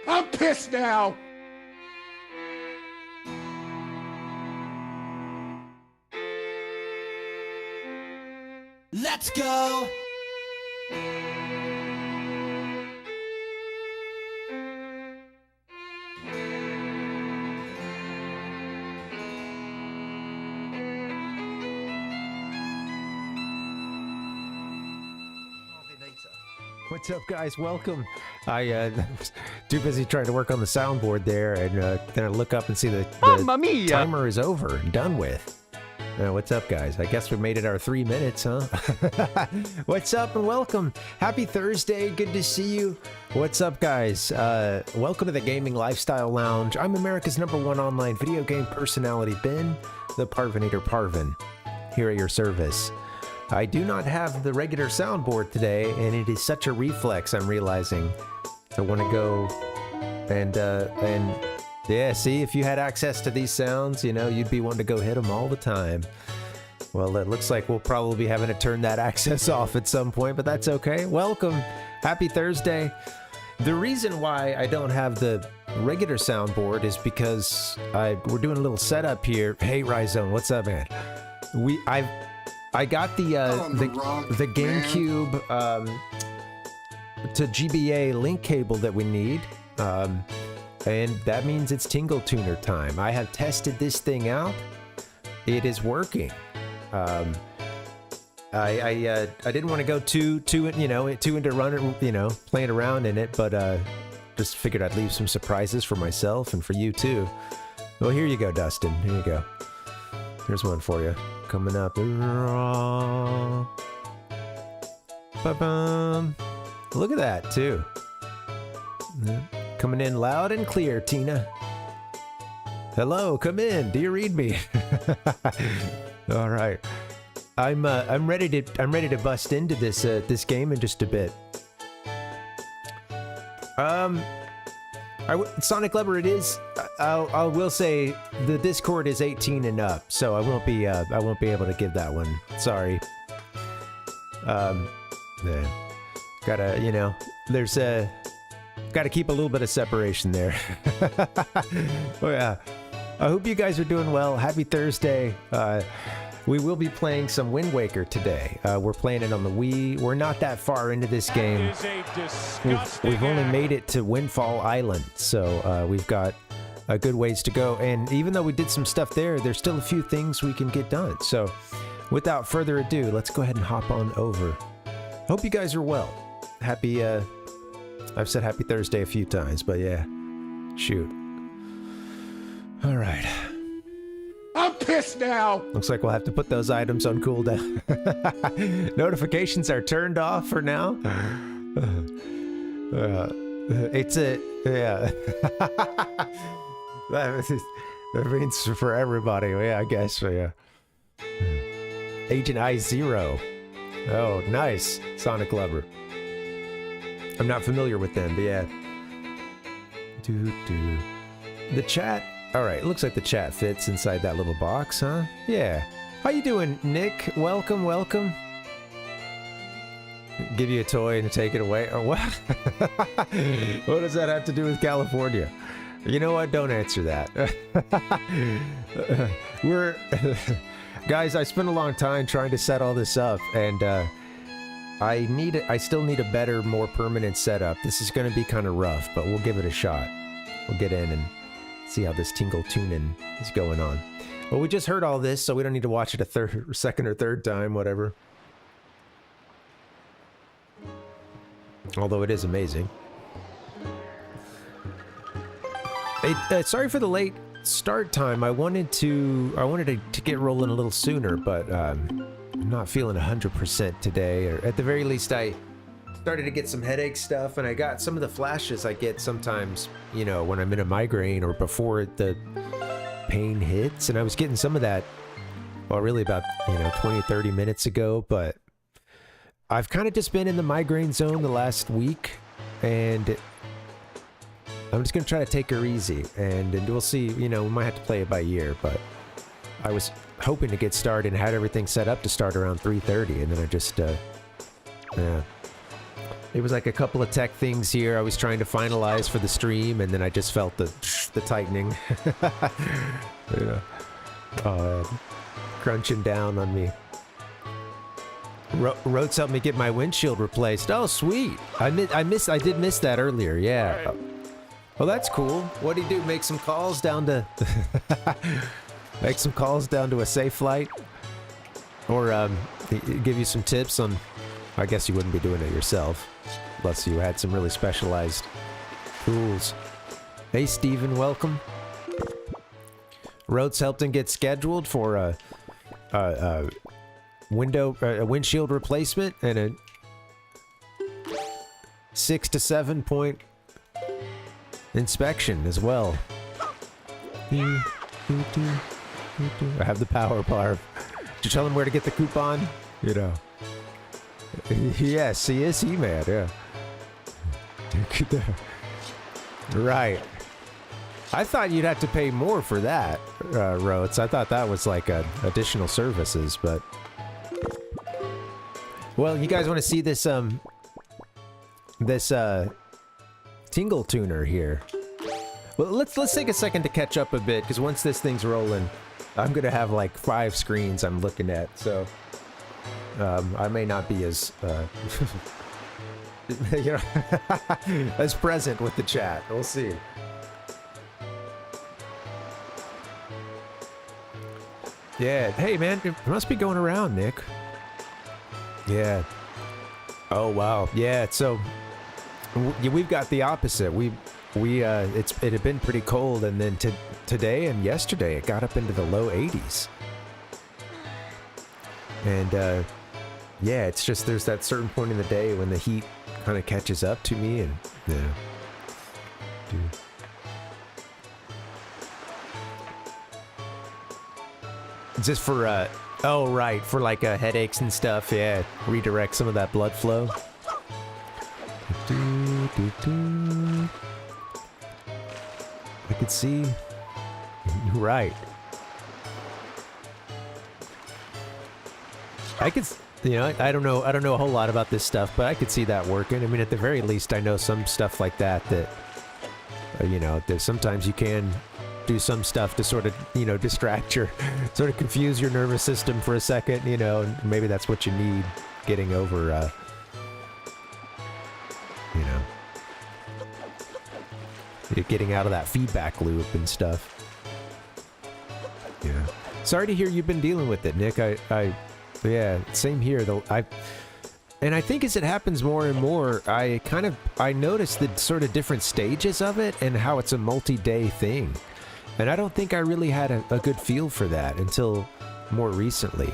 I'm pissed now! Let's go! What's up, guys? Welcome. I was too busy trying to work on the soundboard there, and then I look up and see the timer is over, done with. What's up, guys? I guess we made it our 3 minutes, huh? What's up and welcome. Happy Thursday. Good to see you. What's up, guys? Welcome to the Gaming Lifestyle Lounge. I'm America's #1 online video game personality, Ben, the Parvinator Parvin, here at your service. I do not have the regular soundboard today, and it is such a reflex, I'm realizing. I want to go and yeah, see, if you had access to these sounds, you know, you'd be wanting to go hit them all the time. Well, it looks like we'll probably be having to turn that access off at some point, but that's okay. Welcome. Happy Thursday. The reason why I don't have the regular soundboard is because we're doing a little setup here. Hey, Rhizome, what's up, man? I got the GameCube to GBA link cable that we need, and that means it's Tingle Tuner time. I have tested this thing out. It is working. I didn't want to go too into running, playing around in it, but just figured I'd leave some surprises for myself and for you too. Well, here you go, Dustin. Here you go. Here's one for you. Coming up. Ba-bum. Look at that, too. Coming in loud and clear, Tina. Hello, come in. Do you read me? All right. I'm ready to bust into this game in just a bit. Sonic Lover, it is. I will say the Discord is 18 and up, so I won't be able to give that one. Sorry. Yeah. Gotta, there's gotta keep a little bit of separation there. Oh yeah. I hope you guys are doing well. Happy Thursday. We will be playing some Windwaker today. We're playing it on the Wii. We're not that far into this game. We've only made it to Windfall Island, so we've got a good ways to go. And even though we did some stuff there, there's still a few things we can get done. So without further ado, let's go ahead and hop on over. Hope you guys are well. Happy, I've said happy Thursday a few times, but yeah, shoot. All right. I'm pissed now! Looks like we'll have to put those items on cooldown. Notifications are turned off for now. It's a... yeah. that means for everybody. Yeah, I guess. Yeah. Agent I-0. Oh, nice. Sonic Lover. I'm not familiar with them, but yeah. The chat... Alright, looks like the chat fits inside that little box, huh? Yeah. How you doing, Nick? Welcome, welcome. Give you a toy and take it away? Or what? What does that have to do with California? You know what? Don't answer that. Guys, I spent a long time trying to set all this up, and I still need a better, more permanent setup. This is going to be kind of rough, but we'll give it a shot. We'll get in and see how this tingle tuning is going on. Well, we just heard all this, so we don't need to watch it a second or third time, whatever. Although it is amazing. Hey, sorry for the late start time. I wanted to get rolling a little sooner, but I'm not feeling 100% today. Or at the very least, I started to get some headache stuff, and I got some of the flashes I get sometimes, when I'm in a migraine or before the pain hits. And I was getting some of that, well, really about, 20, 30 minutes ago, but I've kind of just been in the migraine zone the last week, and I'm just going to try to take her easy, and we'll see, we might have to play it by ear, but I was hoping to get started and had everything set up to start around 3:30, and then I just, yeah. It was like a couple of tech things here I was trying to finalize for the stream, and then I just felt the tightening. Yeah. Crunching down on me. Rotes helped me get my windshield replaced. Oh, sweet. I did miss that earlier. Yeah. Well, that's cool. What do you do? Make some calls down to make some calls down to a safe flight, or give you some tips on. I guess you wouldn't be doing it yourself, unless you had some really specialized tools. Hey, Steven, welcome. Rotes helped him get scheduled for a windshield replacement and a 6 to 7 point inspection as well. I have the power bar. Did you tell him where to get the coupon? You know. Yes, he is He-Man, yeah. Right. I thought you'd have to pay more for that, Rotes. I thought that was like additional services, but... Well, you guys want to see this, Tingle Tuner here. Well, let's take a second to catch up a bit, because once this thing's rolling, I'm gonna have like 5 screens I'm looking at, so... I may not be as, you know, as present with the chat. We'll see. Yeah. Hey, man, it must be going around, Nick. Yeah. Oh, wow. Yeah. So we've got the opposite. It had been pretty cold, and then today and yesterday it got up into the low 80s. And, yeah, it's just there's that certain point in the day when the heat kind of catches up to me, and yeah. Just for oh right, for like headaches and stuff, yeah, redirect some of that blood flow. I could see. Right. I could, you know, I don't know a whole lot about this stuff, but I could see that working. I mean, at the very least, I know some stuff like that, you know, there's sometimes you can do some stuff to sort of, you know, distract your, sort of confuse your nervous system for a second, you know, and maybe that's what you need getting over, you know, getting out of that feedback loop and stuff. Yeah. Sorry to hear you've been dealing with it, Nick. Yeah, same here though. And I think as it happens more and more, I notice the sort of different stages of it and how it's a multi-day thing. And I don't think I really had a good feel for that until more recently.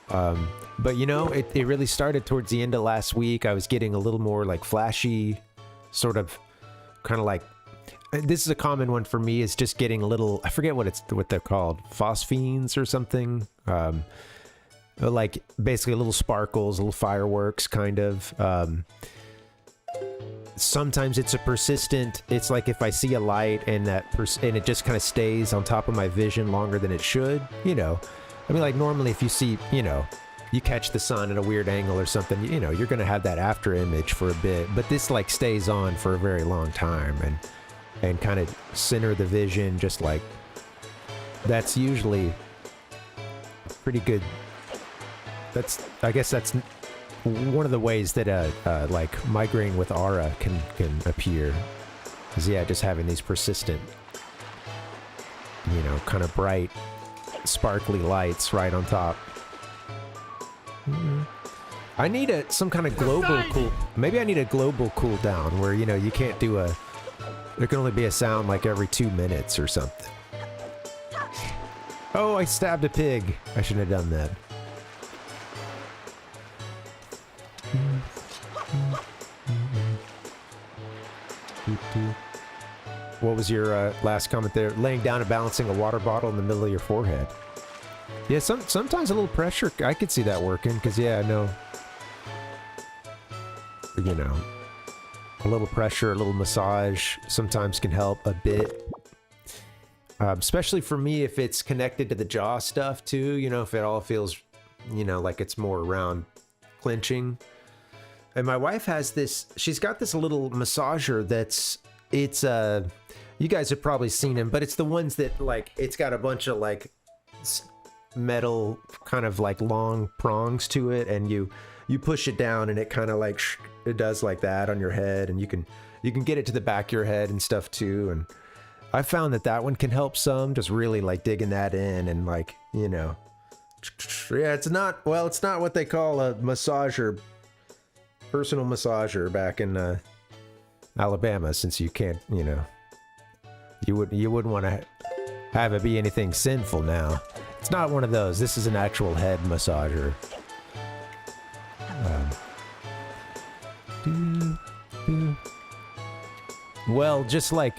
But you know, it really started towards the end of last week. I was getting a little more like flashy, sort of, kind of like, this is a common one for me, is just getting a little, I forget what they're called, phosphenes or something. Like basically little sparkles, little fireworks, kind of. Sometimes it's a persistent. It's like if I see a light and and it just kind of stays on top of my vision longer than it should. You know, I mean, like normally if you see, you know, you catch the sun at a weird angle or something, you know, you're gonna have that after image for a bit. But this like stays on for a very long time and kind of center the vision, just like that's usually pretty good. I guess that's one of the ways that like migraine with aura can appear, is yeah, just having these persistent, you know, kind of bright, sparkly lights right on top. I need some kind of global maybe I need a global cooldown where, you know, you can't do there can only be a sound like every 2 minutes or something. Oh, I stabbed a pig. I shouldn't have done that. What was your last comment there? Laying down and balancing a water bottle in the middle of your forehead. Yeah, sometimes a little pressure, I could see that working, because yeah, I know, you know, a little pressure, a little massage sometimes can help a bit. Especially for me, if it's connected to the jaw stuff too, you know, if it all feels, you know, like it's more around clenching, And my wife has this, she's got this little massager that's, it's, you guys have probably seen them, but it's the ones that, like, it's got a bunch of, like, metal, kind of, like, long prongs to it, and you push it down, and it kind of, like, it does like that on your head, and you can get it to the back of your head and stuff, too, and I found that one can help some, just really, like, digging that in, and, like, you know, yeah, it's not what they call a massager, personal massager back in Alabama, since you can't, you know, you wouldn't want to have it be anything sinful now. It's not one of those. This is an actual head massager. Well, just like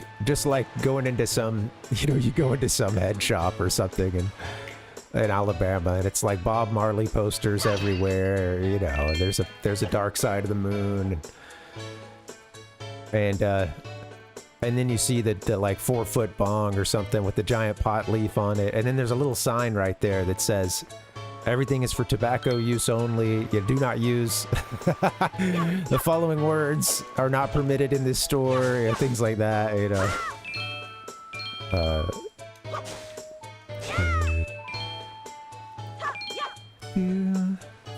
going into some, you know, you go into some head shop or something in Alabama, and it's like Bob Marley posters everywhere. You know, there's a dark side of the moon, and then you see the like 4-foot bong or something with the giant pot leaf on it, and then there's a little sign right there that says, "Everything is for tobacco use only. You do not use the following words are not permitted in this store." You know, things like that. You know.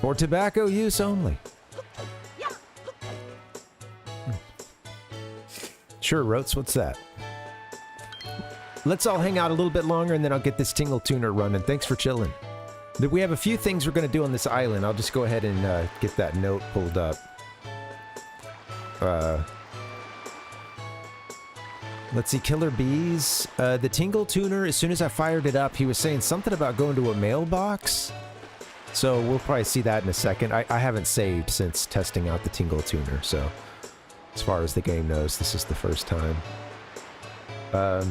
For tobacco use only. Sure, Rotes, what's that? Let's all hang out a little bit longer, and then I'll get this Tingle Tuner running. Thanks for chilling. We have a few things we're going to do on this island. I'll just go ahead and get that note pulled up. Let's see, Killer Bees. The Tingle Tuner, as soon as I fired it up, he was saying something about going to a mailbox. So we'll probably see that in a second. I haven't saved since testing out the Tingle Tuner, so as far as the game knows, this is the first time. Oh,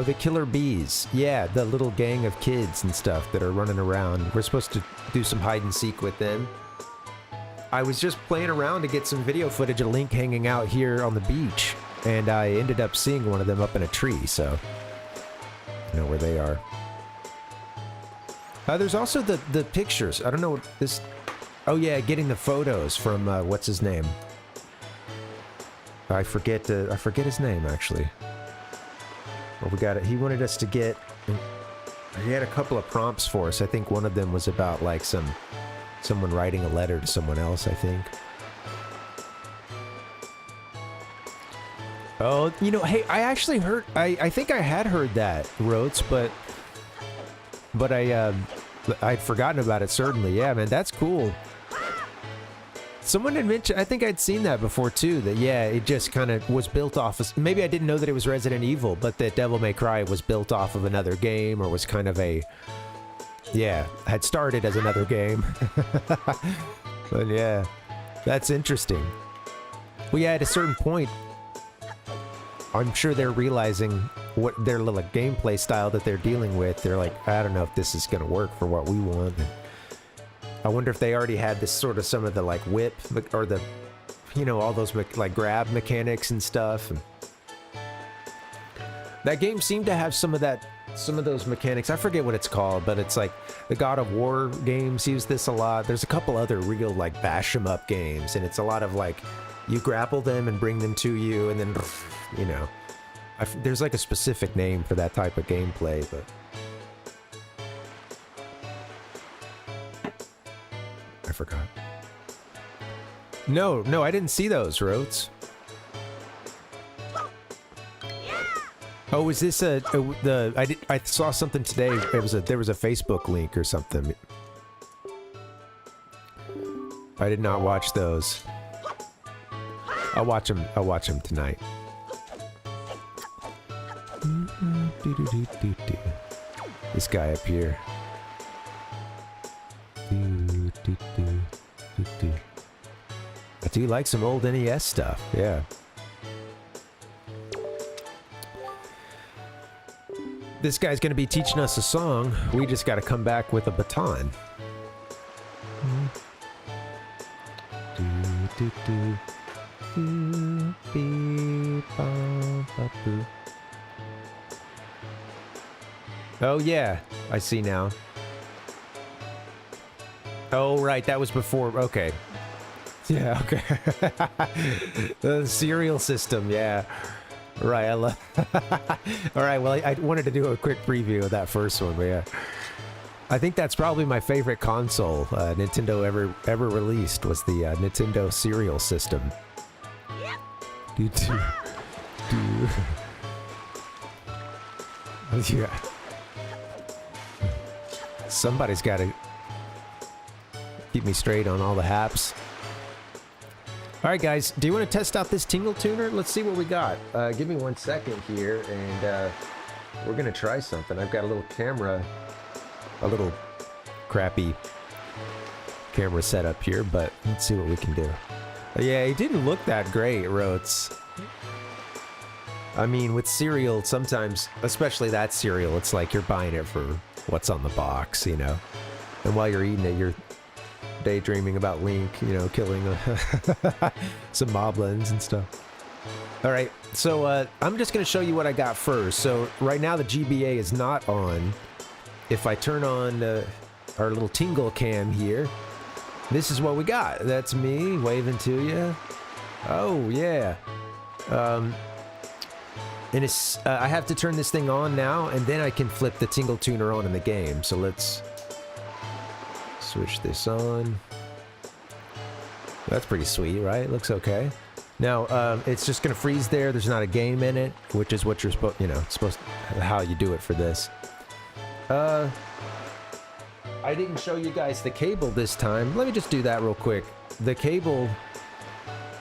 the Killer Bees. Yeah, the little gang of kids and stuff that are running around. We're supposed to do some hide and seek with them. I was just playing around to get some video footage of Link hanging out here on the beach, and I ended up seeing one of them up in a tree, so I know where they are. There's also the pictures. I don't know what this... Oh yeah, getting the photos from, what's his name? I forget his name, actually. Well, we got it. He wanted us to get... He had a couple of prompts for us. I think one of them was about, like, someone writing a letter to someone else, I think. Oh, you know, hey, I actually heard... I think I had heard that, Rotes, but I'd forgotten about it, certainly. Yeah, man, that's cool. Someone had mentioned, I think I'd seen that before too, that yeah, it just kind of was built off of, maybe I didn't know that it was Resident Evil, but that Devil May Cry was built off of another game, or was kind of a, yeah, had started as another game. But yeah, that's interesting. Well, yeah, at a certain point, I'm sure they're realizing what their little gameplay style that they're dealing with. They're like, I don't know if this is going to work for what we want. And I wonder if they already had this sort of some of the like whip or the, you know, all those like grab mechanics and stuff. And that game seemed to have some of those mechanics. I forget what it's called, but it's like the God of War games use this a lot. There's a couple other real like bash 'em up games, and it's a lot of like you grapple them and bring them to you, and then, you know, there's like a specific name for that type of gameplay, but I forgot. No, I didn't see those, Rotes. Oh, was this I saw something today. There was a Facebook link or something. I did not watch those. I'll watch them tonight. This guy up here. I do like some old NES stuff, yeah. This guy's gonna be teaching us a song. We just gotta come back with a baton. Oh yeah, I see now. Oh, right. That was before. Okay. Yeah, okay. The cereal system, yeah. Right, I love... All right, well, I wanted to do a quick preview of that first one, but yeah. I think that's probably my favorite console Nintendo ever released was the Nintendo cereal system. Yeah. Somebody's got to keep me straight on all the haps. All right, guys, do you want to test out this Tingle Tuner? Let's see what we got. Give me 1 second here, and we're going to try something. I've got a little camera, a little crappy camera setup here, but let's see what we can do. Yeah, it didn't look that great, Rotes. I mean, with cereal, sometimes, especially that cereal, it's like you're buying it for what's on the box, you know? And while you're eating it, you're daydreaming about Link, you know, killing some moblins and stuff. All right, so I'm just going to show you what I got first. So right now the GBA is not on. If I turn on our little Tingle cam here, this is what we got. That's me waving to you. Oh, yeah. And it's, I have to turn this thing on now, and then I can flip the Tingle Tuner on in the game. So let's switch this on. That's pretty sweet, right? Looks okay. Now, it's just gonna freeze there. There's not a game in it, which is what you're supposed, you know, how you do it for this. I didn't show you guys the cable this time. Let me just do that real quick. The cable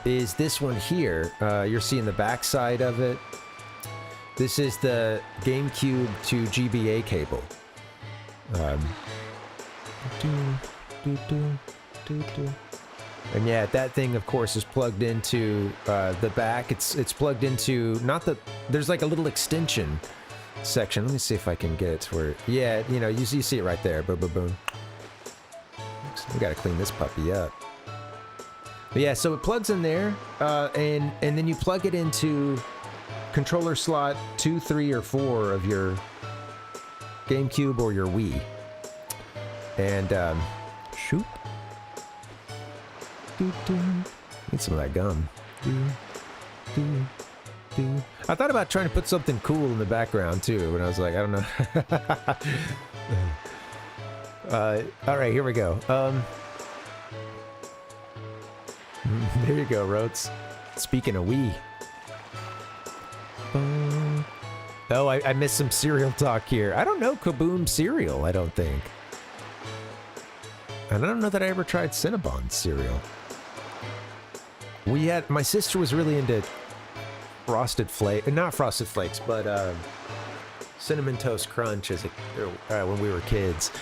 is this one here. You're seeing the back side of it. This is the GameCube to GBA cable. And yeah, that thing, of course, is plugged into the back. It's plugged into, not the, there's like a little extension section. Let me see if I can get it to where, yeah, you know, you see it right there. Boom, boom, boom. We gotta clean this puppy up. But yeah, so it plugs in there, and then you plug it into controller slot 2, 3, or 4 of your GameCube or your Wii. And shoot. Need some of that gum. I thought about trying to put something cool in the background too, and I was like, I don't know. All right, here we go. There you go, Rotes. Speaking of Wii. Oh, I missed some cereal talk here. I don't know Kaboom cereal, I don't think. And I don't know that I ever tried Cinnabon cereal. My sister was really into Frosted Flakes, not Frosted Flakes, but Cinnamon Toast Crunch when we were kids.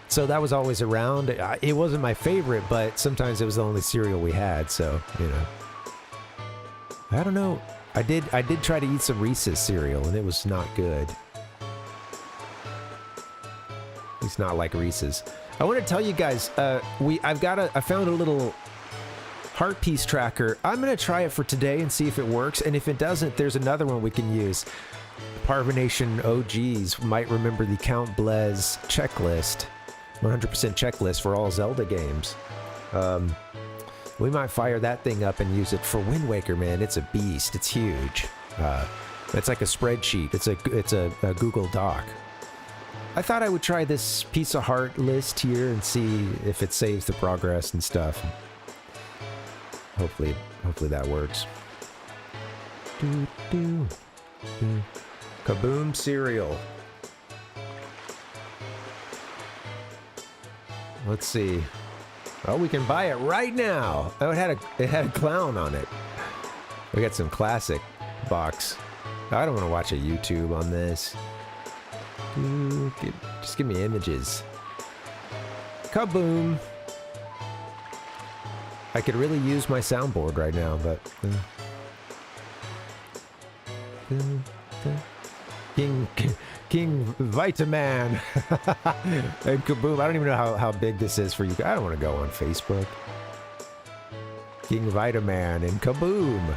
So that was always around. It wasn't my favorite, but sometimes it was the only cereal we had, so, you know. I don't know. I did try to eat some Reese's cereal, and it was not good. At least not like Reese's. I want to tell you guys, I found a little heart piece tracker. I'm going to try it for today and see if it works, and if it doesn't, there's another one we can use. Parvination OGs might remember the Count Blez checklist, 100% checklist for all Zelda games. We might fire that thing up and use it for Windwaker, man. It's a beast. It's huge. It's like a spreadsheet. It's a Google Doc. I thought I would try this piece of heart list here and see if it saves the progress and stuff. Hopefully that works. Kaboom cereal. Let's see. Oh, we can buy it right now. Oh, it had a clown on it. We got some classic box. I don't want to watch a YouTube on this. Just give me images. Kaboom. I could really use my soundboard right now, but King Vitaman and Kaboom. I don't even know how big this is for you. I don't want to go on Facebook. King Vitaman and Kaboom.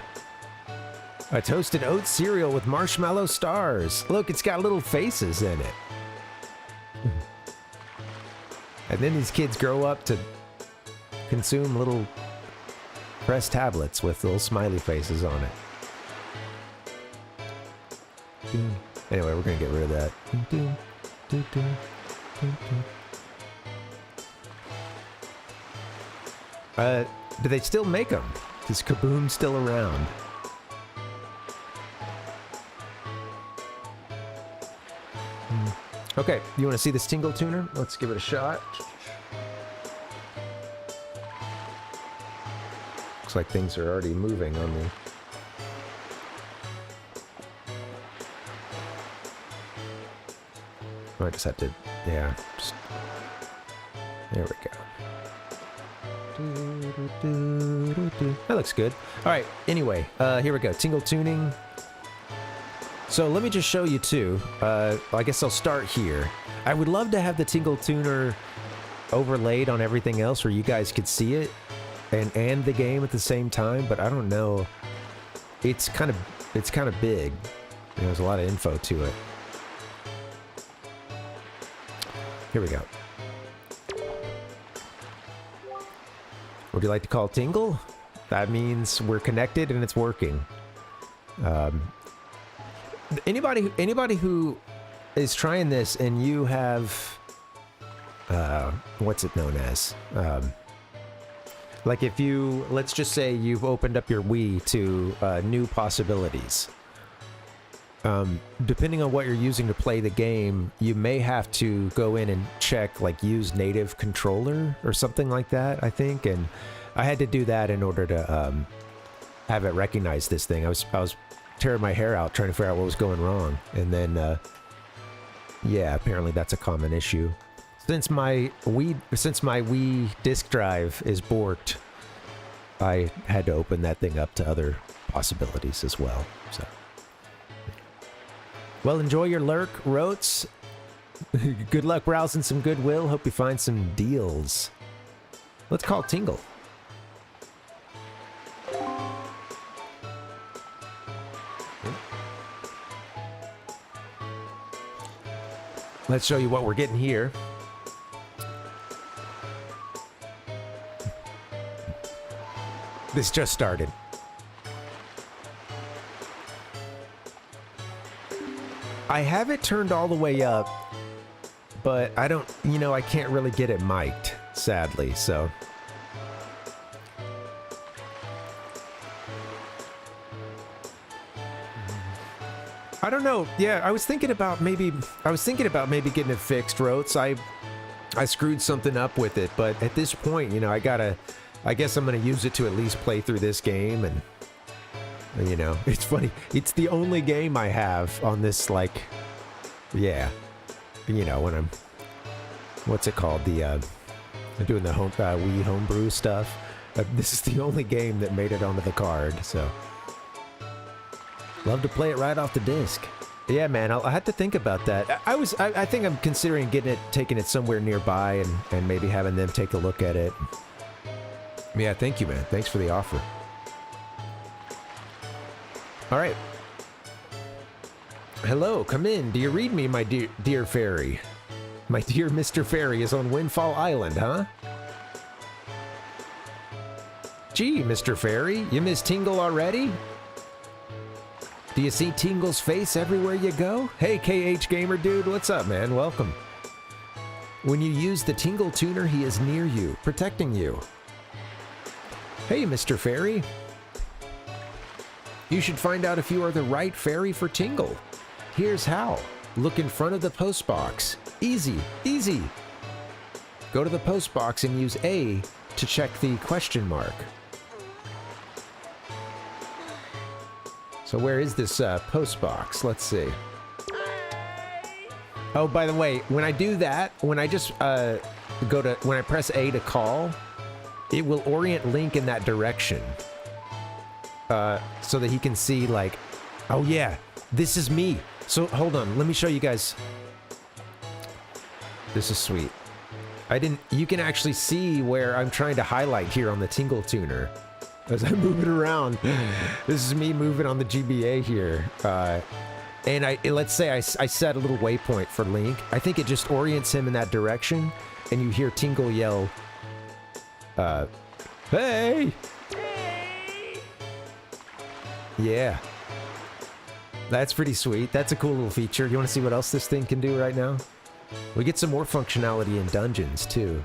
A toasted oat cereal with marshmallow stars. Look, it's got little faces in it. And then these kids grow up to consume little press tablets with little smiley faces on it. Anyway, we're gonna get rid of that. Do they still make them? Is Kaboom still around? Okay, you want to see this Tingle Tuner? Let's give it a shot. Looks like things are already moving on the... I just have to, yeah. Just, there we go. That looks good. All right. Anyway, here we go. Tingle tuning. So let me just show you too. I guess I'll start here. I would love to have the Tingle Tuner overlaid on everything else, where you guys could see it and the game at the same time. But I don't know. It's kind of big. There's a lot of info to it. Here we go. Would you like to call Tingle? That means we're connected and it's working. Anybody who is trying this and you have, what's it known as? Like if you, let's just say you've opened up your Wii to new possibilities. Depending on what you're using to play the game, you may have to go in and check, like, use native controller or something like that, I think. And I had to do that in order to have it recognize this thing. I was tearing my hair out trying to figure out what was going wrong. And then, yeah, apparently that's a common issue. Since my Wii disk drive is borked, I had to open that thing up to other possibilities as well. So. Well, enjoy your lurk, Rotes. Good luck browsing some Goodwill. Hope you find some deals. Let's call Tingle. Let's show you what we're getting here. This just started. I have it turned all the way up, but I don't, I can't really get it mic'd, sadly, so. I don't know. Yeah, I was thinking about maybe getting it fixed, Rotes. I screwed something up with it, but at this point, I guess I'm gonna use it to at least play through this game. And it's funny. It's the only game I have on this, like, yeah, when I'm, what's it called? I'm doing the Wii homebrew stuff. This is the only game that made it onto the card, so. Love to play it right off the disc. Yeah, man, I had to think about that. I think I'm considering taking it somewhere nearby and maybe having them take a look at it. Yeah, thank you, man. Thanks for the offer. All right. Hello, come in. Do you read me, my dear fairy? My dear Mr. Fairy is on Windfall Island, huh? Gee, Mr. Fairy, you miss Tingle already? Do you see Tingle's face everywhere you go? Hey, KH Gamer Dude, what's up, man? Welcome. When you use the Tingle Tuner, he is near you, protecting you. Hey, Mr. Fairy. You should find out if you are the right fairy for Tingle. Here's how. Look in front of the post box. Easy, easy. Go to the post box and use A to check the question mark. So where is this post box? Let's see. Oh, by the way, when I do that, when I just when I press A to call, it will orient Link in that direction. So that he can see, like, oh yeah, this is me. So hold on, let me show you guys. This is sweet. You can actually see where I'm trying to highlight here on the Tingle Tuner as I move it around. This is me moving on the GBA here. And let's say I set a little waypoint for Link. I think it just orients him in that direction, and you hear Tingle yell, Hey! Yeah. That's pretty sweet. That's a cool little feature. You want to see what else this thing can do right now? We get some more functionality in dungeons, too.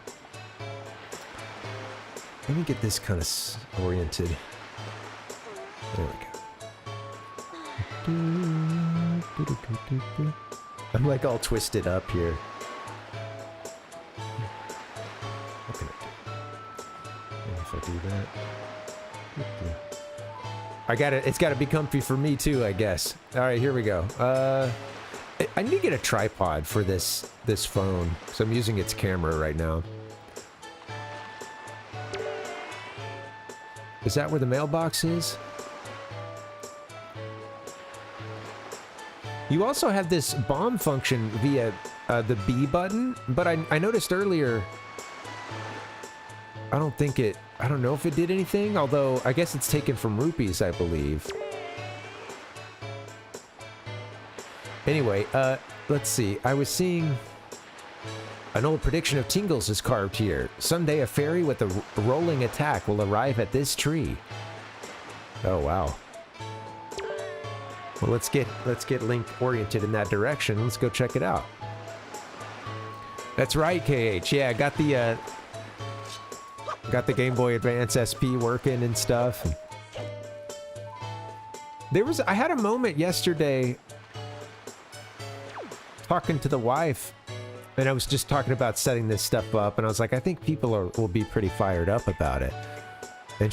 Let me get this kind of oriented. There we go. I'm like all twisted up here. What can I do? Maybe if I do that. I got it. It's got to be comfy for me too, I guess. All right, here we go. I need to get a tripod for this phone, so I'm using its camera right now. Is that where the mailbox is? You also have this bomb function via the B button, but I noticed earlier, I don't know if it did anything, although I guess it's taken from rupees, I believe. Anyway, let's see. I was seeing an old prediction of Tingles is carved here. Someday a fairy with a rolling attack will arrive at this tree. Oh, wow. Well, let's get Link oriented in that direction. Let's go check it out. That's right, KH. Yeah, I got the Game Boy Advance SP working and stuff. I had a moment yesterday talking to the wife, and I was just talking about setting this stuff up, and I was like, I think people will be pretty fired up about it. And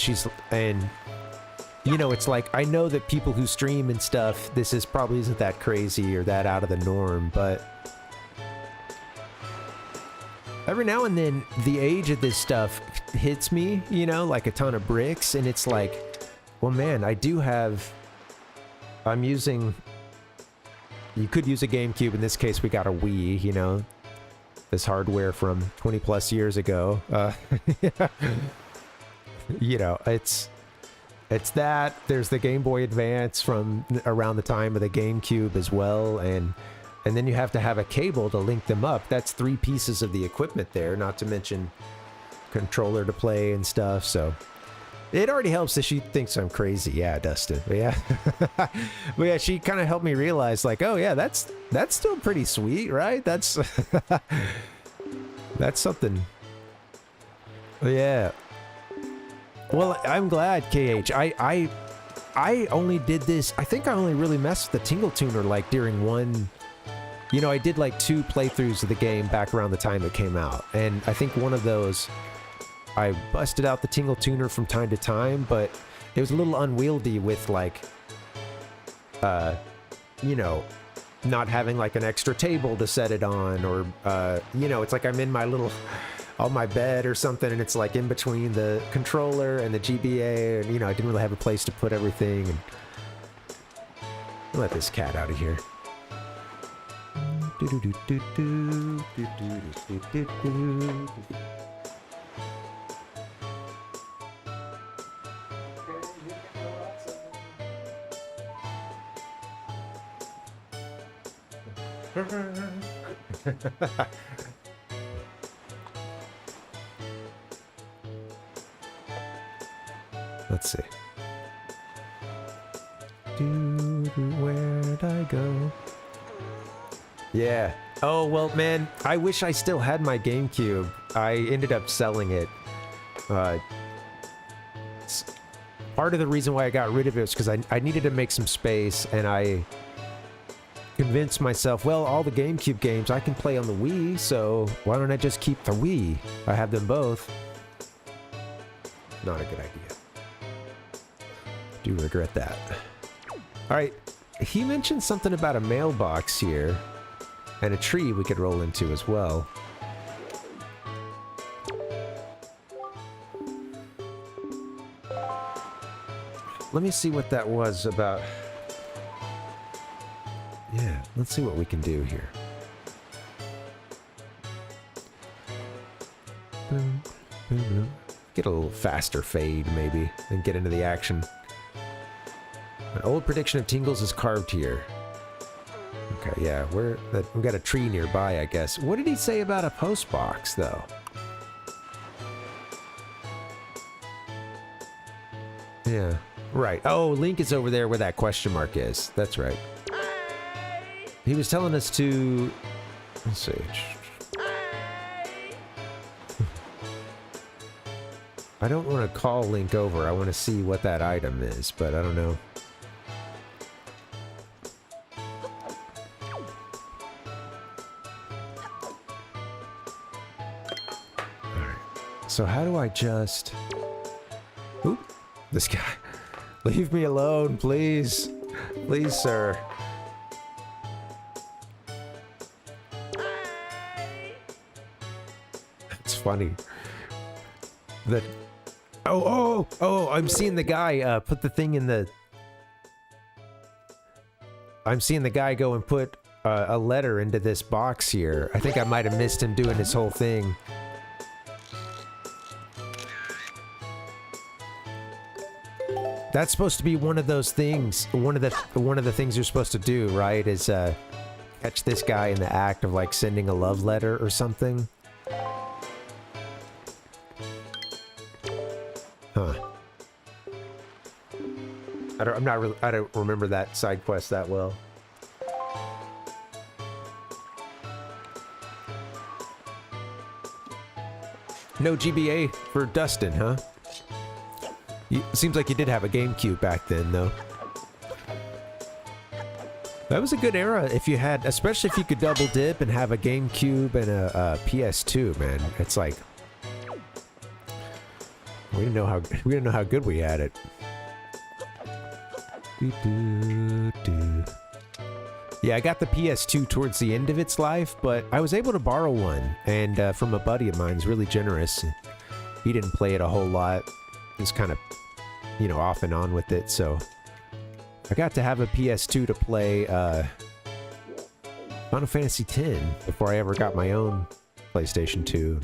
you know, it's like, I know that people who stream and stuff, probably isn't that crazy or that out of the norm, but every now and then, the age of this stuff hits me, you know, like a ton of bricks, and it's like, well, man, you could use a GameCube. In this case, we got a Wii, you know, this hardware from 20 plus years ago. You know, it's that. There's the Game Boy Advance from around the time of the GameCube as well, and then you have to have a cable to link them up. That's 3 pieces of the equipment there, not to mention controller to play and stuff, so it already helps that she thinks I'm crazy. Yeah, Dustin. But yeah. But yeah, she kind of helped me realize, like, oh yeah, that's still pretty sweet, right? That's that's something. Yeah. Well, I'm glad, KH. I only did this, I think I only really messed with the Tingle Tuner like during one, you know, I did like 2 playthroughs of the game back around the time it came out, and I think one of those I busted out the Tingle Tuner from time to time, but it was a little unwieldy with, like, you know, not having like an extra table to set it on, or you know, it's like I'm in my little on my bed or something, and it's like in between the controller and the GBA, and you know, I didn't really have a place to put everything. And I'll let this cat out of here. Let's see. Where'd I go? Yeah. Oh, well, man, I wish I still had my GameCube. I ended up selling it. Part of the reason why I got rid of it was because I needed to make some space, and I convinced myself, well, all the GameCube games I can play on the Wii, so why don't I just keep the Wii? I have them both. Not a good idea. Do regret that. Alright, he mentioned something about a mailbox here, and a tree we could roll into as well. Let me see what that was about. Yeah, let's see what we can do here. Boom, boom, boom. Get a little faster fade, maybe, and get into the action. An old prediction of Tingles is carved here. Okay, yeah, we've got a tree nearby, I guess. What did he say about a post box, though? Yeah. Right. Oh, Link is over there where that question mark is. That's right. He was telling us to... Let's see. I don't want to call Link over. I want to see what that item is, but I don't know. Alright. So how do I just... Oop. This guy. Leave me alone, please. Please, sir. It's funny. That... Oh, I'm seeing the guy put the thing in the... I'm seeing the guy go and put a letter into this box here. I think I might have missed him doing his whole thing. That's supposed to be one of those things. One of the things you're supposed to do, right? Is catch this guy in the act of like sending a love letter or something. Huh. I don't remember that side quest that well. No GBA for Dustin, huh? Seems like you did have a GameCube back then, though. That was a good era if you had, especially if you could double dip and have a GameCube and a PS2, man. It's like we didn't know how good we had it. Yeah, I got the PS2 towards the end of its life, but I was able to borrow one, and from a buddy of mine, he's really generous. He didn't play it a whole lot. He's kind of, you know, off and on with it, so I got to have a PS2 to play Final Fantasy X before I ever got my own PlayStation 2.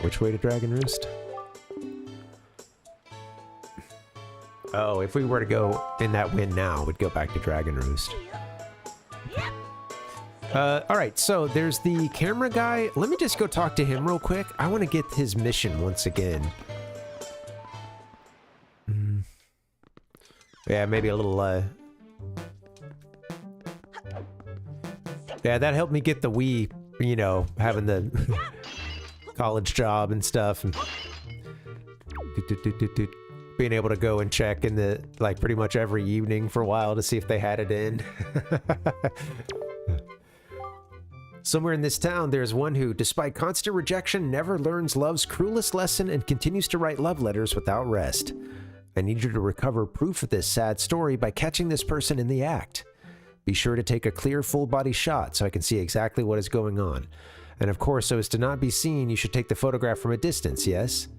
Which way to Dragon Roost? Oh, if we were to go in that wind now, we'd go back to Dragon Roost. Alright, so there's the camera guy. Let me just go talk to him real quick. I want to get his mission once again. Yeah, maybe a little, yeah, that helped me get the Wii, you know, having the college job and stuff. And being able to go and check in the, like, pretty much every evening for a while to see if they had it in. Somewhere in this town, there's one who, despite constant rejection, never learns love's cruelest lesson and continues to write love letters without rest. I need you to recover proof of this sad story by catching this person in the act. Be sure to take a clear, full-body shot so I can see exactly what is going on. And of course, so as to not be seen, you should take the photograph from a distance, yes?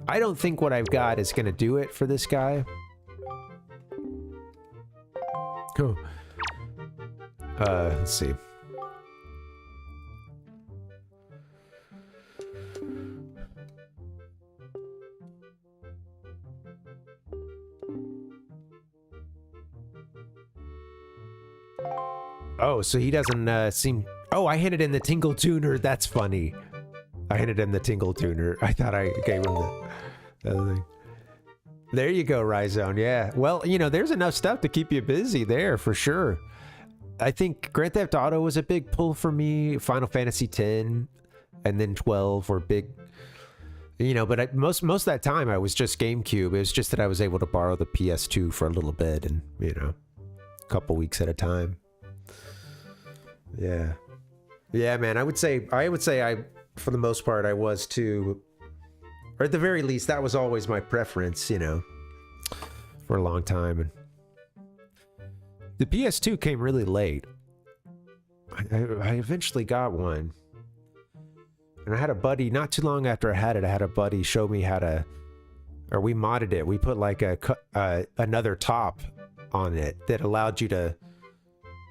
I don't think what I've got is going to do it for this guy. Cool. Let's see. Oh, so he doesn't seem... Oh, I handed in the Tingle Tuner. That's funny. I handed him the Tingle Tuner. I thought I gave him the other thing. There you go, Rhizone. Yeah. Well, you know, there's enough stuff to keep you busy there for sure. I think Grand Theft Auto was a big pull for me. Final Fantasy X and then 12 were big, you know, but most of that time I was just GameCube. It was just that I was able to borrow the PS2 for a little bit and, you know, a couple weeks at a time. Yeah. Yeah, man, I would say I, for the most part, I was too, or at the very least, that was always my preference, you know, for a long time. And the PS2 came really late. I eventually got one. And I had a buddy, not too long after I had a buddy show me how to, or we modded it. We put like another top on it that allowed you to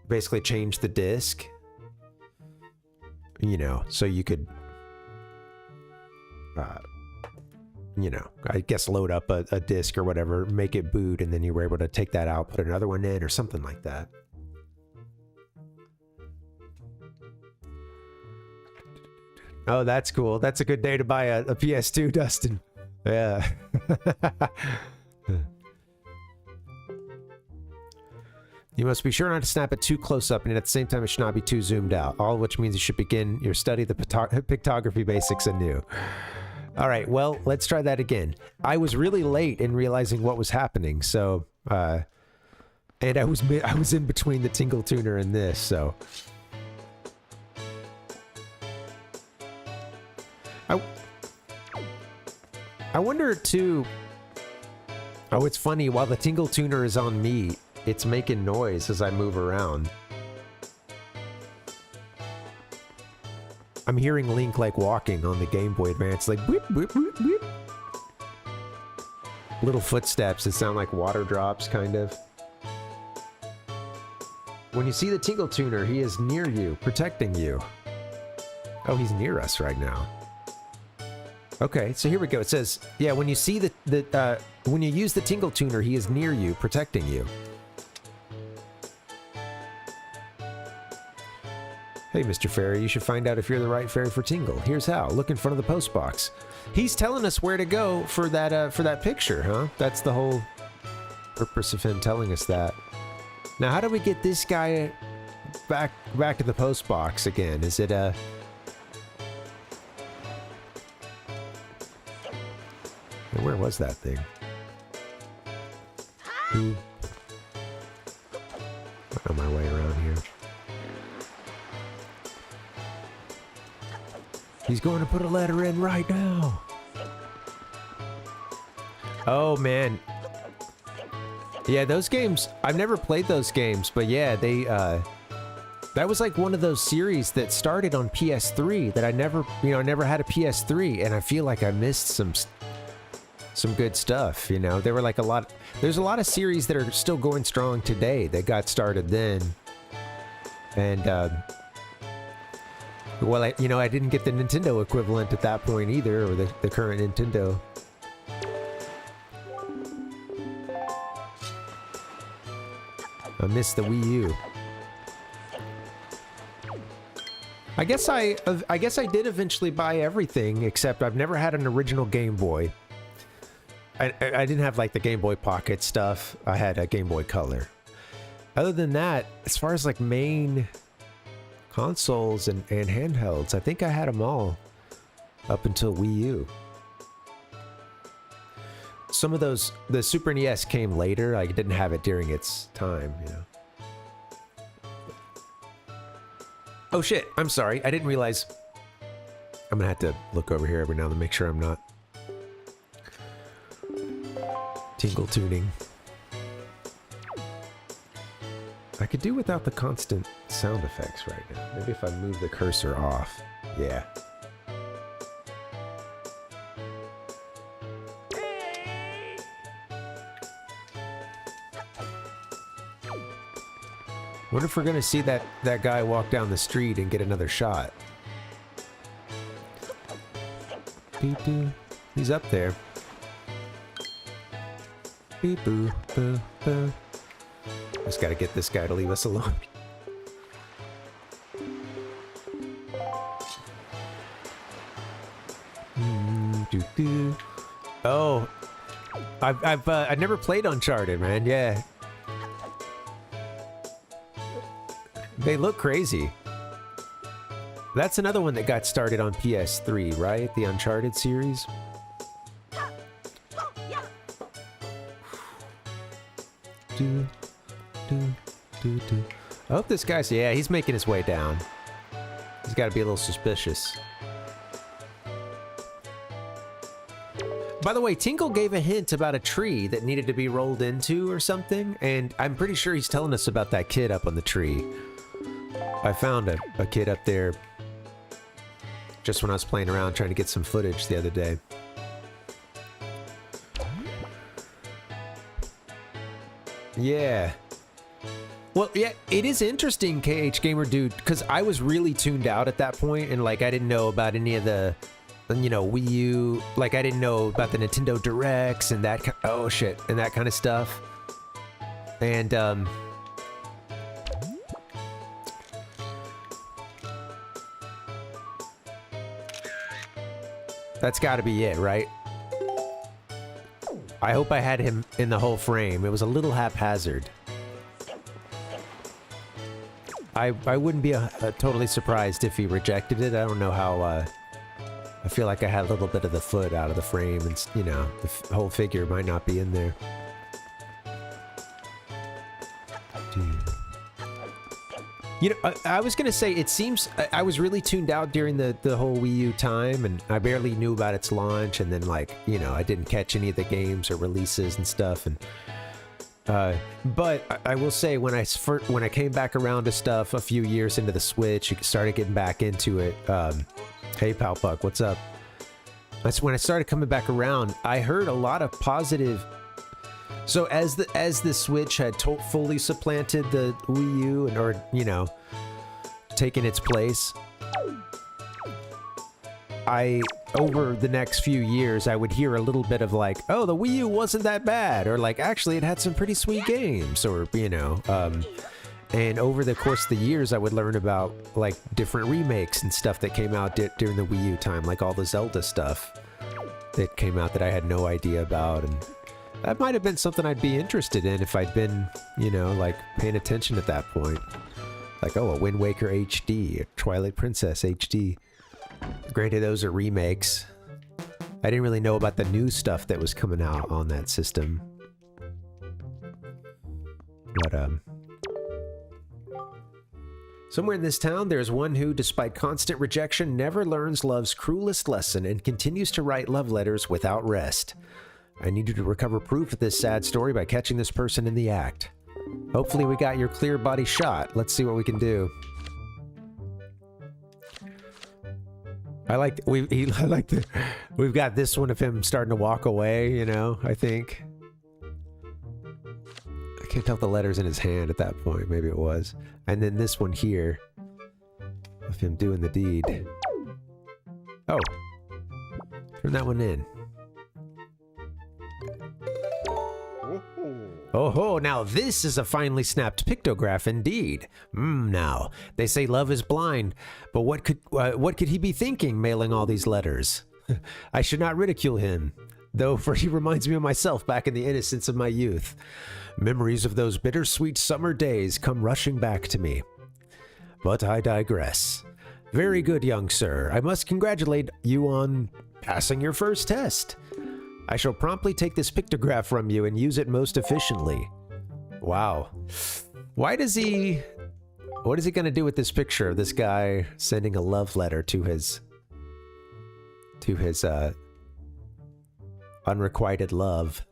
basically change the disc. You know, so you could, you know, I guess load up a disc or whatever, make it boot, and then you were able to take that out, put another one in, or something like that. Oh, that's cool. That's a good day to buy a PS2, Dustin. Yeah. You must be sure not to snap it too close up, and at the same time it should not be too zoomed out, all of which means you should begin your study of the pictography basics anew. Alright, well, let's try that again. I was really late in realizing what was happening, so, and I was in between the Tingle Tuner and this, so... I wonder, too... Oh, it's funny, while the Tingle Tuner is on me, it's making noise as I move around. I'm hearing Link like walking on the Game Boy Advance, like whip, whip, whip, whip. Little footsteps that sound like water drops, kind of. When you see the Tingle Tuner, he is near you, protecting you. Oh, he's near us right now. Okay, so here we go. It says, yeah, when you see when you use the Tingle Tuner, he is near you, protecting you. Hey, Mr. Fairy, you should find out if you're the right fairy for Tingle. Here's how. Look in front of the post box. He's telling us where to go for that picture, huh? That's the whole purpose of him telling us that. Now, how do we get this guy back to the post box again? Is it where was that thing? I'm on my way around here. He's going to put a letter in right now. Oh, man. Yeah, those games, I've never played those games, but yeah, they, that was like one of those series that started on PS3 that I never had a PS3, and I feel like I missed some good stuff, you know? There were like there's a lot of series that are still going strong today that got started then. And, well, I didn't get the Nintendo equivalent at that point either, or the current Nintendo. I missed the Wii U. I guess I did eventually buy everything, except I've never had an original Game Boy. I didn't have like the Game Boy Pocket stuff. I had a Game Boy Color. Other than that, as far as like main consoles and handhelds, I think I had them all up until Wii U. Some of those, the Super NES came later. I didn't have it during its time, you know. Oh shit, I'm sorry. I didn't realize. I'm gonna have to look over here every now and then to make sure I'm not tingle tuning. I could do without the constant sound effects right now. Maybe if I move the cursor off. Yeah. Wonder if we're gonna see that guy walk down the street and get another shot. Beep-boo. He's up there. Beep-boo, boo, boo. Just gotta get this guy to leave us alone. Oh, I've never played Uncharted, man. Yeah, they look crazy. That's another one that got started on PS3, right? The Uncharted series. I hope this guy's, yeah, he's making his way down. He's got to be a little suspicious. By the way, Tingle gave a hint about a tree that needed to be rolled into or something, and I'm pretty sure he's telling us about that kid up on the tree. I found a kid up there just when I was playing around trying to get some footage the other day. Yeah. Well, yeah, it is interesting, KH Gamer Dude, because I was really tuned out at that point, and like I didn't know about any of the, you know, Wii U, like I didn't know about the Nintendo Directs and that, oh shit, and that kind of stuff. And That's got to be it, right? I hope I had him in the whole frame. It was a little haphazard. I wouldn't be totally surprised if he rejected it. I don't know how... I feel like I had a little bit of the foot out of the frame, and, you know, the whole figure might not be in there. You know, I was gonna say, it seems I was really tuned out during the whole Wii U time, and I barely knew about its launch, and then, like, you know, I didn't catch any of the games or releases and stuff, and but I will say, when I came back around to stuff a few years into the Switch, you started getting back into it. Hey, Palpuck, what's up? That's when I started coming back around. I heard a lot of positive. So as the Switch had fully supplanted the Wii U, and, or, you know, taken its place, over the next few years, I would hear a little bit of like, oh, the Wii U wasn't that bad, or like, actually, it had some pretty sweet games, or, you know, and over the course of the years, I would learn about, like, different remakes and stuff that came out during the Wii U time, like all the Zelda stuff that came out that I had no idea about, and that might have been something I'd be interested in if I'd been, you know, like, paying attention at that point. Like, oh, a Windwaker HD, a Twilight Princess HD. Granted, those are remakes. I didn't really know about the new stuff that was coming out on that system. But, somewhere in this town, there's one who, despite constant rejection, never learns love's cruelest lesson and continues to write love letters without rest. I need you to recover proof of this sad story by catching this person in the act. Hopefully we got your clear body shot. Let's see what we can do. We've got this one of him starting to walk away, you know, I think. I can't tell if the letter's in his hand at that point. Maybe it was. And then this one here of him doing the deed. Oh. Turn that one in. Oh ho, now this is a finely snapped pictograph indeed. Now, they say love is blind, but what could he be thinking mailing all these letters? I should not ridicule him, though, for he reminds me of myself back in the innocence of my youth. Memories of those bittersweet summer days come rushing back to me. But I digress. Very good, young sir. I must congratulate you on passing your first test. I shall promptly take this pictograph from you and use it most efficiently. Wow. Why does he... What is he gonna do with this picture of this guy sending a love letter to his unrequited love?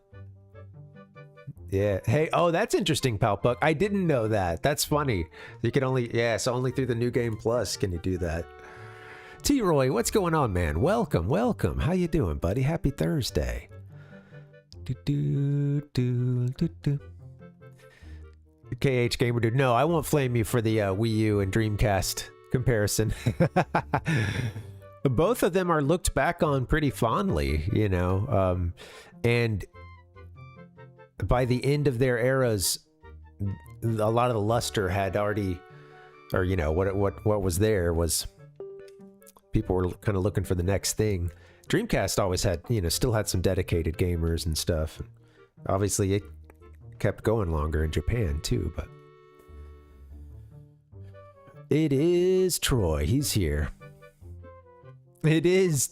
Yeah. Hey, oh, that's interesting, Palpuck. I didn't know that. That's funny. You can only... Yeah, so only through the New Game Plus can you do that. T-Roy, what's going on, man? Welcome, welcome. How you doing, buddy? Happy Thursday. KH Gamer Dude. No, I won't flame you for the Wii U and Dreamcast comparison. Both of them are looked back on pretty fondly, you know. And by the end of their eras, a lot of the luster had already, or, you know, what was there was... People were kind of looking for the next thing. Dreamcast always had, you know, still had some dedicated gamers and stuff. Obviously, it kept going longer in Japan, too, but... It is Troy. He's here. It is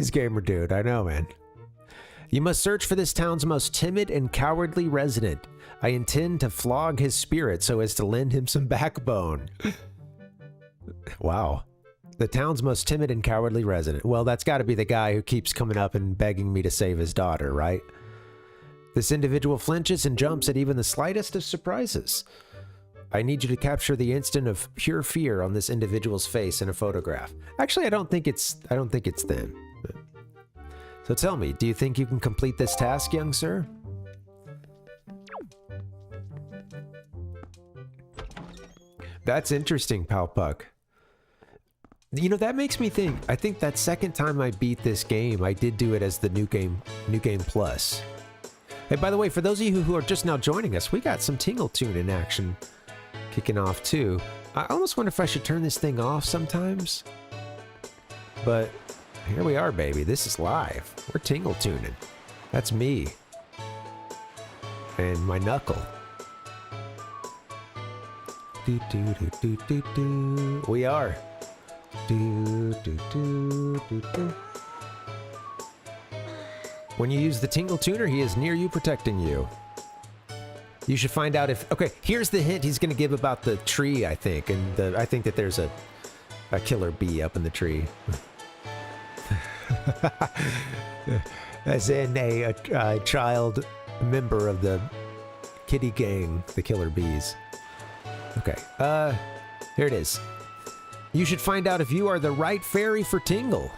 Gamer Dude. I know, man. You must search for this town's most timid and cowardly resident. I intend to flog his spirit so as to lend him some backbone. Wow. The town's most timid and cowardly resident. Well, that's got to be the guy who keeps coming up and begging me to save his daughter, right? This individual flinches and jumps at even the slightest of surprises. I need you to capture the instant of pure fear on this individual's face in a photograph. Actually, I don't think it's them. So tell me, do you think you can complete this task, young sir? That's interesting, Palpuck. You know, that makes me think. I think that second time I beat this game, I did do it as the New Game Plus. Hey, by the way, for those of you who are just now joining us, we got some Tingle Tune in action kicking off too. I almost wonder if I should turn this thing off sometimes. But Here we are, baby. This is live. We're tingle tuning. That's me. And my knuckle. Do, do, do, do, do, do. We are. Do, do, do, do, do. When you use the tingle tuner, he is near you, protecting you. You should find out if... Okay, here's the hint he's going to give about the tree, I think. And I think that there's a killer bee up in the tree. As in a child member of the kitty gang, the killer bees. Okay, here it is. You should find out if you are the right fairy for Tingle.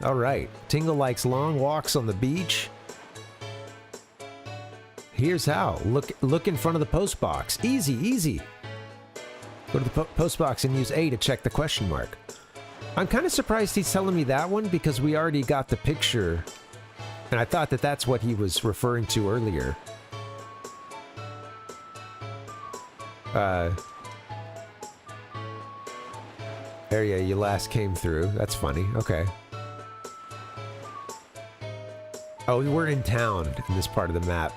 All right, Tingle likes long walks on the beach. Here's how. Look in front of the post box. Easy, easy. Go to the post box and use A to check the question mark. I'm kind of surprised he's telling me that one because we already got the picture. And I thought that that's what he was referring to earlier. Area you last came through. That's funny. Okay. Oh, we're in town in this part of the map.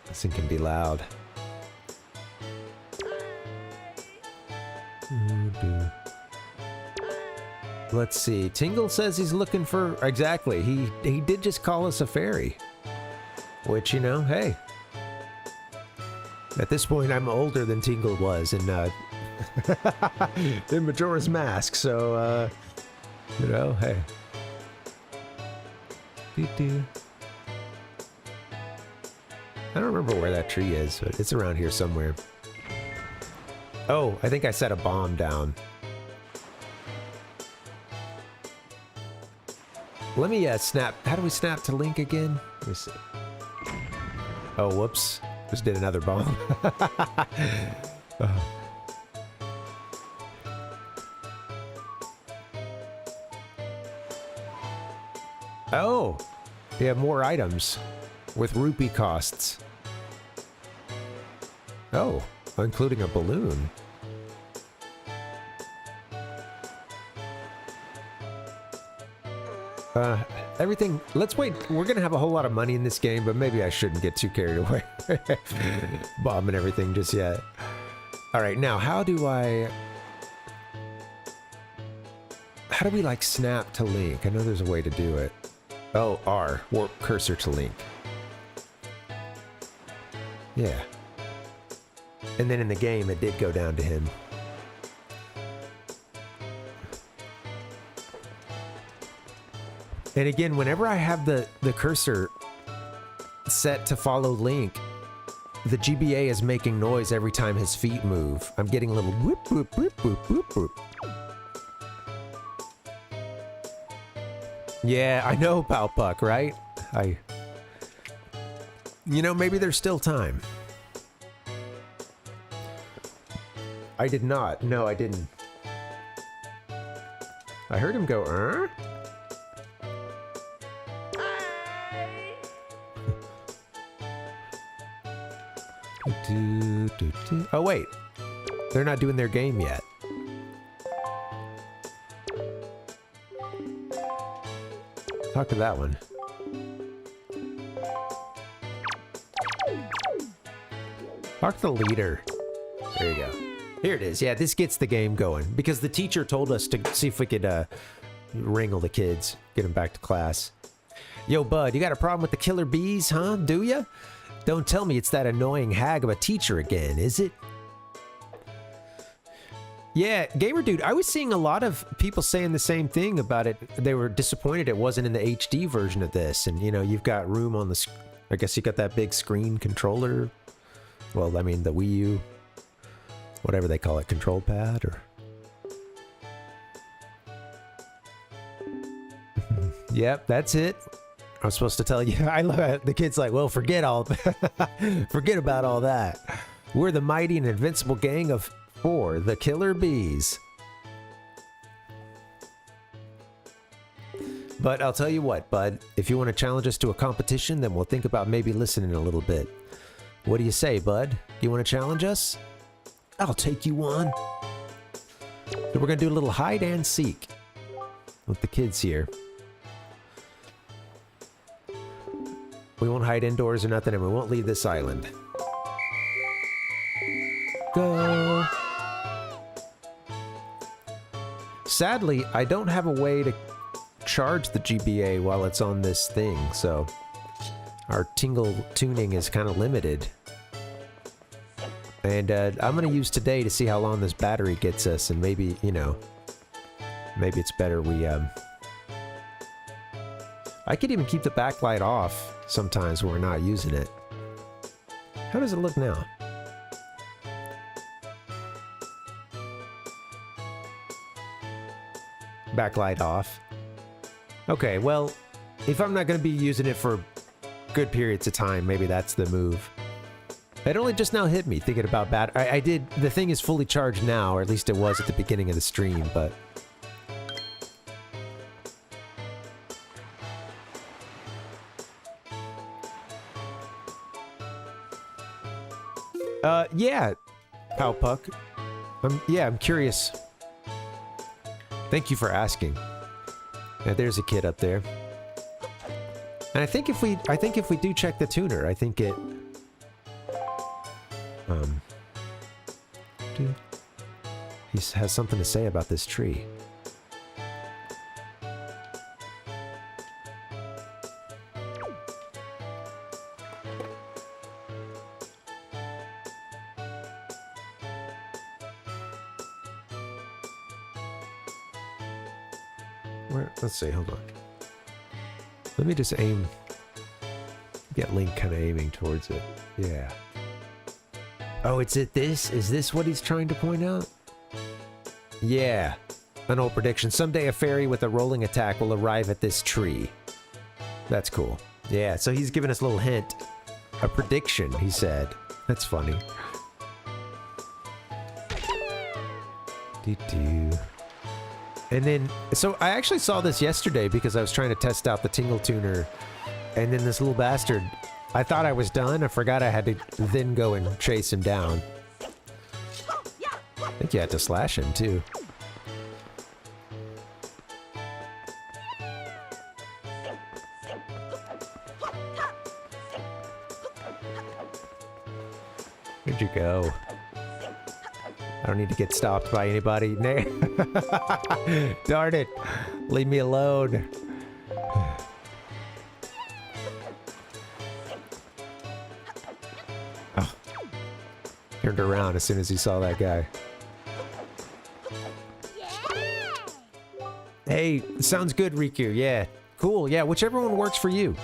This thing can be loud. Let's see. Tingle says he's looking for... Exactly. He did just call us a fairy. Which, you know, hey. At this point, I'm older than Tingle was in Majora's Mask, so, you know, hey. Doo-doo. I don't remember where that tree is, but it's around here somewhere. Oh, I think I set a bomb down. Let me snap. How do we snap to Link again? Let me see. Oh, whoops. Just did another bomb. Oh, we have more items with rupee costs. Oh, including a balloon. Everything, let's wait. We're gonna have a whole lot of money in this game, but maybe I shouldn't get too carried away. Bombing everything just yet. Alright, now how do we like snap to Link? I know there's a way to do it. Oh, R, warp cursor to Link. Yeah. And then in the game, it did go down to him. And again, whenever I have the cursor set to follow Link, the GBA is making noise every time his feet move. I'm getting a little whoop, whoop, whoop, whoop, whoop, whoop. Yeah, I know, Pal Puck, right? You know, maybe there's still time. I did not. No, I didn't. I heard him go, Oh, wait. They're not doing their game yet. Talk to that one. Talk to the leader. There you go. Here it is. Yeah, this gets the game going. Because the teacher told us to see if we could wrangle the kids. Get them back to class. Yo, bud, you got a problem with the killer bees, huh? Do ya? Don't tell me it's that annoying hag of a teacher again, is it? Yeah, Gamer Dude, I was seeing a lot of people saying the same thing about it. They were disappointed it wasn't in the HD version of this. And, you know, you've got room on the... I guess you got that big screen controller. Well, I mean, the Wii U. Whatever they call it, control pad, or... Yep, that's it. I was supposed to tell you. I love it. The kid's like, well, forget about all that. We're the mighty and invincible gang of 4, the Killer Bees. But I'll tell you what, bud. If you want to challenge us to a competition, then we'll think about maybe listening a little bit. What do you say, bud? Do you want to challenge us? I'll take you on. So we're gonna do a little hide and seek with the kids here. We won't hide indoors or nothing, and we won't leave this island. Go! Sadly, I don't have a way to charge the GBA while it's on this thing, so our tingle tuning is kind of limited. And I'm going to use today to see how long this battery gets us, and maybe, you know, maybe it's better we... I could even keep the backlight off sometimes when we're not using it. How does it look now? Backlight off. Okay, well, if I'm not going to be using it for good periods of time, maybe that's the move. It only just now hit me thinking about I did, the thing is fully charged now, or at least it was at the beginning of the stream, but... yeah, Powpuck. Yeah, I'm curious. Thank you for asking. Yeah, there's a kid up there. And I think if we do check the tuner, I think it... he has something to say about this tree. Let's see, hold on. Let me just aim. Get Link kind of aiming towards it. Yeah. Oh, it's at this? Is this what he's trying to point out? Yeah. An old prediction. Someday a fairy with a rolling attack will arrive at this tree. That's cool. Yeah, so he's giving us a little hint. A prediction, he said. That's funny. Doo-doo. And then, so I actually saw this yesterday because I was trying to test out the Tingle Tuner, and then this little bastard, I thought I was done. I forgot I had to then go and chase him down. I think you had to slash him too. Where'd you go? I don't need to get stopped by anybody. Darn it. Leave me alone. Oh. Turned around as soon as he saw that guy. Hey, sounds good, Riku. Yeah. Cool. Yeah, whichever one works for you.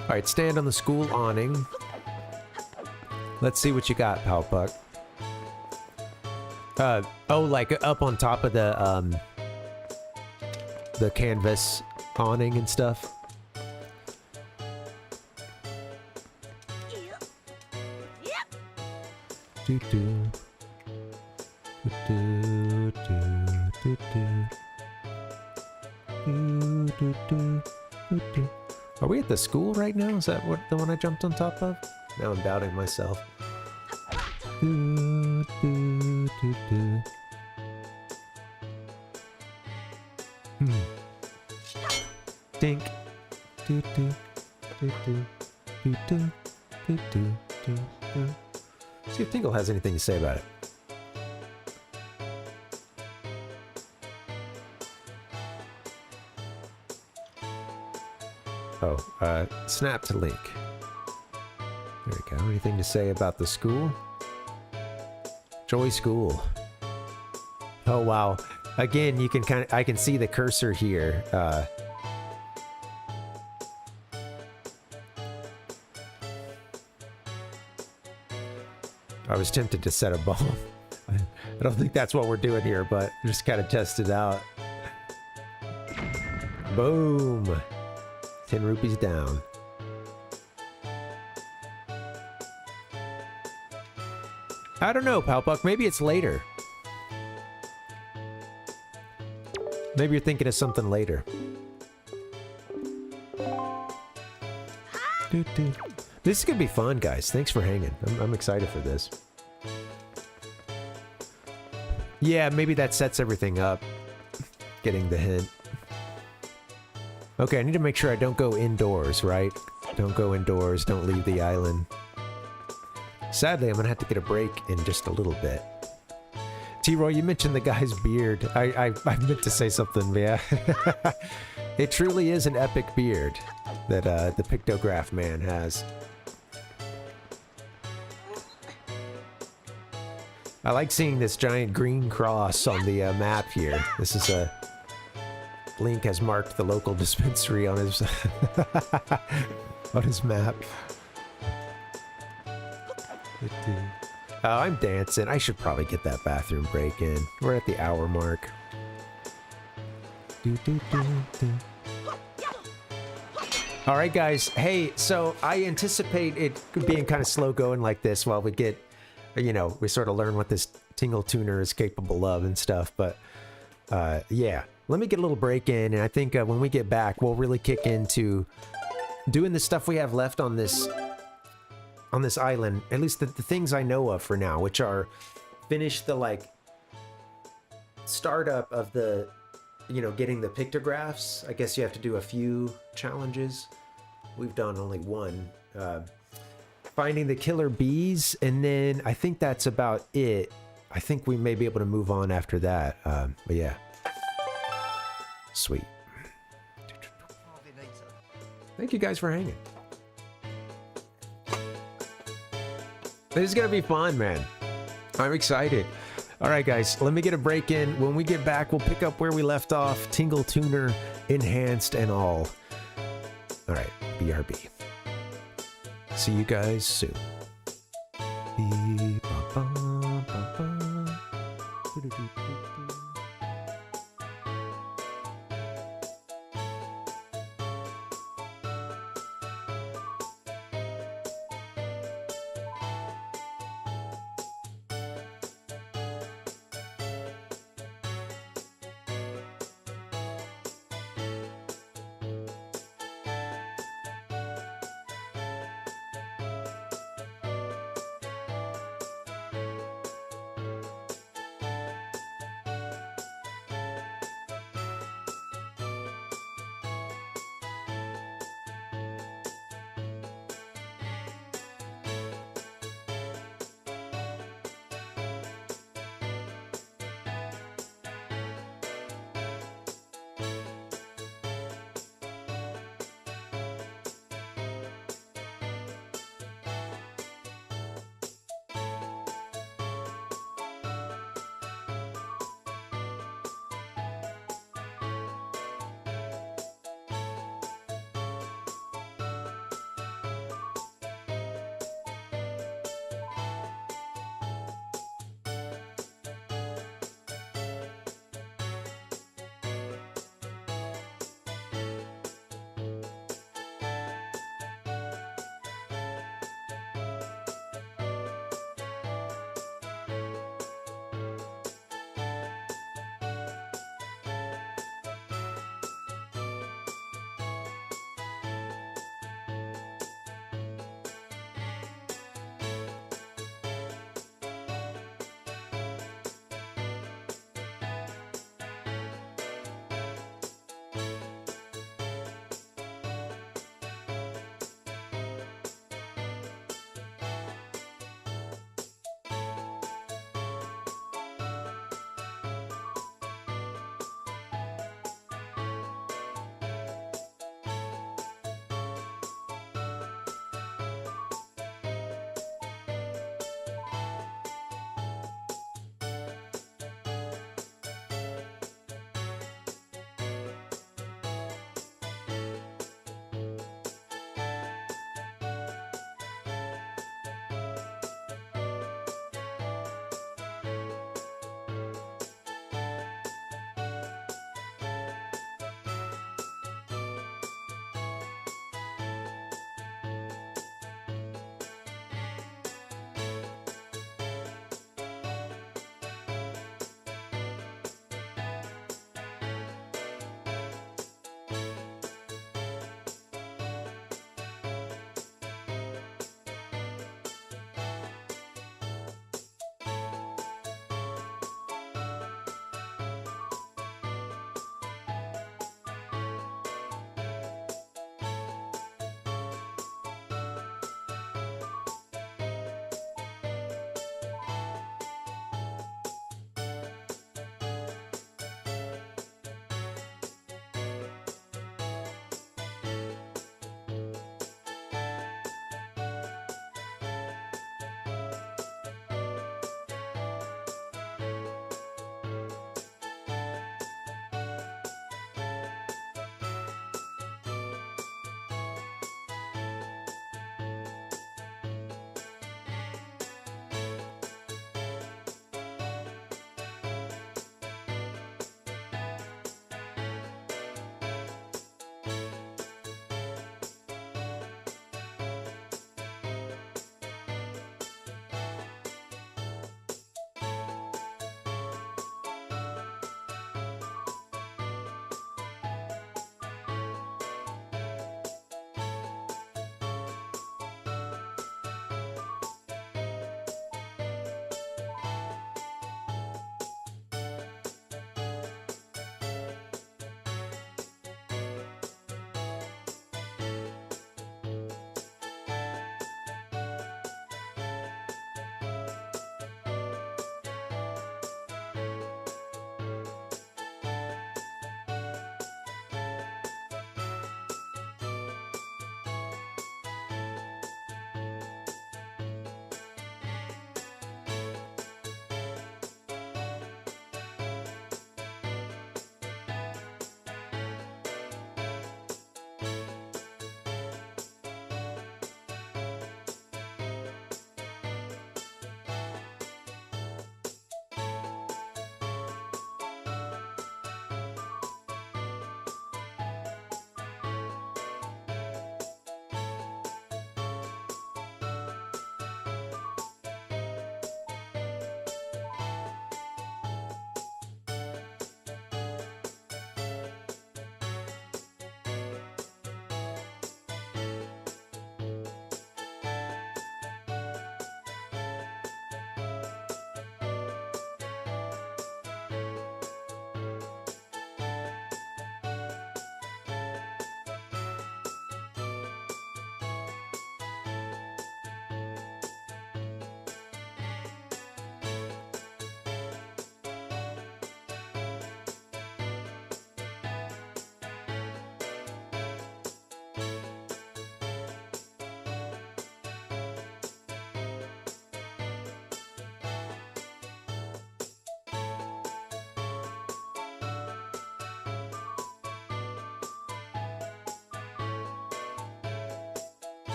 Alright, stand on the school awning. Let's see what you got, Powpuck. Oh, like up on top of the canvas awning and stuff. Do do. Do do do do do do do do. Are we at the school right now? Is that what the one I jumped on top of? Now I'm doubting myself. Do, do, do, do. Dink. Do, do, do, do, do, do, do, do, do, do. See if Tingle has anything to say about it. Oh, snap to Link. There we go. Anything to say about the school? Joy School. Oh, wow. Again, you can I can see the cursor here. I was tempted to set a bomb. I don't think that's what we're doing here, but just kind of test it out. Boom. 10 rupees down. I don't know, Powpuck. Maybe it's later. Maybe you're thinking of something later. This is gonna be fun, guys. Thanks for hanging. I'm excited for this. Yeah, maybe that sets everything up. Getting the hint. Okay, I need to make sure I don't go indoors, right? Don't go indoors, don't leave the island. Sadly, I'm gonna have to get a break in just a little bit. T-Roy, you mentioned the guy's beard. I meant to say something, yeah. It truly is an epic beard that the pictograph man has. I like seeing this giant green cross on the map here. This is a... Link has marked the local dispensary on his on his map. Oh, I'm dancing. I should probably get that bathroom break in. We're at the hour mark. All right, guys. Hey, so I anticipate it being kind of slow going like this while we get, you know, we sort of learn what this Tingle Tuner is capable of and stuff. But yeah. Let me get a little break in, and I think when we get back, we'll really kick into doing the stuff we have left on this island. At least the things I know of for now, which are finish the, like, startup of the, you know, getting the pictographs. I guess you have to do a few challenges. We've done only one. Finding the killer bees, and then I think that's about it. I think we may be able to move on after that. But yeah. Sweet. Thank you guys for hanging. This is gonna be fun, man. I'm excited. All right, guys, let me get a break in. When we get back, we'll pick up where we left off. Tingle Tuner, enhanced and all. All right, BRB. See you guys soon.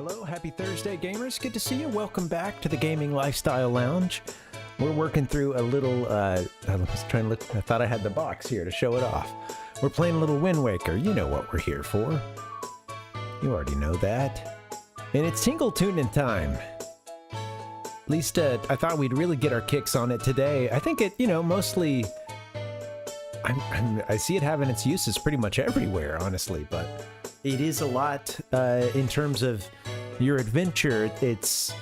Hello, happy Thursday, gamers. Good to see you. Welcome back to the Gaming Lifestyle Lounge. We're working through a little, I was trying to look, I thought I had the box here to show it off. We're playing a little Windwaker. You know what we're here for. You already know that. And it's Tingle Tuning time. At least, I thought we'd really get our kicks on it today. I think it, you know, mostly, I see it having its uses pretty much everywhere, honestly, but it is a lot in terms of your adventure. It's,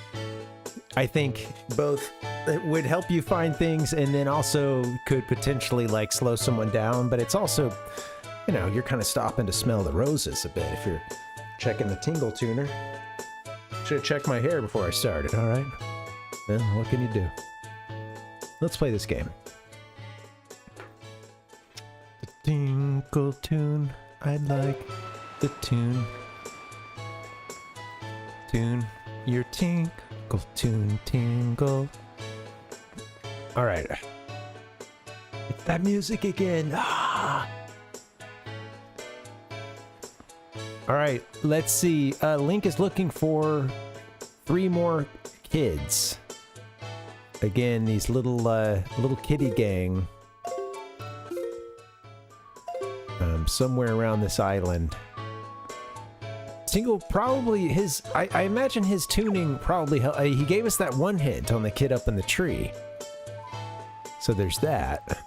I think, both it would help you find things and then also could potentially like slow someone down, but it's also, you know, you're kind of stopping to smell the roses a bit if you're checking the Tingle Tuner. Should have checked my hair before I started, all right? Well, what can you do? Let's play this game. The Tingle Tune, I'd like the tune. Tune your tingle tune tingle. All right. It's that music again. Ah! All right, let's see. Link is looking for 3 more kids. Again, these little kitty gang. Somewhere around this island. Tingle probably his. I imagine his tuning probably. He gave us that one hint on the kid up in the tree. So there's that.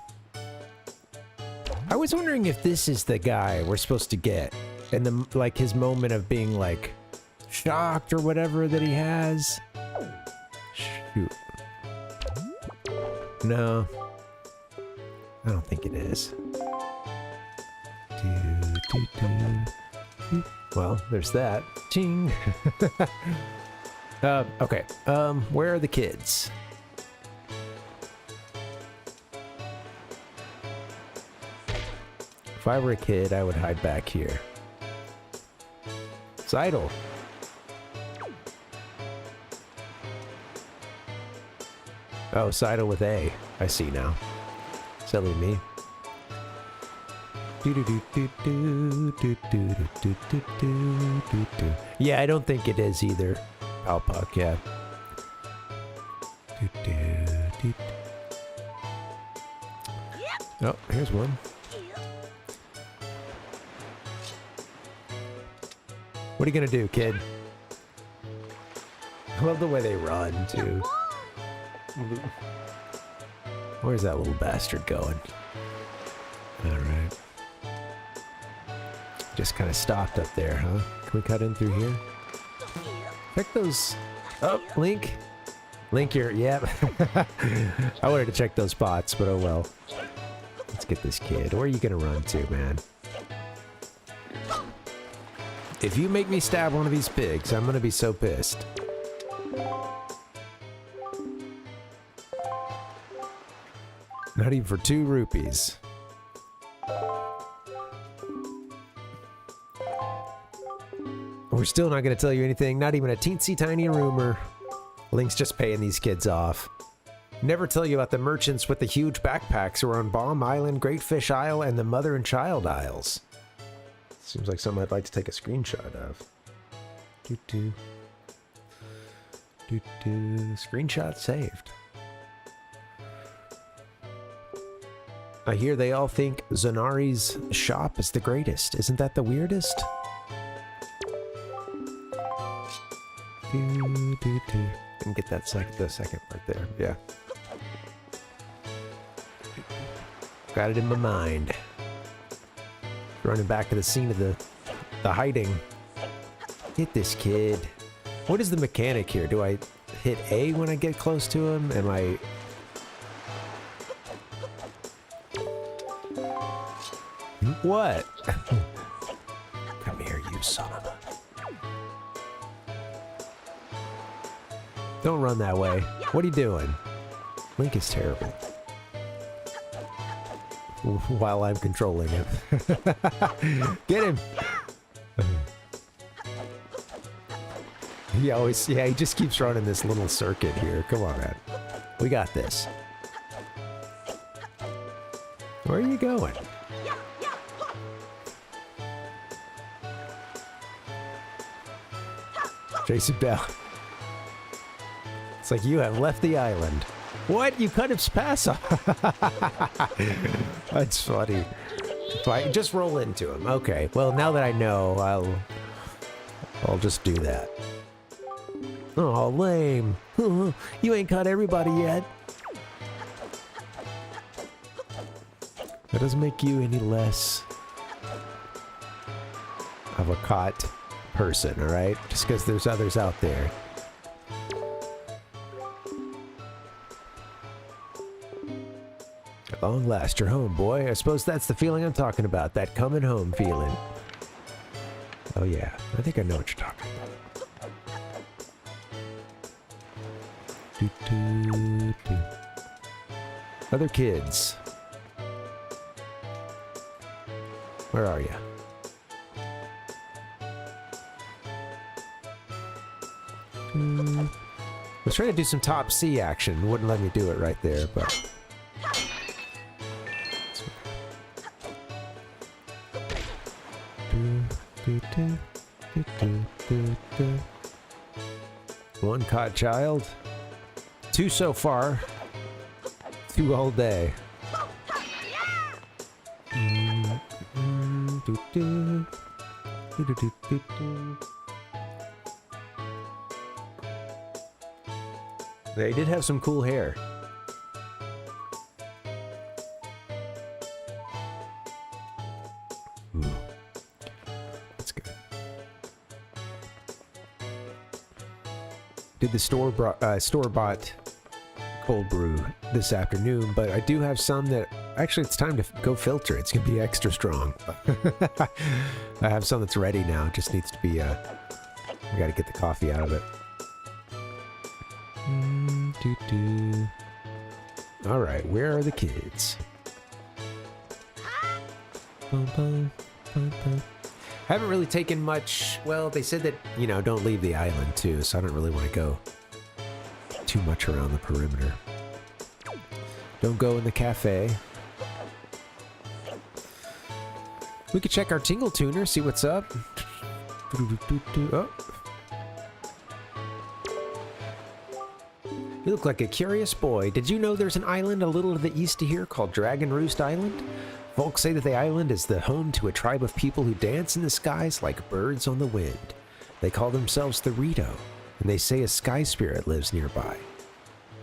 I was wondering if this is the guy we're supposed to get, and then like his moment of being like shocked or whatever that he has. Shoot. No, I don't think it is. Well, there's that. Ching. Okay. Where are the kids? If I were a kid, I would hide back here. Seidel. Oh, Seidel with A. I see now. Silly me. Yeah, I don't think it is either. Alpuck, yeah. Oh, here's one. What are you gonna do, kid? I love the way they run, too. Where's that little bastard going? Alright. Just kind of stopped up there, huh? Can we cut in through here? Check those. Oh, Link. Link, you're. Yep. I wanted to check those spots, but oh well. Let's get this kid. Where are you gonna run to, man? If you make me stab one of these pigs, I'm gonna be so pissed. Not even for 2 rupees. We're still not going to tell you anything, not even a teensy tiny rumor. Link's just paying these kids off. Never tell you about the merchants with the huge backpacks who are on Bomb Island, Great Fish Isle, and the Mother and Child Isles. Seems like something I'd like to take a screenshot of. Doo-doo. Doo-doo. Screenshot saved. I hear they all think Zanari's shop is the greatest. Isn't that the weirdest? And get that the second part there. Yeah. Got it in my mind. Running back to the scene of the hiding. Hit this kid. What is the mechanic here? Do I hit A when I get close to him? Am I... What? Come here, you son of a... Don't run that way. What are you doing? Link is terrible. While I'm controlling him. Get him! He just keeps running this little circuit here. Come on, man. We got this. Where are you going? Jason Bell. It's like you have left the island. What? You cut his pass off? That's funny. Fine, just roll into him. Okay. Well, now that I know, I'll just do that. Oh, lame. You ain't caught everybody yet. That doesn't make you any less of a caught person, all right? Just because there's others out there. At long last, you're home, boy. I suppose that's the feeling I'm talking about. That coming home feeling. Oh, yeah. I think I know what you're talking about. Other kids. Where are you? I was trying to do some top C action. Wouldn't let me do it right there, but... One caught child. 2 so far. 2 all day. They did have some cool hair. Ooh. That's good. Did the store-bought cold brew this afternoon, but I do have some that actually it's time to go filter. It's gonna be extra strong. I have some that's ready now. It just needs to be I gotta get the coffee out of it. All right, where are the kids? Haven't really taken much. Well, they said that, you know, don't leave the island too, so I don't really want to go too much around the perimeter. Don't go in the cafe. We could check our Tingle Tuner, see what's up. Oh. You look like a curious boy. Did you know there's an island a little to the east of here called Dragon Roost Island? Folks say that the island is the home to a tribe of people who dance in the skies like birds on the wind. They call themselves the Rito, and they say a sky spirit lives nearby.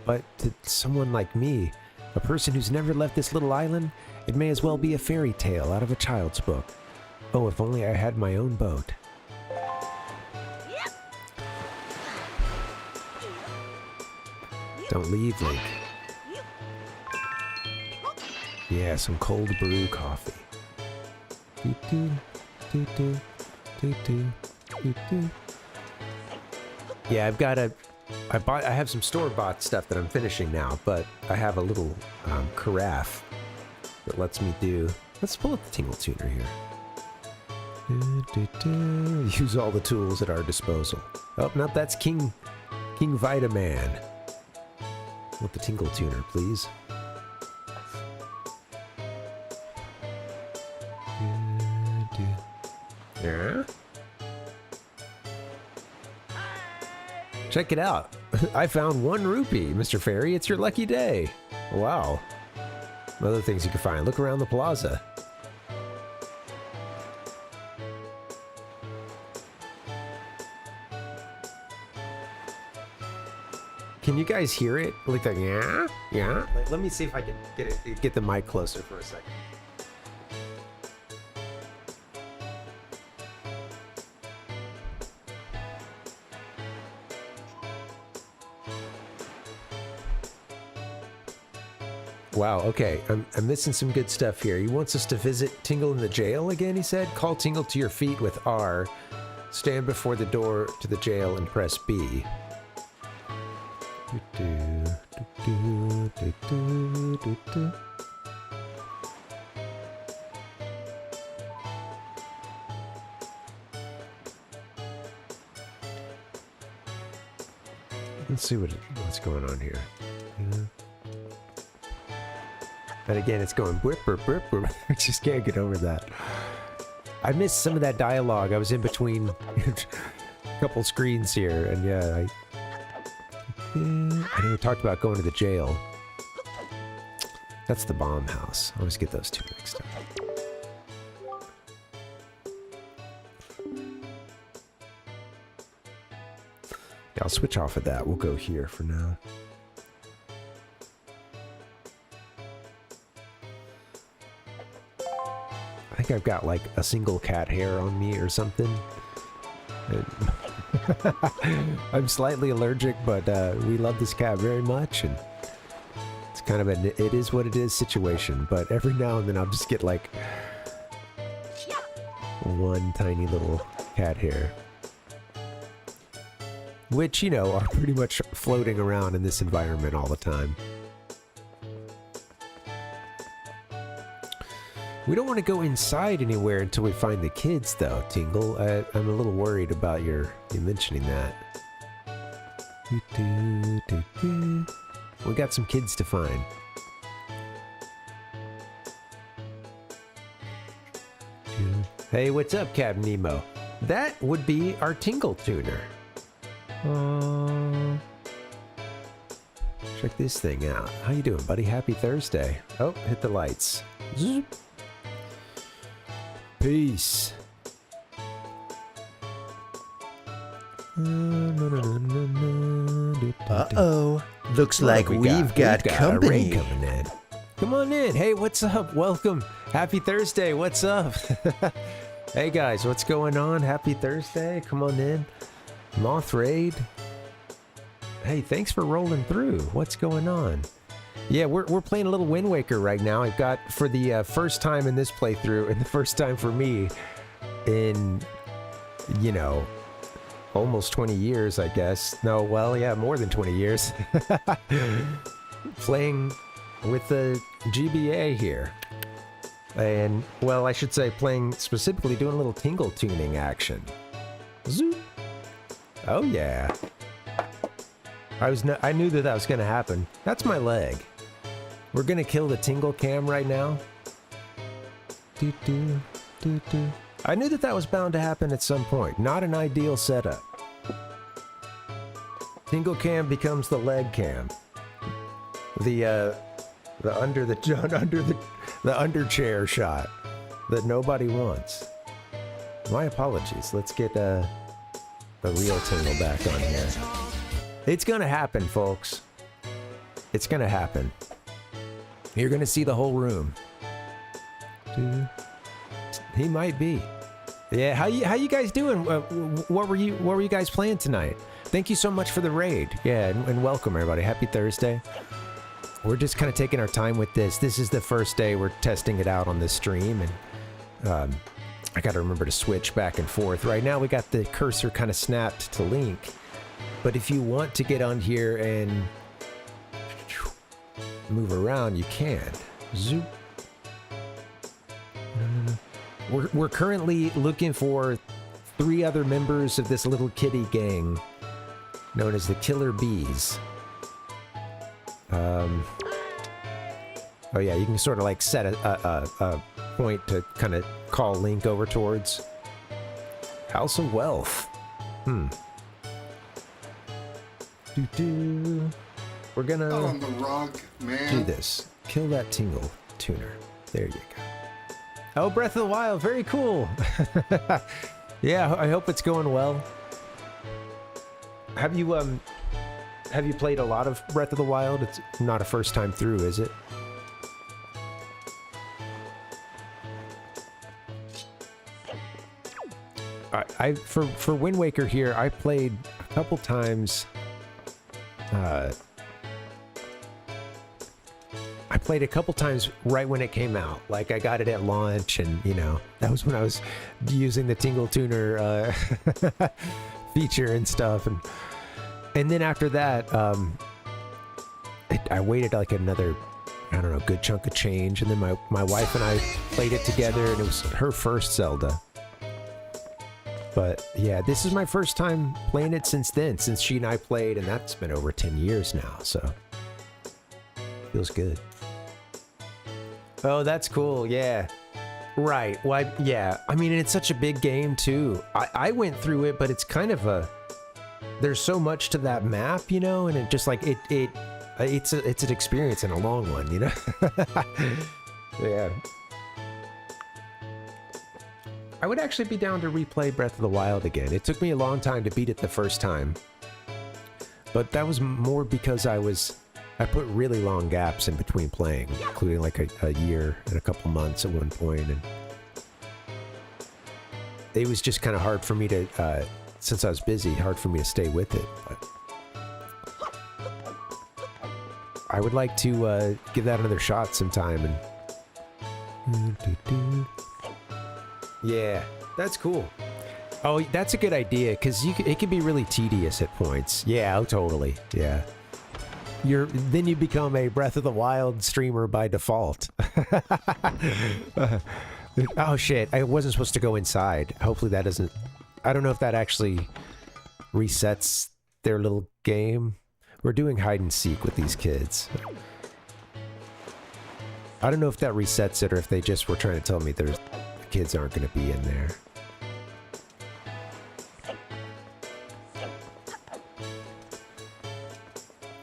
But to someone like me, a person who's never left this little island, it may as well be a fairy tale out of a child's book. Oh, if only I had my own boat. Don't leave, Link. Yeah, some cold brew coffee. Yeah, I've got a... I have some store-bought stuff that I'm finishing now, but I have a little carafe that lets me do... Let's pull up the Tingle Tuner here. Use all the tools at our disposal. Oh, no, that's King Vitaman. With the Tingle Tuner, please. Yeah. Check it out. I found 1 rupee, Mr. Fairy. It's your lucky day. Wow. Other things you can find. Look around the plaza. Can you guys hear it? Like that, yeah? Yeah? Let me see if I can get the mic closer for a second. Wow, okay. I'm missing some good stuff here. He wants us to visit Tingle in the jail again, he said. Call Tingle to your feet with R. Stand before the door to the jail and press B. Let's see what's going on here. And again, it's going whip, whip, whip, whip. I just can't get over that. I missed some of that dialogue. I was in between couple screens here, and yeah, I know we talked about going to the jail. That's the bomb house. I always get those two mixed up. Yeah, I'll switch off of that. We'll go here for now. I think I've got like a single cat hair on me or something. I'm slightly allergic, but we love this cat very much, and it's kind of an it is what it is situation. But every now and then I'll just get like one tiny little cat hair, which, you know, are pretty much floating around in this environment all the time. We don't want to go inside anywhere until we find the kids, though, Tingle. I'm a little worried about you mentioning that. We got some kids to find. Hey, what's up, Captain Nemo? That would be our Tingle Tuner. Check this thing out. How you doing, buddy? Happy Thursday. Oh, hit the lights. Zoop. Peace. Uh-oh. Looks like we've got company. Coming in. Come on in. Hey, what's up? Welcome. Happy Thursday. What's up? Hey, guys. What's going on? Happy Thursday. Come on in. Moth Raid. Hey, thanks for rolling through. What's going on? Yeah, we're playing a little Windwaker right now. I've got, for the first time in this playthrough, and the first time for me in, you know, almost 20 years, I guess. No, well, yeah, more than 20 years. Playing with the GBA here. And, well, I should say playing specifically, doing a little tingle tuning action. Zoop. Oh, yeah. I knew that was going to happen. That's my leg. We're going to kill the tingle cam right now. I knew that was bound to happen at some point. Not an ideal setup. Tingle cam becomes the leg cam. The under chair shot that nobody wants. My apologies. Let's get the real tingle back on here. It's gonna happen, folks. It's gonna happen. You're gonna see the whole room. He might be. Yeah, how you guys doing? What were you guys playing tonight? Thank you so much for the raid. Yeah, and welcome everybody. Happy Thursday. We're just kind of taking our time with this. This is the first day we're testing it out on this stream, and I got to remember to switch back and forth. Right now we got the cursor kind of snapped to Link, but if you want to get on here and move around, you can. Zoop. We're currently looking for 3 other members of this little kitty gang known as the Killer Bees. Oh yeah, you can sort of like set a point to kind of call Link over towards. House of Wealth. We're gonna on the rug, man. do this. Kill that Tingle Tuner. There you go. Oh, Breath of the Wild, very cool. Yeah, I hope it's going well. Have you played a lot of Breath of the Wild? It's not a first time through, is it? For Wind Waker here, I played a couple times. I played a couple times right when it came out. Like I got it at launch, and you know that was when I was using the Tingle Tuner feature and stuff, and then after that, I waited like another, I don't know, good chunk of change, and then my wife and I played it together, and it was her first Zelda. But yeah, this is my first time playing it since then, since she and I played, and that's been over 10 years now, so feels good. Oh, that's cool, yeah. Right. Well, yeah. I mean, it's such a big game too. I went through it, but it's kind of a. There's so much to that map, you know, and it just like it's an experience and a long one, you know. Yeah. I would actually be down to replay Breath of the Wild again. It took me a long time to beat it the first time, but that was more because I put really long gaps in between playing, including like a year and a couple months at one point, and it was just kind of hard for me to, since I was busy, hard for me to stay with it. But I would like to give that another shot sometime. And yeah, that's cool. Oh, that's a good idea, because it can be really tedious at points. Yeah, oh, totally. Yeah. Then you become a Breath of the Wild streamer by default. Oh shit, I wasn't supposed to go inside. Hopefully that doesn't... I don't know if that actually resets their little game. We're doing hide and seek with these kids. I don't know if that resets it or if they just were trying to tell me the kids aren't going to be in there.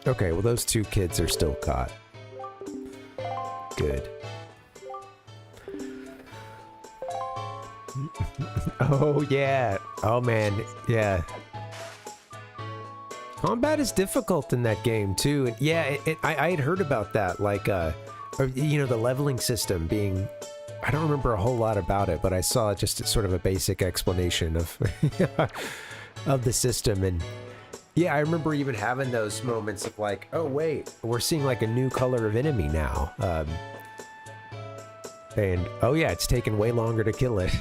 Okay, well those two kids are still caught. Good. Oh yeah. Oh man, yeah. Combat is difficult in that game too. And yeah, I had heard about that, like you know, the leveling system being... I don't remember a whole lot about it, but I saw just sort of a basic explanation of of the system. And yeah, I remember even having those moments of like, oh wait, we're seeing like a new color of enemy now. And oh yeah, it's taken way longer to kill it.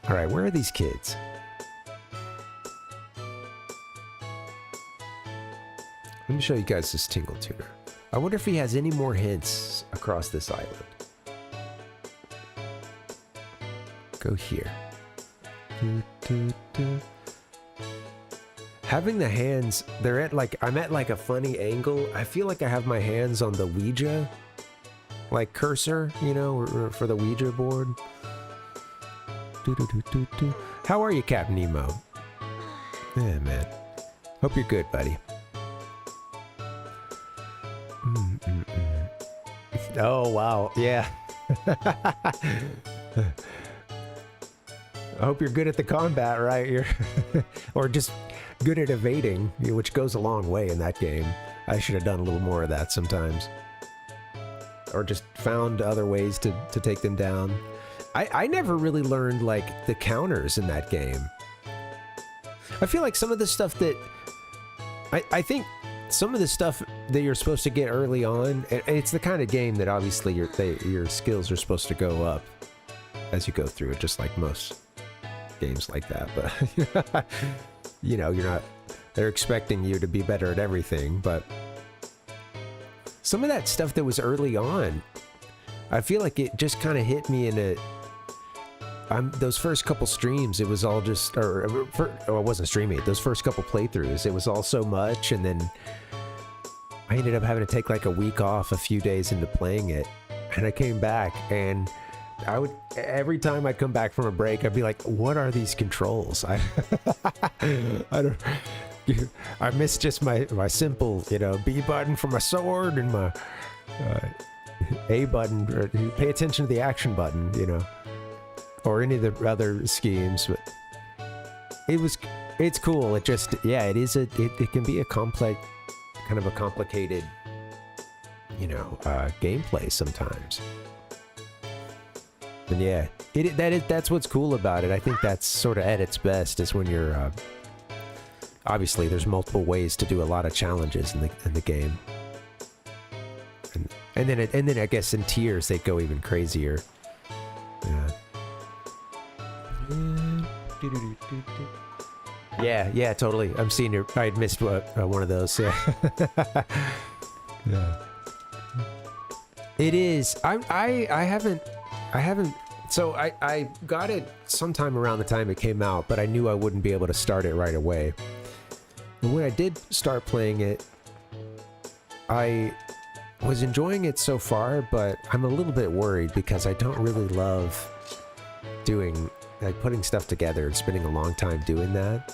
All right, where are these kids? Let me show you guys this Tingle Tuner. I wonder if he has any more hints across this island. Go here. Having the hands, they're at like, I'm at like a funny angle. I feel like I have my hands on the Ouija, like cursor, you know, for the Ouija board. How are you, Captain Nemo? Yeah, man. Hope you're good, buddy. Oh, wow. Yeah. I hope you're good at the combat, right? You're or just good at evading, which goes a long way in that game. I should have done a little more of that sometimes. Or just found other ways to take them down. I never really learned, like, the counters in that game. I feel like some of the stuff that... I think some of the stuff that you're supposed to get early on, it's the kind of game that obviously your skills are supposed to go up as you go through it, just like most games like that. But, you know, you're not... They're expecting you to be better at everything, but... Some of that stuff that was early on, I feel like it just kind of hit me in a... those first couple streams, it was all just... Or I wasn't streaming it. Those first couple playthroughs, it was all so much, and then I ended up having to take like a week off a few days into playing it, and I came back, and I would... Every time I'd come back from a break, I'd be like, what are these controls? I don't... I miss just my simple, you know, B button for my sword and my A button, or pay attention to the action button, you know, or any of the other schemes. But it's cool. It just, yeah, it can be a complex, kind of a complicated, you know, gameplay sometimes. And yeah, that's what's cool about it. I think that's sort of at its best is when you're, obviously, there's multiple ways to do a lot of challenges in the game, and then I guess in tiers they go even crazier. Yeah, totally. I'm seeing your. I had missed one of those. Yeah. Yeah. It is. I haven't. So I got it sometime around the time it came out, but I knew I wouldn't be able to start it right away. And when I did start playing it, I was enjoying it so far, but I'm a little bit worried because I don't really love doing, like, putting stuff together and spending a long time doing that.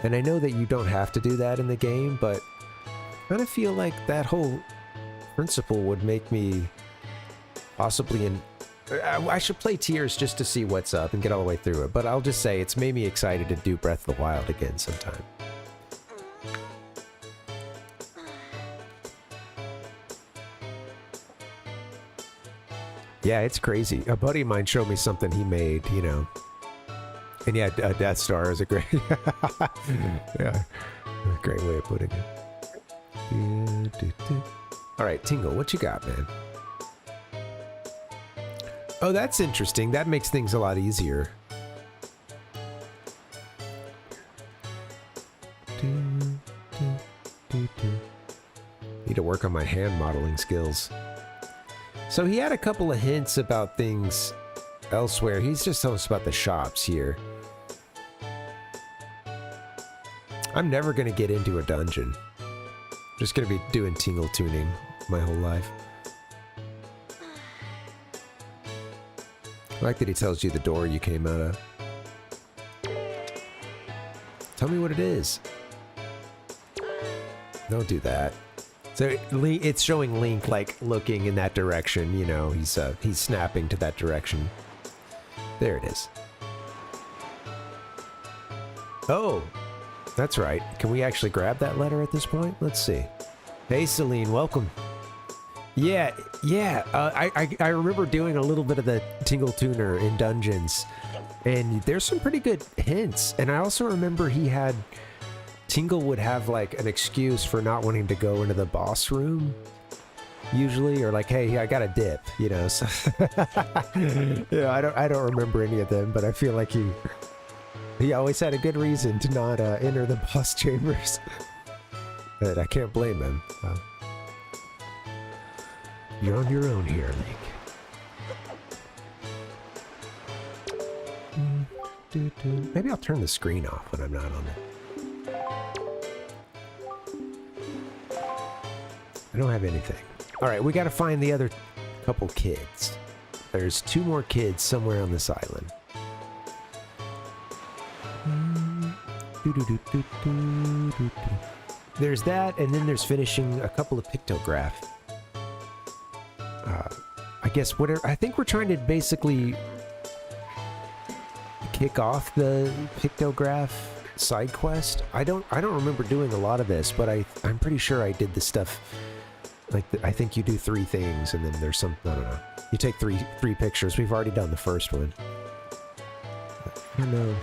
And I know that you don't have to do that in the game, but I kind of feel like that whole principle would make me possibly I should play Tears just to see what's up and get all the way through it, but I'll just say it's made me excited to do Breath of the Wild again sometime. Yeah, it's crazy. A buddy of mine showed me something he made, you know. And yeah, Death Star is a great... yeah, a great way of putting it. Alright, Tingle, what you got, man? Oh, that's interesting. That makes things a lot easier. Need to work on my hand modeling skills. So he had a couple of hints about things elsewhere. He's just telling us about the shops here. I'm never going to get into a dungeon. I'm just going to be doing tingle tuning my whole life. I like that he tells you the door you came out of. Tell me what it is. Don't do that. So it's showing Link like looking in that direction, you know, he's snapping to that direction. There it is. Oh, that's right. Can we actually grab that letter at this point? Let's see. Hey, Celine, welcome. Yeah. I remember doing a little bit of the Tingle Tuner in dungeons, and there's some pretty good hints. And I also remember Tingle would have like an excuse for not wanting to go into the boss room, usually, or like, hey, I got a dip, you know. So yeah, I don't remember any of them, but I feel like he always had a good reason to not enter the boss chambers. But I can't blame him. You're on your own here, Link. Maybe I'll turn the screen off when I'm not on it. I don't have anything. Alright, we gotta find the other couple kids. There's 2 more kids somewhere on this island. There's that, and then there's finishing a couple of pictograph. I guess whatever. I think we're trying to basically kick off the pictograph side quest. I don't remember doing a lot of this, but I'm pretty sure I did the stuff. Like I think you do 3 things, and then there's some. I don't know. You take three pictures. We've already done the first one. I don't know.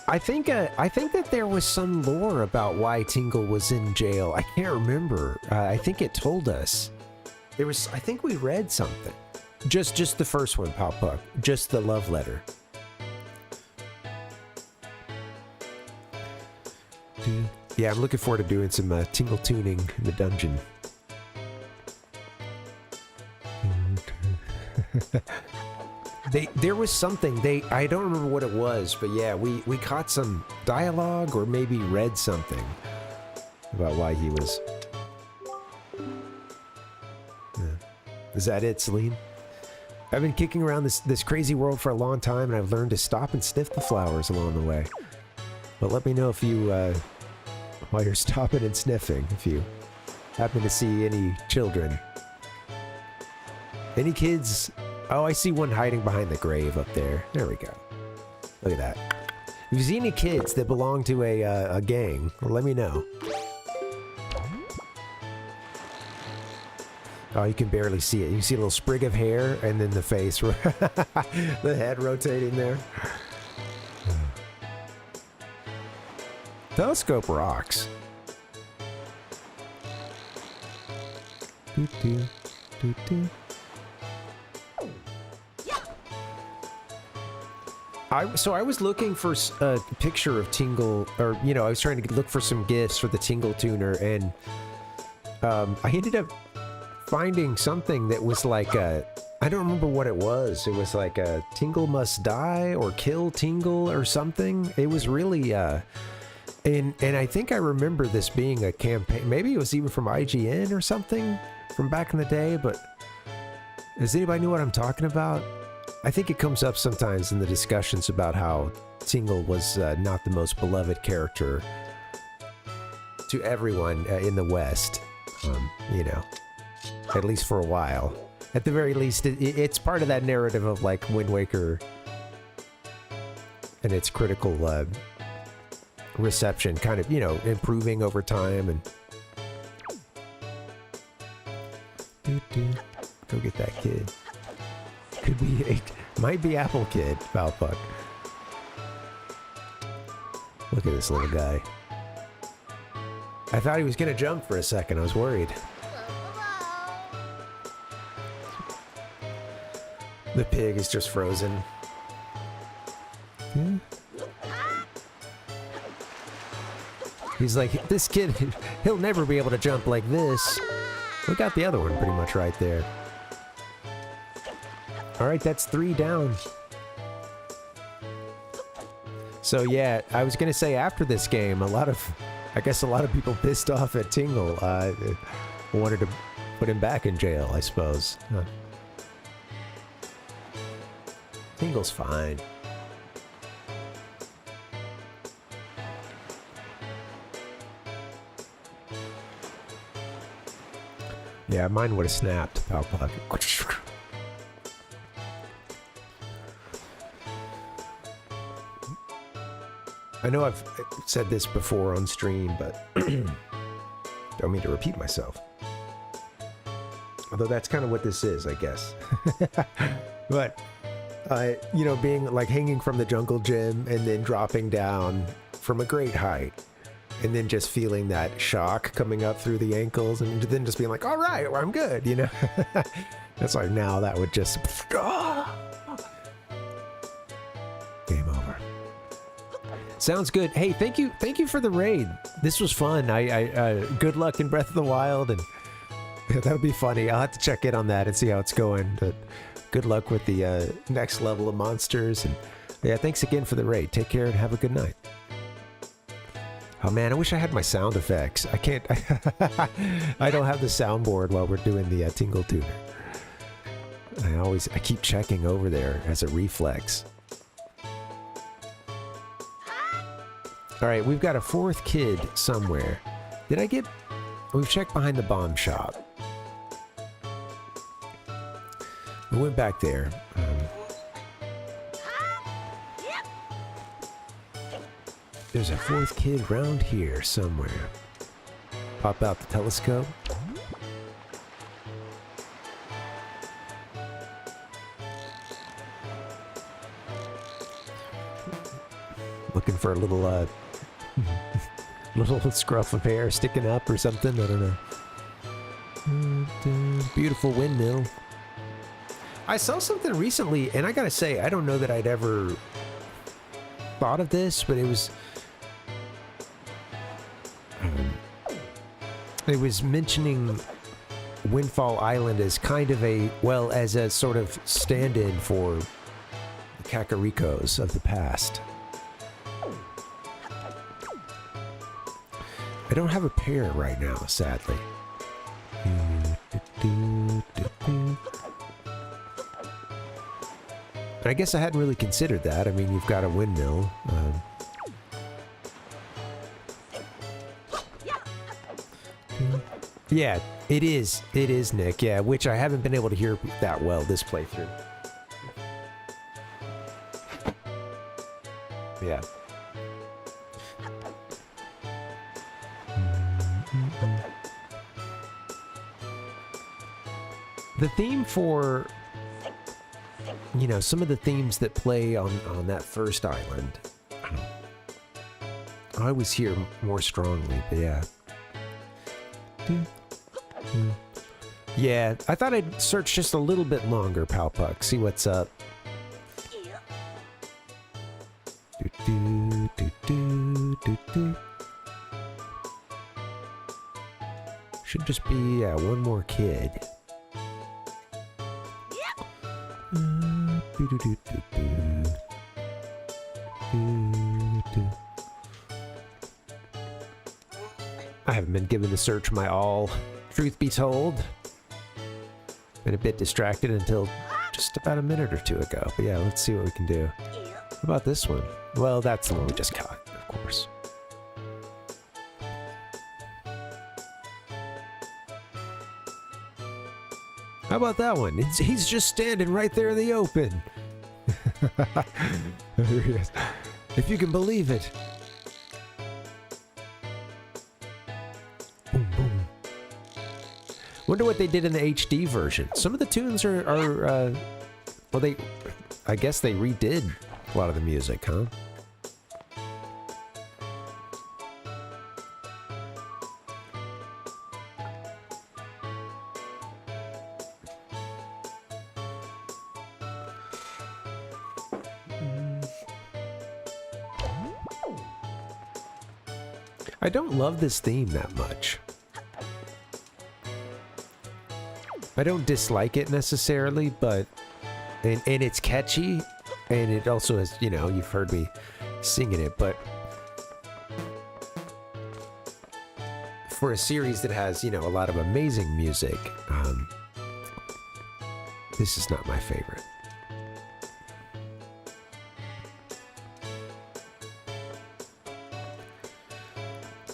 I think that there was some lore about why Tingle was in jail. I can't remember. I think it told us. There was. I think we read something. Just the first one, Pop Puck. Just the love letter. Yeah, I'm looking forward to doing some tingle tuning in the dungeon. There was something, I don't remember what it was, but yeah, we caught some dialogue or maybe read something about why he was... Yeah. Is that it, Celine? I've been kicking around this crazy world for a long time, and I've learned to stop and sniff the flowers along the way. But let me know if you, while you're stopping and sniffing, if you happen to see any children. Any kids? Oh, I see one hiding behind the grave up there. There we go. Look at that. If you see any kids that belong to a gang, well, let me know. Oh, you can barely see it. You see a little sprig of hair and then the face. The head rotating there. Telescope rocks. So I was looking for a picture of Tingle, or, you know, I was trying to look for some gifts for the Tingle Tuner, and I ended up finding something that was like a, I don't remember what it was. It was like a Tingle must die or kill Tingle or something. It was really, And I think I remember this being a campaign. Maybe it was even from IGN or something from back in the day, but does anybody know what I'm talking about? I think it comes up sometimes in the discussions about how Tingle was not the most beloved character to everyone in the West, you know, at least for a while. At the very least, it's part of that narrative of like Wind Waker and its critical reception kind of, you know, improving over time. And go get that kid. Could be might be Apple Kid, Valpuck. Look at this little guy. I thought he was gonna jump for a second. I was worried. The pig is just frozen. He's like, this kid, he'll never be able to jump like this. We got the other one pretty much right there. All right, that's 3 down. So yeah, I was gonna say after this game, I guess a lot of people pissed off at Tingle. Wanted to put him back in jail, I suppose. Huh. Tingle's fine. Yeah, mine would have snapped, Valpuck. I know I've said this before on stream, but don't mean to repeat myself. Although that's kind of what this is, I guess. But, you know, being like hanging from the jungle gym and then dropping down from a great height and then just feeling that shock coming up through the ankles and then just being like, all right, well, I'm good, you know? That's like now that would just... Game over. Sounds good. Hey, thank you for the raid. This was fun. Good luck in Breath of the Wild, and that'll be funny. I'll have to check in on that and see how it's going. But good luck with the next level of monsters, and yeah, thanks again for the raid. Take care and have a good night. Oh man, I wish I had my sound effects. I can't. I don't have the soundboard while we're doing the Tingle Tuner. I keep checking over there as a reflex. All right, we've got a 4th kid somewhere. We've checked behind the bomb shop. We went back there. There's a 4th kid round here somewhere. Pop out the telescope. Looking for a little little scruff of hair sticking up or something. I don't know. Beautiful windmill. I saw something recently, and I gotta say, I don't know that I'd ever thought of this, but it was mentioning Windfall Island as kind of as a sort of stand-in for the Kakarikos of the past. I don't have a pair right now, sadly. I guess I hadn't really considered that. I mean, you've got a windmill. Yeah, it is. It is, Nick. Yeah, which I haven't been able to hear that well this playthrough. Yeah. The theme for, you know, some of the themes that play on that first island, I always hear more strongly, but yeah. Yeah, I thought I'd search just a little bit longer, Palpuck, see what's up. Should just be, one more kid. haven't been given the search my all, truth be told. Been a bit distracted until just about a minute or two ago. But yeah, let's see what we can do. How about this one? Well, that's the one we just caught, of course. How about that one? He's just standing right there in the open. There he is. If you can believe it. Boom, boom. Wonder what they did in the HD version. Some of the tunes are well, I guess they redid a lot of the music, huh? I don't love this theme that much. I don't dislike it necessarily, but... And it's catchy, and it also has, you know, you've heard me singing it, but... For a series that has, you know, a lot of amazing music, this is not my favorite.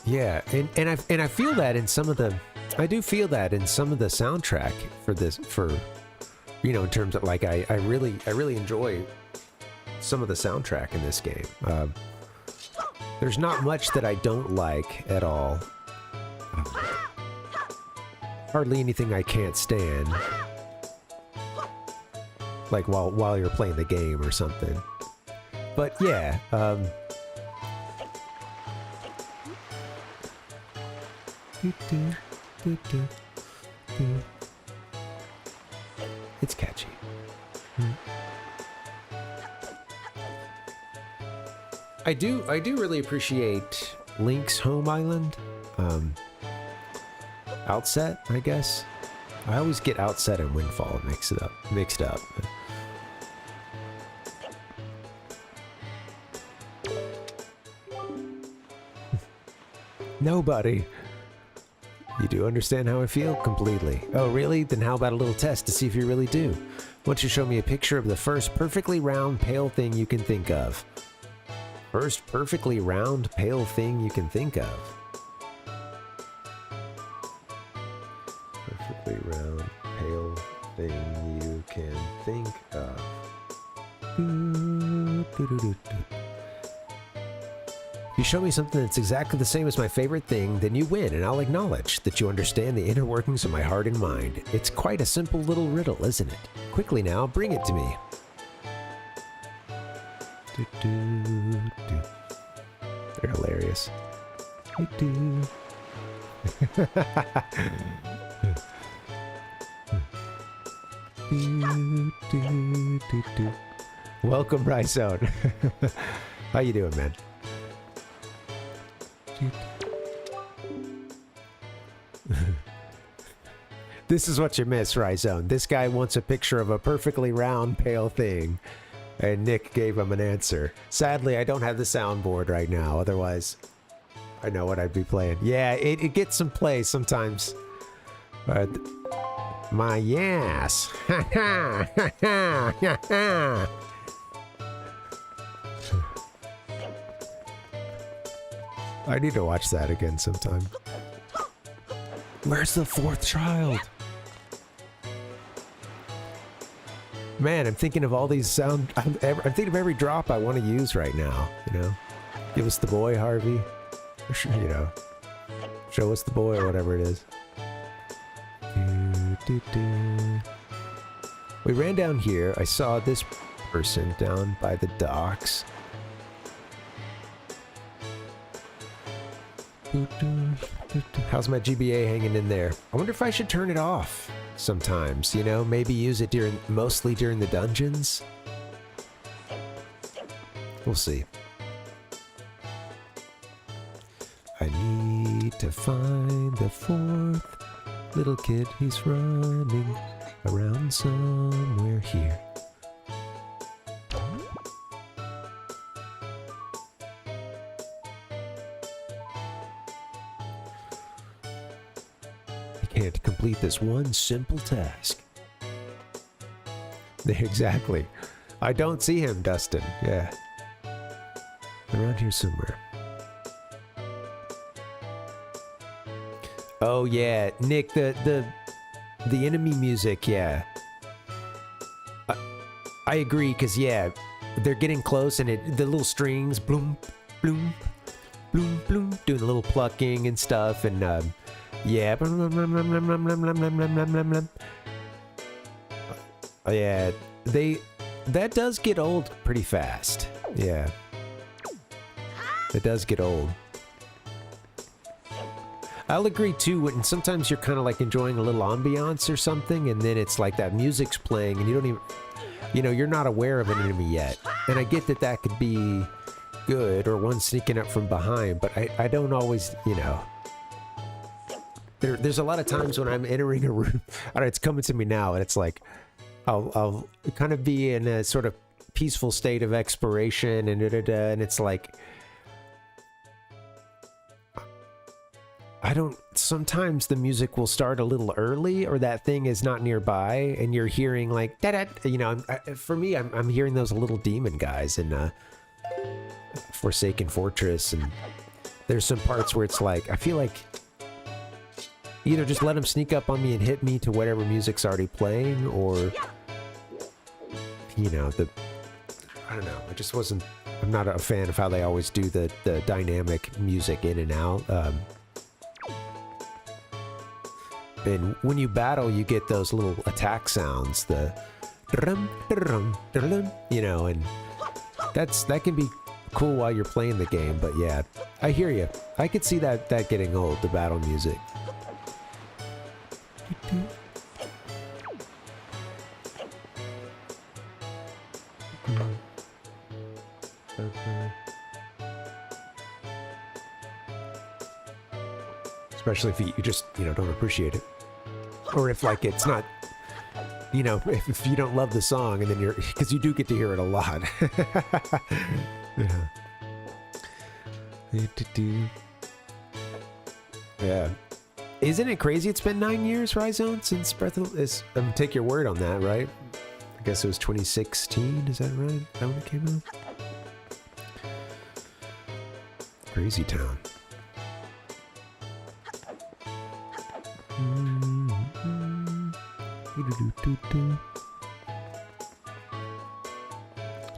Yeah, and I feel that in some of the, I do feel that in some of the soundtrack for this, you know, in terms of like I really enjoy some of the soundtrack in this game. There's not much that I don't like at all. Hardly anything I can't stand. Like while you're playing the game or something. But yeah, it's catchy. I do really appreciate Link's home island. Outset, I guess. I always get Outset and Windfall mixed up. Nobody. You do understand how I feel? Completely. Oh, really? Then how about a little test to see if you really do? Why don't you show me a picture of the first perfectly round, pale thing you can think of? First perfectly round, pale thing you can think of. Perfectly round, pale thing you can think of. If you show me something that's exactly the same as my favorite thing, then you win, and I'll acknowledge that you understand the inner workings of my heart and mind. It's quite a simple little riddle, isn't it? Quickly now, bring it to me. They're hilarious. Welcome, Rhizone. How you doing, man? This is what you miss, Rhizone. This guy wants a picture of a perfectly round, pale thing, and Nick gave him an answer. Sadly, I don't have the soundboard right now. Otherwise, I know what I'd be playing. Yeah, it gets some play sometimes. But my yes. I need to watch that again sometime. Where's the fourth child? Man, I'm thinking of all these sound... I'm thinking of every drop I want to use right now, you know? Give us the boy, Harvey. Or, you know, show us the boy or whatever it is. We ran down here. I saw this person down by the docks. How's my GBA hanging in there? I wonder if I should turn it off sometimes, you know? Maybe use it mostly during the dungeons? We'll see. I need to find the fourth little kid. He's running around somewhere here. can't complete this one simple task. Exactly. I don't see him, Dustin. Yeah. Around here somewhere. Oh yeah, Nick, the enemy music, yeah. I agree, cause yeah, they're getting close and the little strings, bloom, bloom, bloom, bloom, doing a little plucking and stuff, and yeah. Oh yeah, that does get old pretty fast. Yeah. It does get old. I'll agree too, when sometimes you're kind of like enjoying a little ambiance or something, and then it's like that music's playing and you don't even, you know, you're not aware of an enemy yet. And I get that that could be good, or one sneaking up from behind, but I don't always, you know. There's a lot of times when I'm entering a room, I don't know, it's coming to me now, and it's like, I'll kind of be in a sort of peaceful state of exploration, and and it's like, sometimes the music will start a little early, or that thing is not nearby, and you're hearing like, da-da, you know, for me, I'm hearing those little demon guys in Forsaken Fortress, and there's some parts where it's like, I feel like either just let them sneak up on me and hit me to whatever music's already playing, or, you know, I don't know, I'm not a fan of how they always do the dynamic music in and out. And when you battle, you get those little attack sounds, the you know, and that can be cool while you're playing the game. But yeah, I hear you. I could see that getting old, the battle music. Especially if you just, you know, don't appreciate it. Or if, like, it's not, you know, if you don't love the song, and then because you do get to hear it a lot. Yeah. Isn't it crazy it's been 9 years, Rhizone, since Breath of the... take your word on that, right? I guess it was 2016, is that right? Is that when it came out? Crazy town.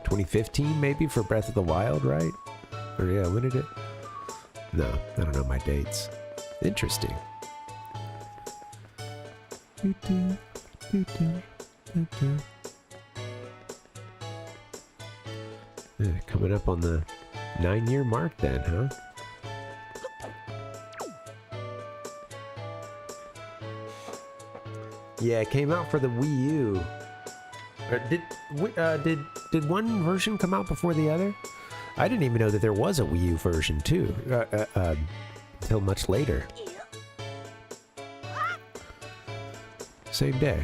2015 maybe for Breath of the Wild, right? Or yeah, when did it? No, I don't know my dates. Interesting. Yeah, coming up on the 9-year mark then, huh? Yeah, it came out for the Wii U. Did one version come out before the other? I didn't even know that there was a Wii U version too, until much later. Same day.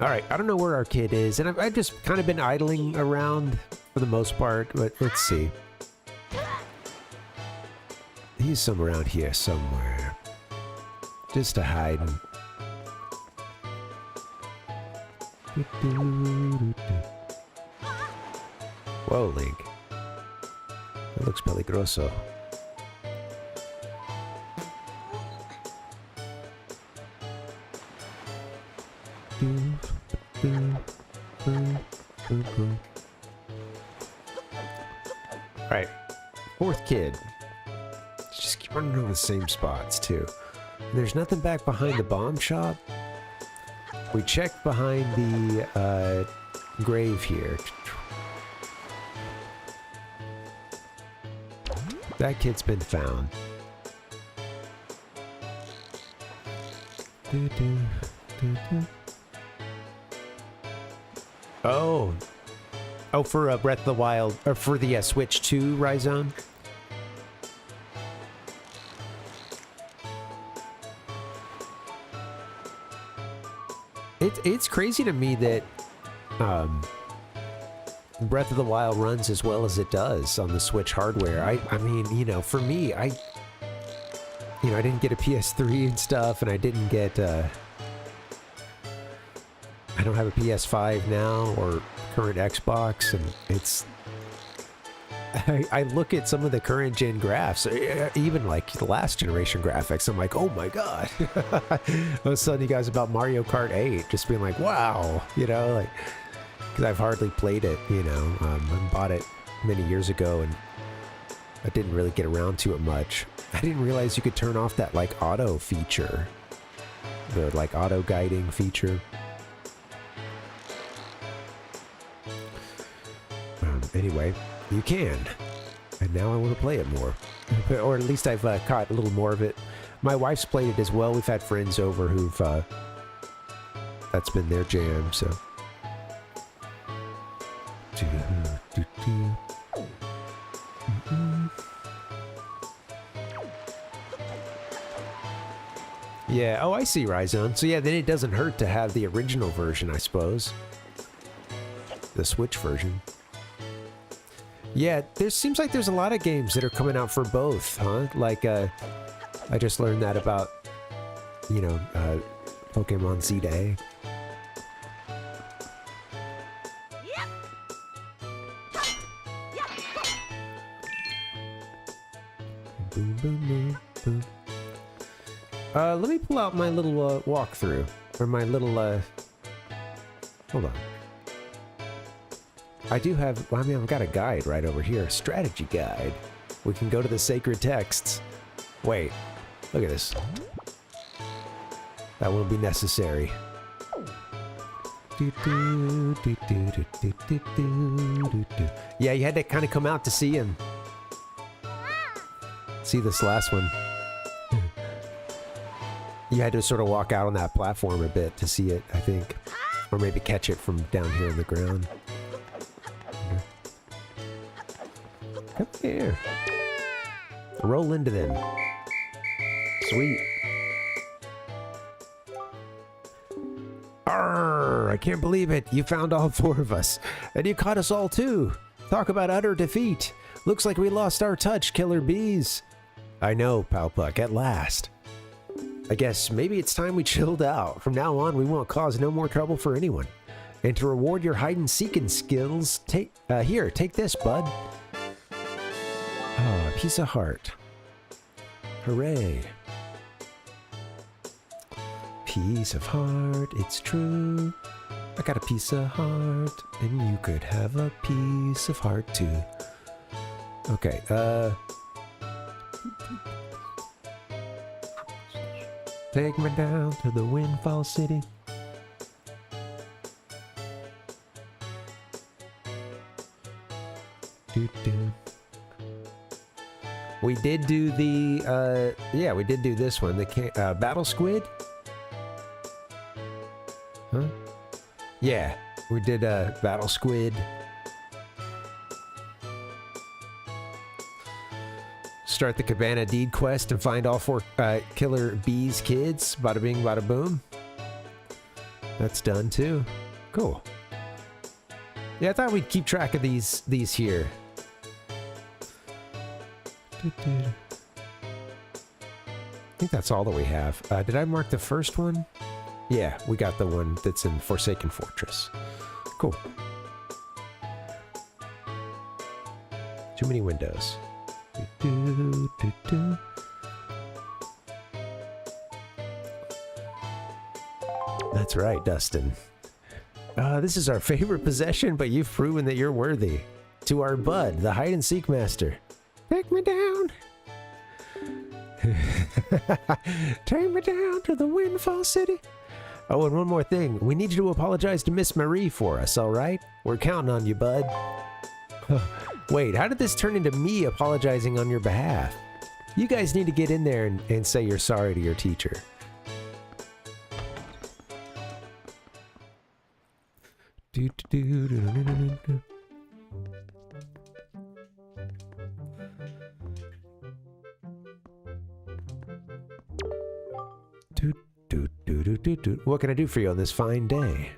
All right, I don't know where our kid is, and I've just kind of been idling around for the most part, but let's see. He's somewhere around here somewhere. Just to hide him. Whoa, Link. That looks peligroso. Alright. Fourth kid. Just keep running over the same spots, too. There's nothing back behind the bomb shop. We checked behind the grave here. That kid's been found. Oh, for Breath of the Wild, or for the Switch 2, Rhizone. It's crazy to me that Breath of the Wild runs as well as it does on the Switch hardware. I mean, you know, for me, you know, I didn't get a PS3 and stuff, and I didn't get, I don't have a PS5 now, or current Xbox, and it's, I look at some of the current gen graphs, even like the last generation graphics, I'm like, oh my god. I was telling you guys about Mario Kart 8, just being like, wow, you know, like, because I've hardly played it, you know, I bought it many years ago, and I didn't really get around to it much. I didn't realize you could turn off that, like, auto feature, the, like, auto guiding feature. Anyway, you can, and now I want to play it more, or at least I've caught a little more of it. My wife's played it as well. We've had friends over who've that's been their jam. So yeah. Oh, I see, Ryzone. So yeah, then it doesn't hurt to have the original version, I suppose, the Switch version. Yeah, there seems like there's a lot of games that are coming out for both, huh? Like, I just learned that about, you know, Pokemon Z Day. Boom, boom, boom, boom. Let me pull out my little walkthrough, or my little, hold on. I do have, well, I mean, I've got a guide right over here, a strategy guide. We can go to the sacred texts. Wait, look at this. That won't be necessary. Yeah, you had to kind of come out to see him. See this last one. You had to sort of walk out on that platform a bit to see it, I think. Or maybe catch it from down here on the ground. Come here. Roll into them. Sweet. Arrgh, I can't believe it. You found all four of us. And you caught us all too. Talk about utter defeat. Looks like we lost our touch, killer bees. I know, Palpuck, at last. I guess maybe it's time we chilled out. From now on, we won't cause no more trouble for anyone. And to reward your hide-and-seeking skills, take this, bud. Oh, a piece of heart. Hooray. Piece of heart, it's true. I got a piece of heart, and you could have a piece of heart too. Okay, take me down to the Windfall City. Doo-doo. We did do the, yeah, we did do this one, the Battle Squid? Huh? Yeah, we did Battle Squid. Start the Cabana Deed quest and find all four killer bees kids. Bada bing, bada boom. That's done too. Cool. Yeah, I thought we'd keep track of these here. I think that's all that we have. Did I mark the first one? Yeah, we got the one that's in Forsaken Fortress. Cool. Too many windows. That's right, Dustin. This is our favorite possession, but you've proven that you're worthy. To our bud, the hide-and-seek master. Take me down. Take me down to the Windfall City. Oh, and one more thing. We need you to apologize to Miss Marie for us, all right? We're counting on you, bud. Wait, how did this turn into me apologizing on your behalf? You guys need to get in there and say you're sorry to your teacher. What can I do for you on this fine day?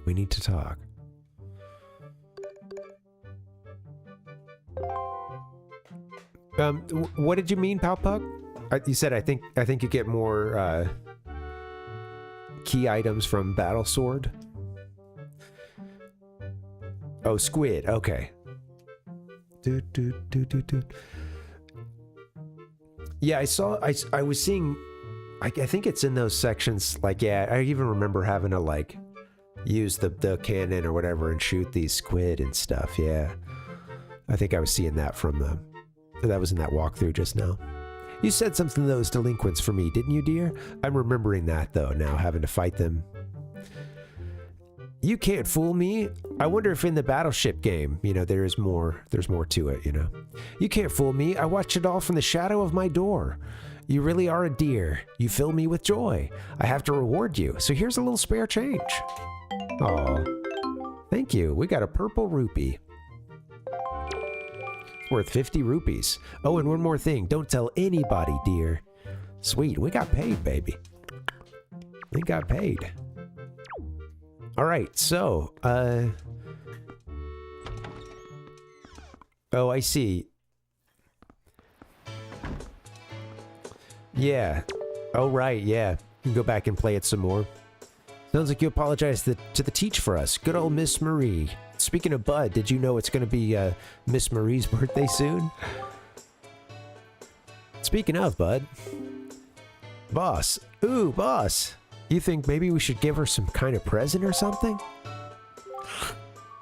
We need to talk. What did you mean, Palpuck? You said I think you get more key items from Battle Sword. Oh, squid. Okay. Yeah, I was seeing. I think it's in those sections. Like, yeah, I even remember having to like use the cannon or whatever and shoot these squid and stuff. Yeah, I think I was seeing that from the. That was in that walkthrough just now. You said something to those delinquents for me, didn't you, dear? I'm remembering that, though, now, having to fight them. You can't fool me. I wonder if in the Battleship game, you know, there's more to it, you know. You can't fool me. I watched it all from the shadow of my door. You really are a dear. You fill me with joy. I have to reward you, so here's a little spare change. Aw. Thank you. We got a purple rupee. Worth 50 rupees. Oh, and one more thing. Don't tell anybody, dear. Sweet. We got paid, baby. We got paid. All right. So, oh, I see. Yeah. Oh, right. Yeah. You can go back and play it some more. Sounds like you apologized to the teach for us. Good old Miss Marie. Speaking of Bud, did you know it's going to be Miss Marie's birthday soon? Speaking of Bud. Boss. Ooh, boss. You think maybe we should give her some kind of present or something?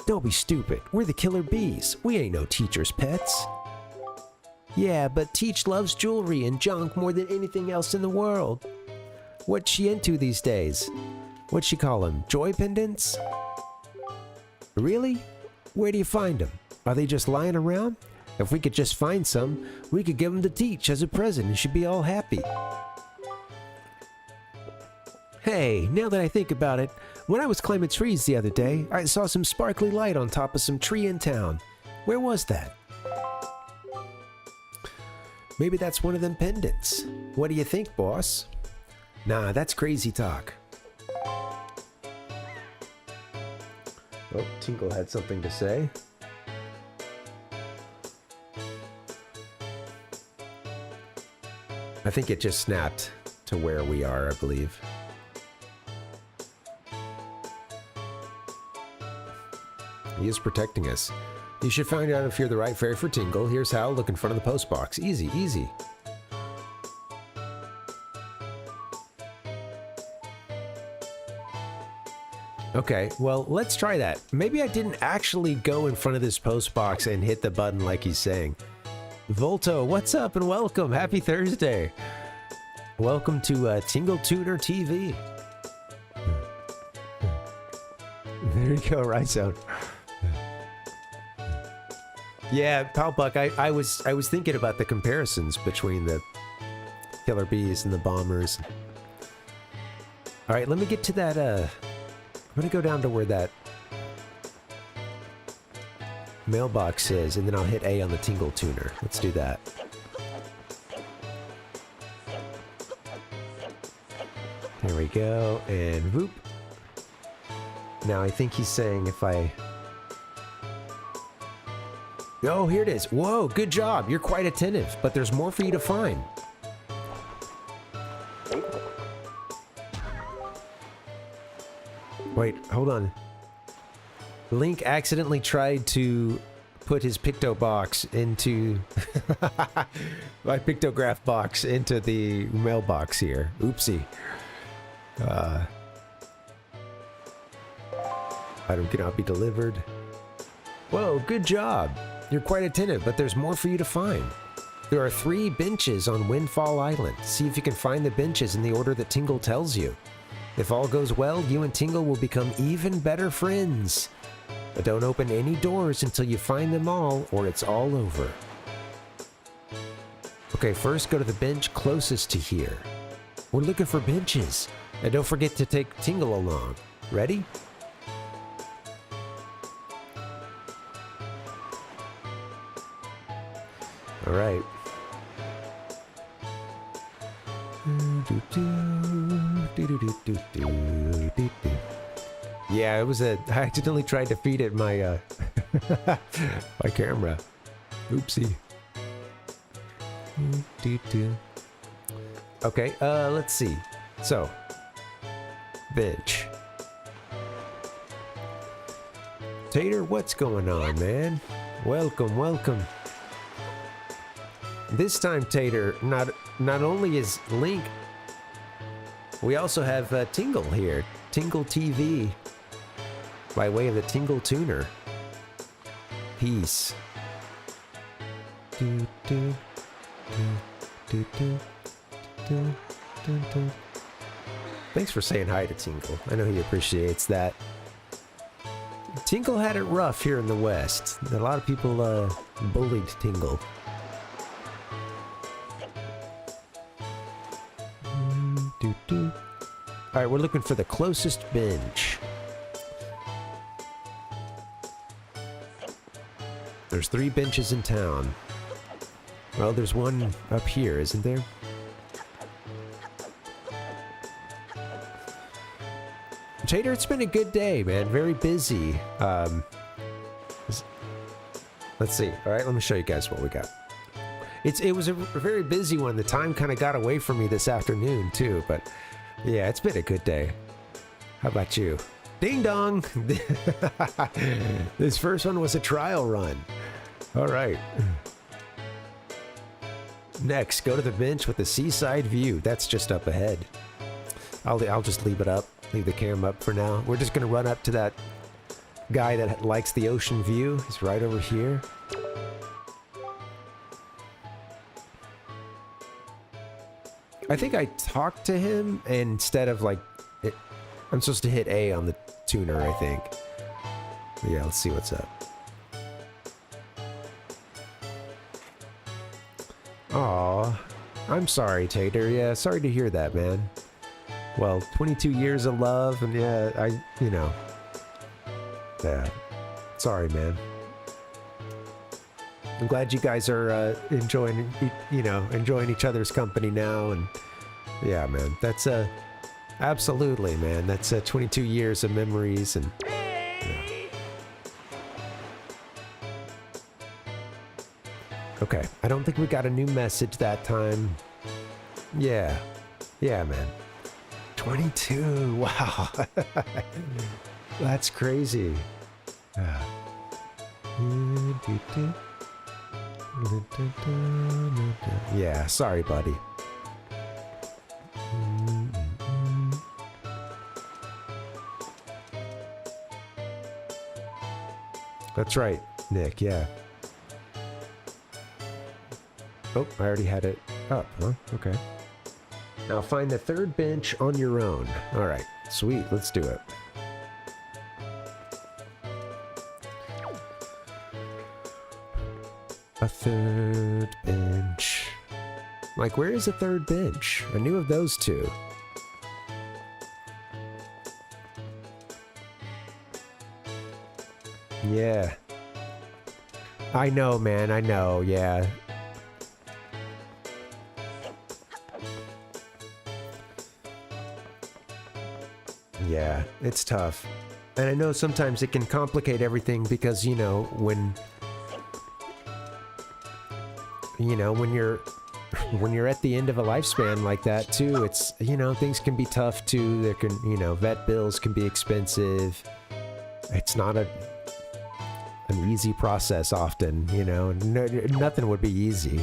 Don't be stupid. We're the killer bees. We ain't no teacher's pets. Yeah, but Teach loves jewelry and junk more than anything else in the world. What's she into these days? What'd she call them? Joy pendants? Really? Where do you find them? Are they just lying around? If we could just find some, we could give them to Teach as a present and she'd be all happy. Hey, now that I think about it, when I was climbing trees the other day, I saw some sparkly light on top of some tree in town. Where was that? Maybe that's one of them pendants. What do you think, boss? Nah, that's crazy talk. Oh, Tingle had something to say. I think it just snapped to where we are, I believe. He is protecting us. You should find out if you're the right fairy for Tingle. Here's how. Look in front of the post box. Easy, easy. Okay, well, let's try that. Maybe I didn't actually go in front of this post box and hit the button like he's saying. Volto, what's up and welcome. Happy Thursday. Welcome to Tingle Tuner TV. There you go, right sound. Yeah, Palpuck, I was thinking about the comparisons between the killer bees and the bombers. All right, let me get to that, I'm gonna go down to where that mailbox is, and then I'll hit A on the Tingle Tuner. Let's do that. There we go, and whoop. Now I think he's saying if I... Oh, here it is. Whoa, good job. You're quite attentive, but there's more for you to find. Wait, hold on. Link accidentally tried to put his picto box into... my pictograph box into the mailbox here. Oopsie. Item cannot be delivered. Whoa, good job. You're quite attentive, but there's more for you to find. There are 3 benches on Windfall Island. See if you can find the benches in the order that Tingle tells you. If all goes well, you and Tingle will become even better friends. But don't open any doors until you find them all, or it's all over. Okay, first go to the bench closest to here. We're looking for benches. And don't forget to take Tingle along. Ready? All right. Yeah, it was I accidentally tried to feed it my my camera. Oopsie. Okay, let's see. So, bench. Tater, what's going on, man? Welcome, welcome. This time, Tater, not only is Link, we also have Tingle here. Tingle TV. By way of the Tingle Tuner. Peace. Thanks for saying hi to Tingle. I know he appreciates that. Tingle had it rough here in the West. A lot of people bullied Tingle. Alright, we're looking for the closest bench. There's 3 benches in town. Well, there's one up here, isn't there? Tater, it's been a good day, man. Very busy. Let's see. All right, let me show you guys what we got. It was a very busy one. The time kind of got away from me this afternoon, too. But, yeah, it's been a good day. How about you? Ding dong! This first one was a trial run. All right. Next, go to the bench with the seaside view. That's just up ahead. I'll just leave it up. Leave the cam up for now. We're just gonna run up to that guy that likes the ocean view. He's right over here. I think I talked to him, and instead of like, I'm supposed to hit A on the tuner, I think. But yeah, let's see what's up. Aw, I'm sorry, Tater. Yeah, sorry to hear that, man. Well, 22 years of love, and yeah, yeah. Sorry, man. I'm glad you guys are enjoying each other's company now, and yeah, man, that's absolutely, man. That's 22 years of memories, and yeah. Okay, I don't think we got a new message that time. Yeah, man. 22, wow. That's crazy. Yeah, sorry, buddy. That's right, Nick, yeah. Oh, I already had it up, huh? Okay. Now find the 3rd bench on your own. All right, sweet, let's do it. A 3rd bench. Like, where is a 3rd bench? I knew of those 2. Yeah. I know, man, I know, yeah. Yeah, it's tough. And I know sometimes it can complicate everything because, when you're at the end of a lifespan like that too, it's, things can be tough too. There can, vet bills can be expensive. It's not an easy process often, nothing would be easy,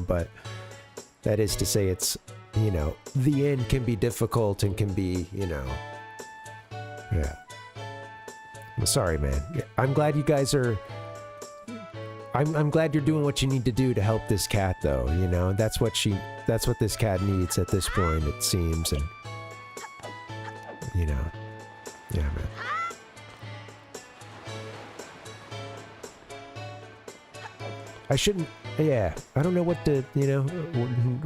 but that is to say it's, the end can be difficult and can be, yeah. I'm sorry, man. I'm glad you guys are... I'm glad you're doing what you need to do to help this cat, though, That's what this cat needs at this point, it seems, and... Yeah, man. I shouldn't... Yeah, I don't know what to,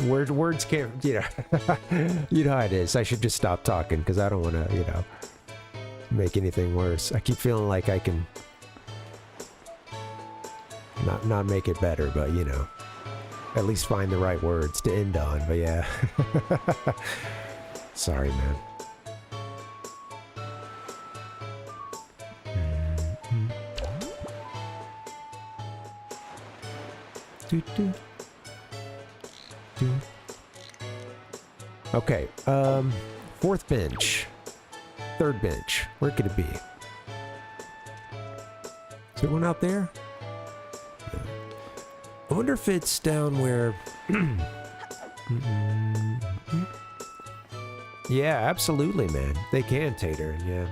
words can't, you know how it is. I should just stop talking, because I don't want to, make anything worse. I keep feeling like I can not make it better, but at least find the right words to end on. But yeah. Sorry, man. Okay, fourth bench. Third bench. Where could it be? Is there one out there? No. I wonder if it's down where... Yeah, absolutely, man. They can, Tater, yeah.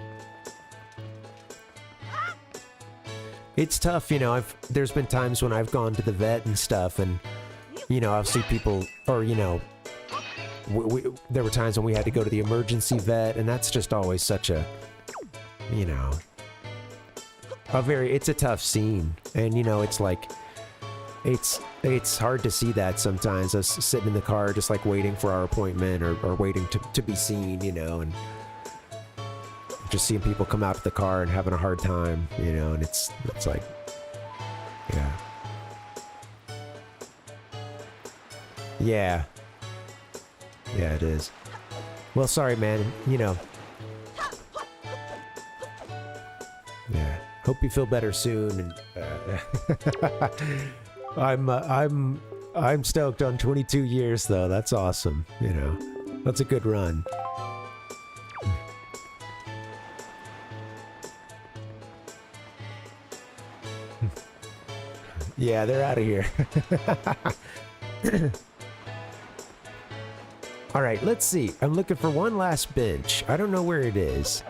It's tough, you know, there's been times when I've gone to the vet and stuff, and, you know, I'll see people, or, you know, there were times when we had to go to the emergency vet, and that's just always such a, you know, it's a tough scene. And, you know, it's like, it's hard to see that sometimes, us sitting in the car just like waiting for our appointment or waiting to be seen, you know, and just seeing people come out to the car and having a hard time, you know, and it's like, yeah. Yeah. Yeah, it is. Well, sorry, man, you know. Yeah. Hope you feel better soon, and I'm stoked on 22 years though. That's awesome, you know. That's a good run. Yeah, they're out of here. All right, let's see. I'm looking for one last bench. I don't know where it is.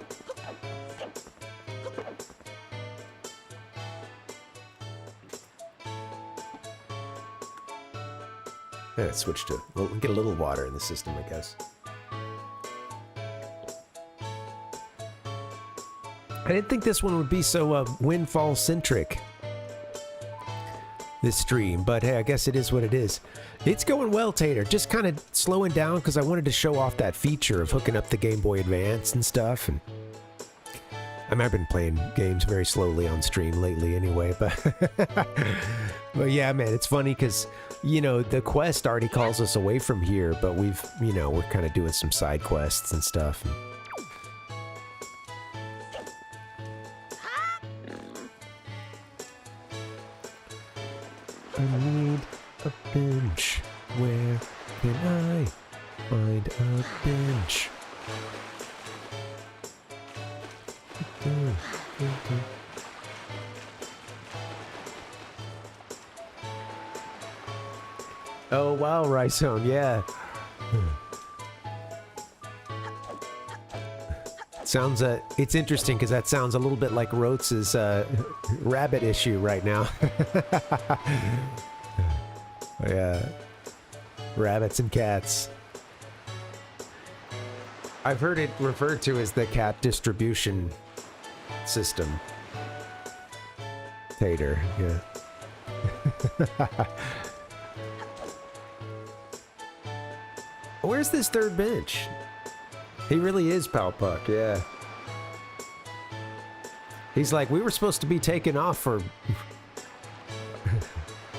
Let's switch to, we'll get a little water in the system, I guess. I didn't think this one would be so Windfall centric, this stream, but hey, I guess it is what it is. It's going well, Tater. Just kind of slowing down because I wanted to show off that feature of hooking up the Game Boy Advance and stuff. And I mean, I've been playing games very slowly on stream lately anyway, but but yeah, man, it's funny because, you know, the quest already calls us away from here, but we've, you know, we're kind of doing some side quests and stuff. I need a bench. Where can I find a bench? Oh wow, Rhizone, yeah. Sounds it's interesting because that sounds a little bit like Rotz's rabbit issue right now. Yeah, rabbits and cats. I've heard it referred to as the cat distribution system. Tater, yeah. Where's this third bench? He really is Palpuck, yeah. He's like, we were supposed to be taking off for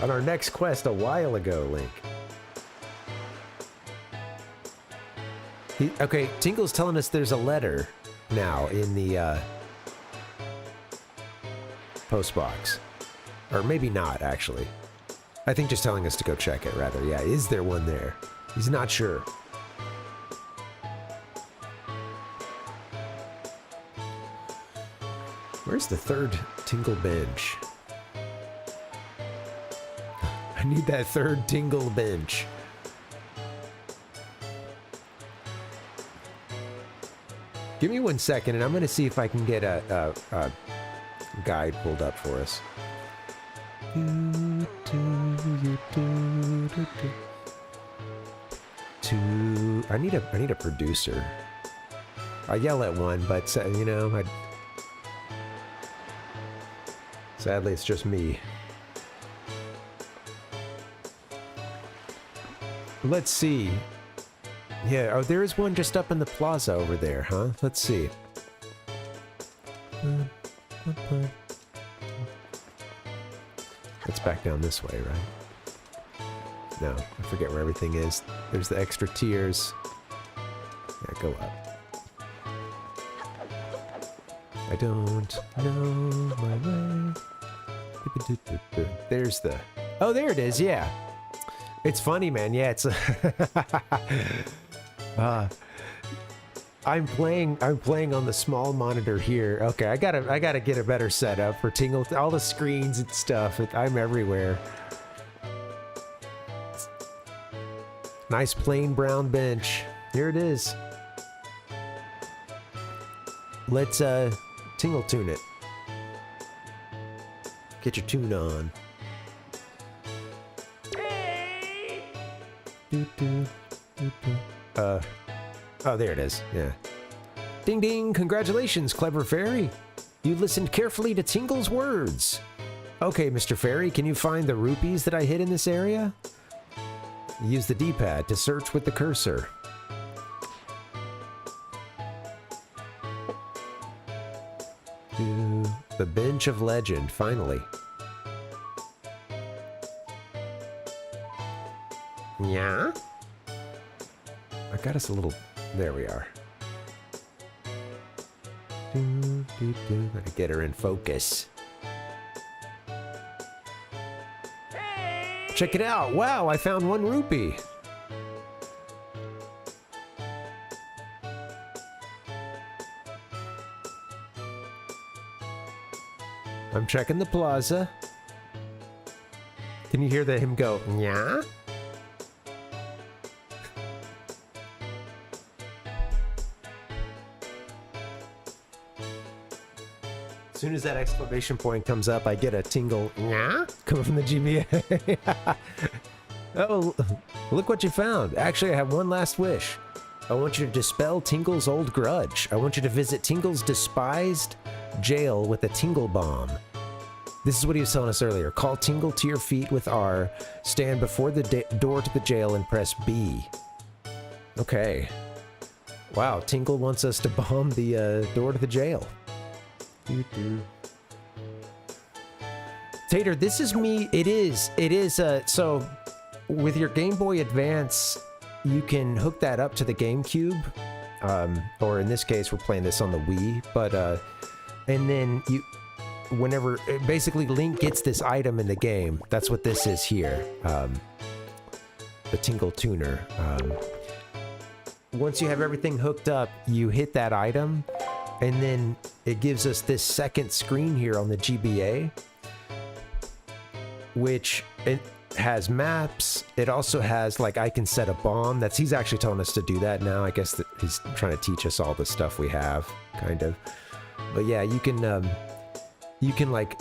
on our next quest a while ago, Link. Okay, Tingle's telling us there's a letter now in the post box. Or maybe not, actually. I think just telling us to go check it, rather. Yeah, is there one there? He's not sure. Where's the third Tingle bench? I need that third Tingle bench. Give me 1 second, and I'm going to see if I can get a guide pulled up for us. I need a producer. I yell at one, but you know, sadly it's just me. Let's see. Yeah, oh, there is one just up in the plaza over there, huh? Let's see. It's back down this way, right? No, I forget where everything is. There's the extra tiers. Yeah, go up. I don't know my way. There's the... Oh, there it is, yeah. It's funny, man. Yeah, it's... I'm playing on the small monitor here. Okay, I gotta get a better setup for Tingle. All the screens and stuff. I'm everywhere. Nice plain brown bench. Here it is. Let's tingle tune it. Get your tune on. Oh, there it is. Yeah. Ding ding, congratulations, clever fairy. You listened carefully to Tingle's words. Okay, Mr. Fairy, can you find the rupees that I hid in this area? Use the D-pad to search with the cursor. The bench of legend, finally. Yeah? I got us a little... There we are. Gotta get her in focus. Check it out! Wow, I found 1 rupee! I'm checking the plaza. Can you hear him go, yeah? As soon as that exclamation point comes up, I get a tingle, yeah, coming from the GBA. Oh, look what you found. Actually, I have one last wish. I want you to dispel Tingle's old grudge. I want you to visit Tingle's despised jail with a Tingle bomb. This is what he was telling us earlier. Call Tingle to your feet with R, stand before the door to the jail and press B. Okay. Wow, Tingle wants us to bomb the door to the jail. Tater, this is me. It is, so with your Game Boy Advance, you can hook that up to the GameCube, or in this case, we're playing this on the Wii, but, and then whenever, basically Link gets this item in the game, that's what this is here, the Tingle Tuner. Once you have everything hooked up, you hit that item, and then it gives us this second screen here on the GBA, which it has maps. It also has, like, I can set a bomb. He's actually telling us to do that now. I guess that he's trying to teach us all the stuff we have, kind of. But yeah, you can like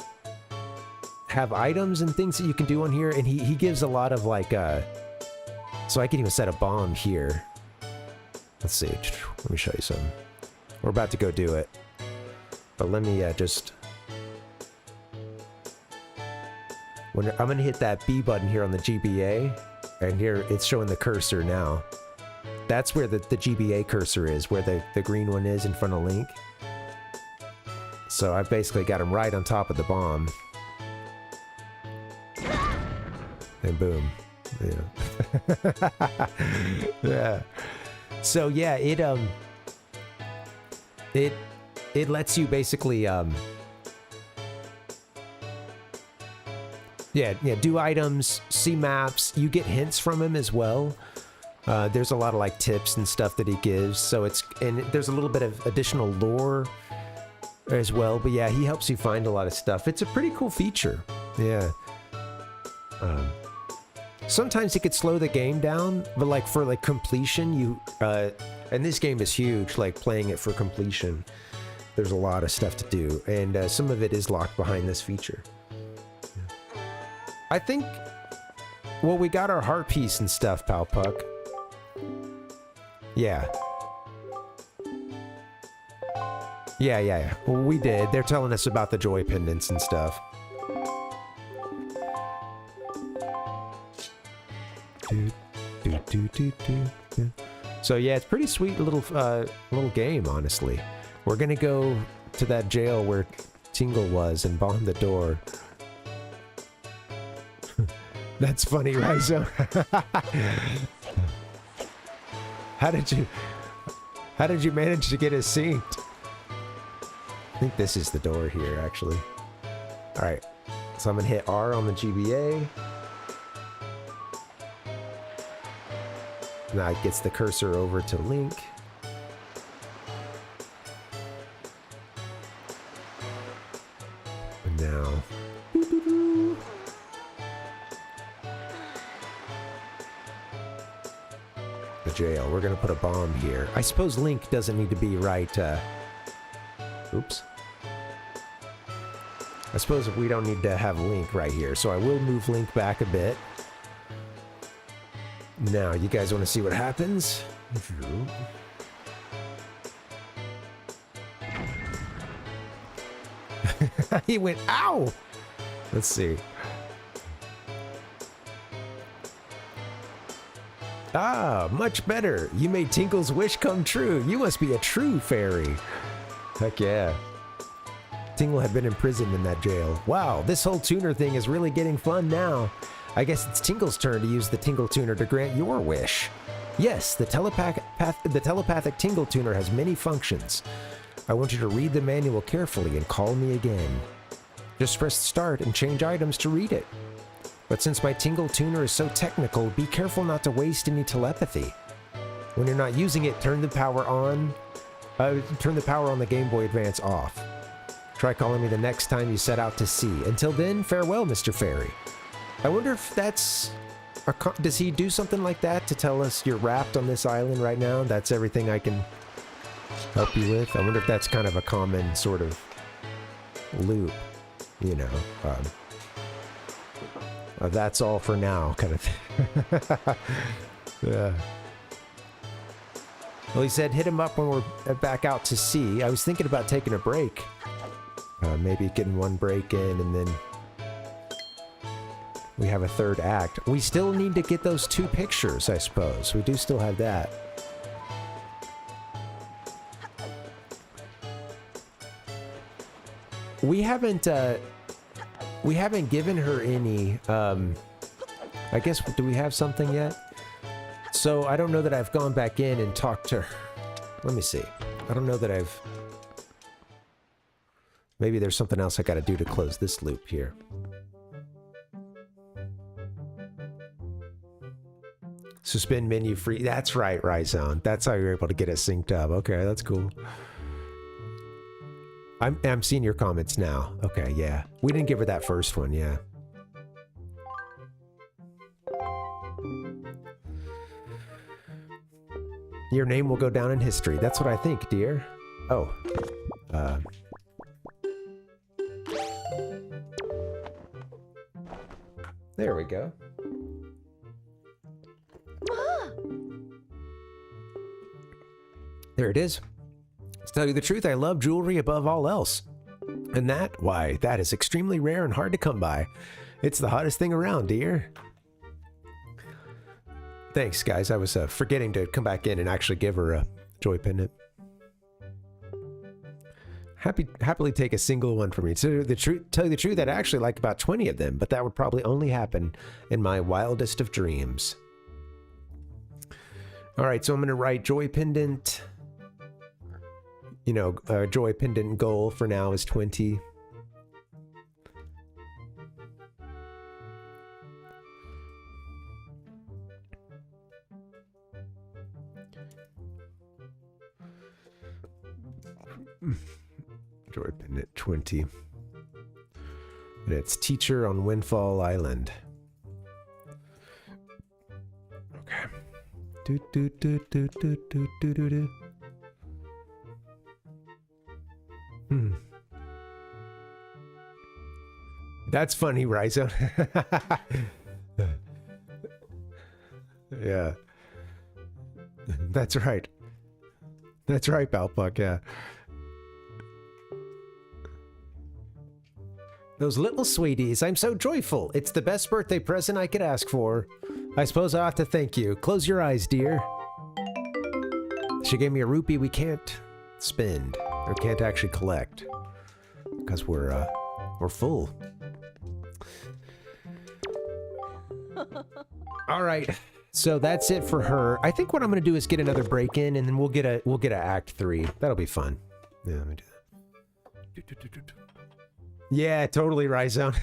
have items and things that you can do on here, and he gives a lot of like so I can even set a bomb here. Let's see, let me show you something. We're about to go do it, but let me just, I'm gonna hit that B button here on the GBA, and here it's showing the cursor now. That's where the GBA cursor is, where the green one is in front of Link. So I've basically got him right on top of the bomb. And boom. Yeah. Yeah. So yeah, it lets you basically do items, see maps. You get hints from him as well. There's a lot of like tips and stuff that he gives. So there's a little bit of additional lore as well, but yeah, he helps you find a lot of stuff. It's a pretty cool feature. Yeah. Sometimes it could slow the game down, but like for like completion, and this game is huge, like playing it for completion, there's a lot of stuff to do, and some of it is locked behind this feature. Yeah. I think, well, we got our heart piece and stuff, Pal Puck. Yeah. Yeah. Well, we did. They're telling us about the joy pendants and stuff. So yeah, it's pretty sweet little game, honestly. We're gonna go to that jail where Tingle was and bomb the door. That's funny, Rizo. How did you manage to get us synced? I think this is the door here, actually. All right, so I'm gonna hit R on the GBA. Now it gets the cursor over to Link. And now... the jail. We're gonna put a bomb here. I suppose Link doesn't need to be right, oops. I suppose we don't need to have Link right here, so I will move Link back a bit. Now, you guys want to see what happens? He went, ow! Let's see. Ah, much better. You made Tingle's wish come true. You must be a true fairy. Heck yeah. Tingle had been imprisoned in that jail. Wow, this whole tuner thing is really getting fun now. I guess it's Tingle's turn to use the Tingle Tuner to grant your wish. Yes, the telepathic Tingle Tuner has many functions. I want you to read the manual carefully and call me again. Just press start and change items to read it. But since my Tingle Tuner is so technical, be careful not to waste any telepathy. When you're not using it, turn the power on the Game Boy Advance off. Try calling me the next time you set out to sea. Until then, farewell, Mr. Fairy. I wonder if that's... does he do something like that to tell us you're wrapped on this island right now? That's everything I can help you with? I wonder if that's kind of a common sort of loop, you know. That's all for now, kind of thing. Yeah. Well, he said hit him up when we're back out to sea. I was thinking about taking a break. Maybe getting one break in and then we have a third act. We still need to get those 2 pictures, I suppose. We do still have that. We haven't given her any, I guess, do we have something yet? So I don't know that I've gone back in and talked to her. Let me see. I don't know that I've... Maybe there's something else I gotta do to close this loop here. Suspend menu free. That's right, Ryzone. That's how you're able to get it synced up. Okay, that's cool. I'm seeing your comments now. Okay, yeah. We didn't give her that first one, yeah. Your name will go down in history. That's what I think, dear. Oh. There we go. There it is. To tell you the truth, I love jewelry above all else. And that, why, that is extremely rare and hard to come by. It's the hottest thing around, dear. Thanks, guys. I was forgetting to come back in and actually give her a joy pendant. Happily take a single one from me. To tell you the truth, I'd actually like about 20 of them, but that would probably only happen in my wildest of dreams. All right, so I'm going to write joy pendant. You know, joy pendant goal for now is 20. Joy pendant 20. And it's teacher on Windfall Island. Okay. Do do do do do do do do do. That's funny, Ryzo. Yeah. That's right. That's right, Balpuck, yeah. Those little sweeties, I'm so joyful. It's the best birthday present I could ask for. I suppose I ought to thank you. Close your eyes, dear. She gave me a rupee we can't spend, or can't actually collect, because we're full. All right, so that's it for her. I think what I'm gonna do is get another break in, and then we'll get a Act 3. That'll be fun. Yeah, let me do that. Yeah, totally, Ryzone.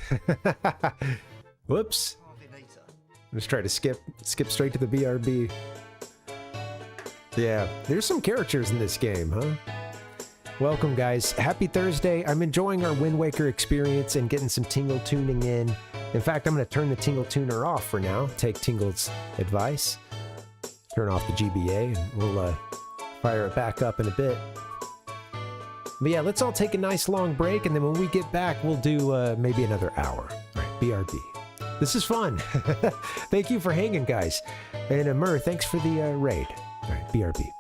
Whoops. Let's try to skip straight to the BRB. Yeah, there's some characters in this game, huh? Welcome, guys. Happy Thursday. I'm enjoying our Wind Waker experience and getting some Tingle tuning in. In fact, I'm going to turn the Tingle Tuner off for now. Take Tingle's advice. Turn off the GBA, and we'll fire it back up in a bit. But yeah, let's all take a nice long break, and then when we get back, we'll do maybe another hour. All right, BRB. This is fun. Thank you for hanging, guys. And Mur, thanks for the raid. All right, BRB.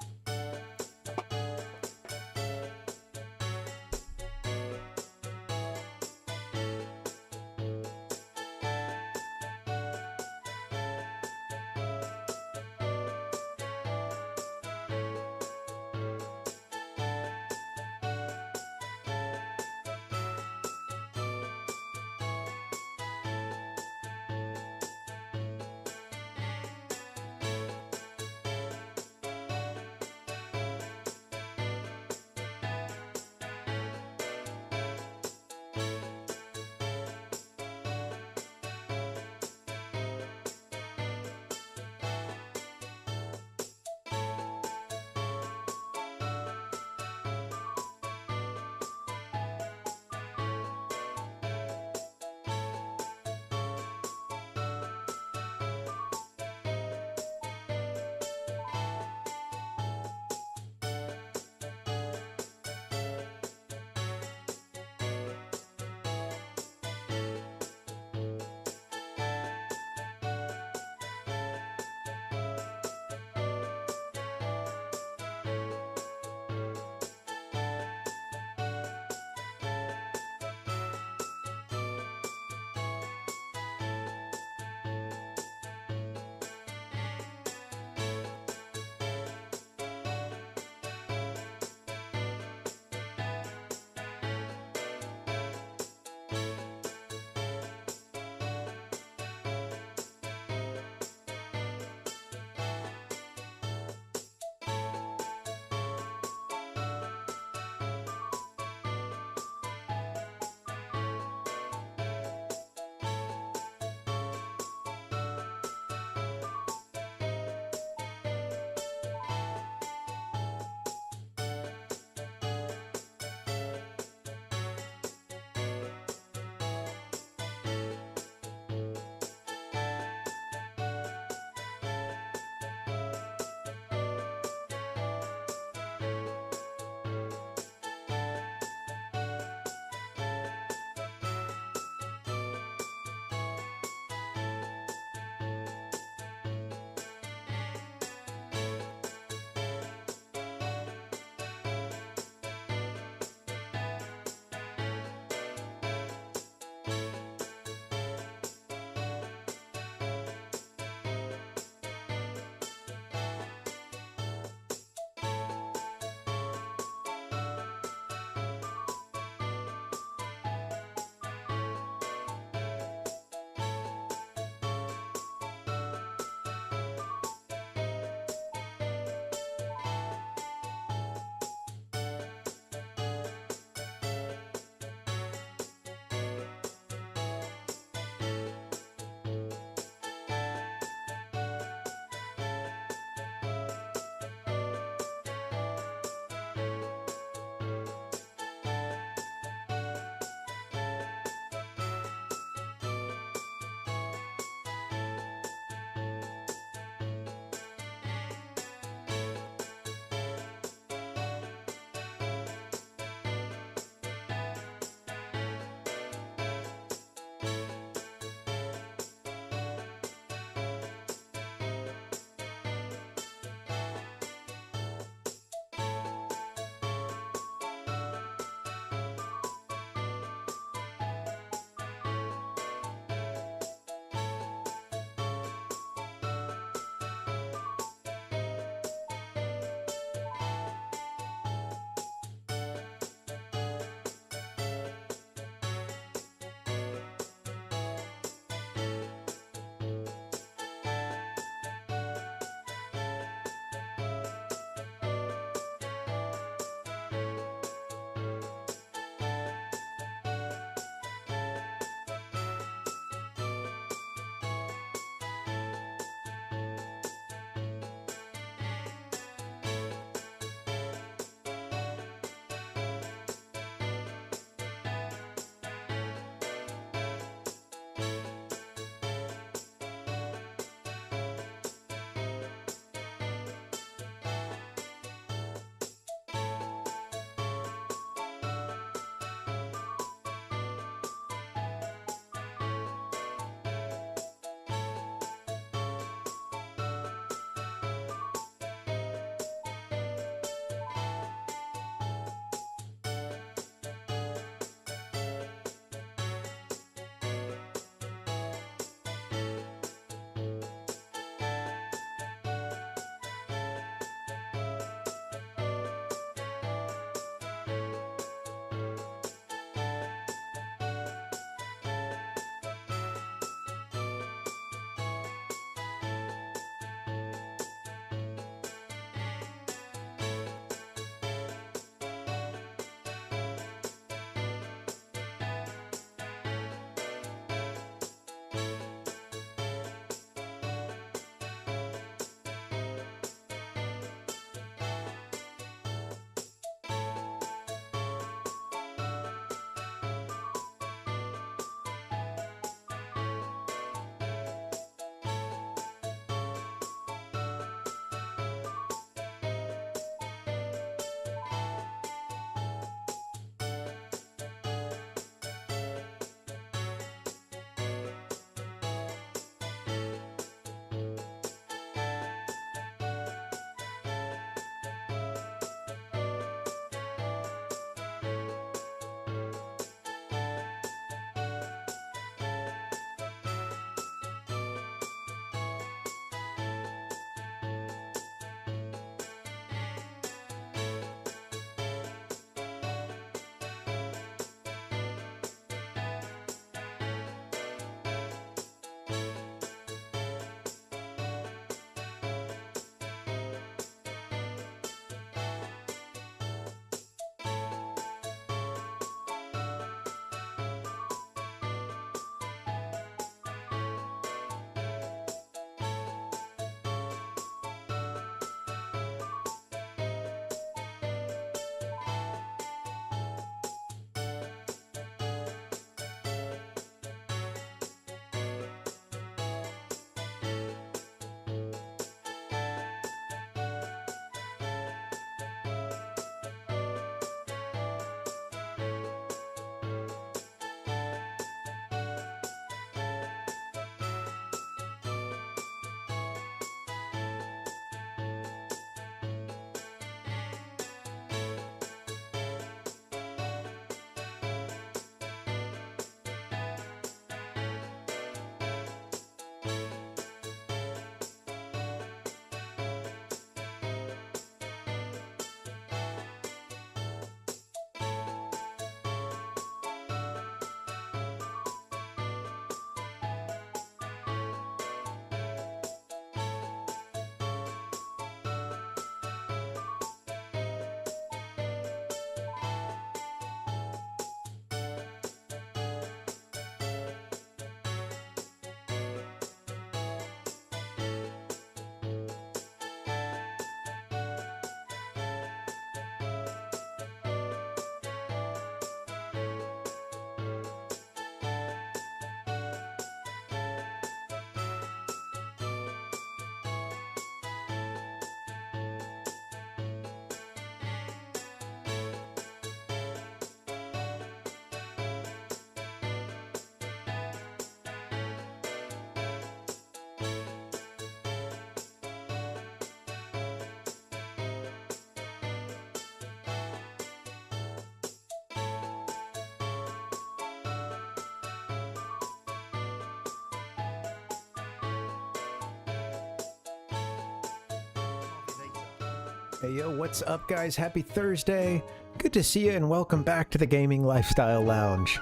Hey yo, what's up guys? Happy Thursday. Good to see you and welcome back to the Gaming Lifestyle Lounge.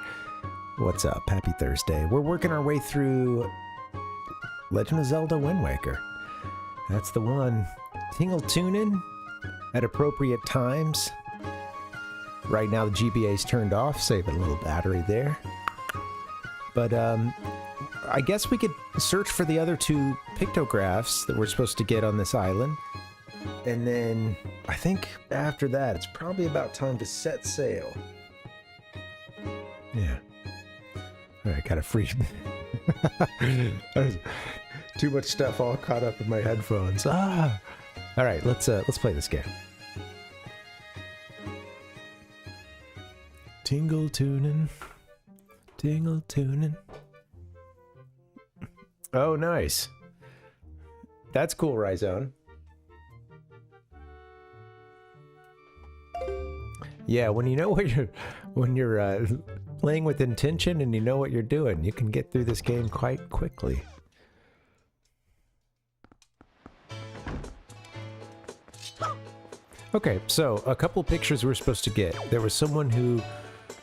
What's up? Happy Thursday. We're working our way through Legend of Zelda Wind Waker. That's the one. Tingle tuning at appropriate times. Right now the GBA's turned off, saving a little battery there. But I guess we could search for the other two pictographs that we're supposed to get on this island. And then I think after that, it's probably about time to set sail. Yeah. All right, got a free. Too much stuff all caught up in my headphones. Ah. All right, let's play this game. Tingle tuning. Tingle tuning. Oh, nice. That's cool, Rhizone. Yeah, when you know what you're playing with intention and you know what you're doing, you can get through this game quite quickly. Okay, so a couple pictures we're supposed to get. There was someone who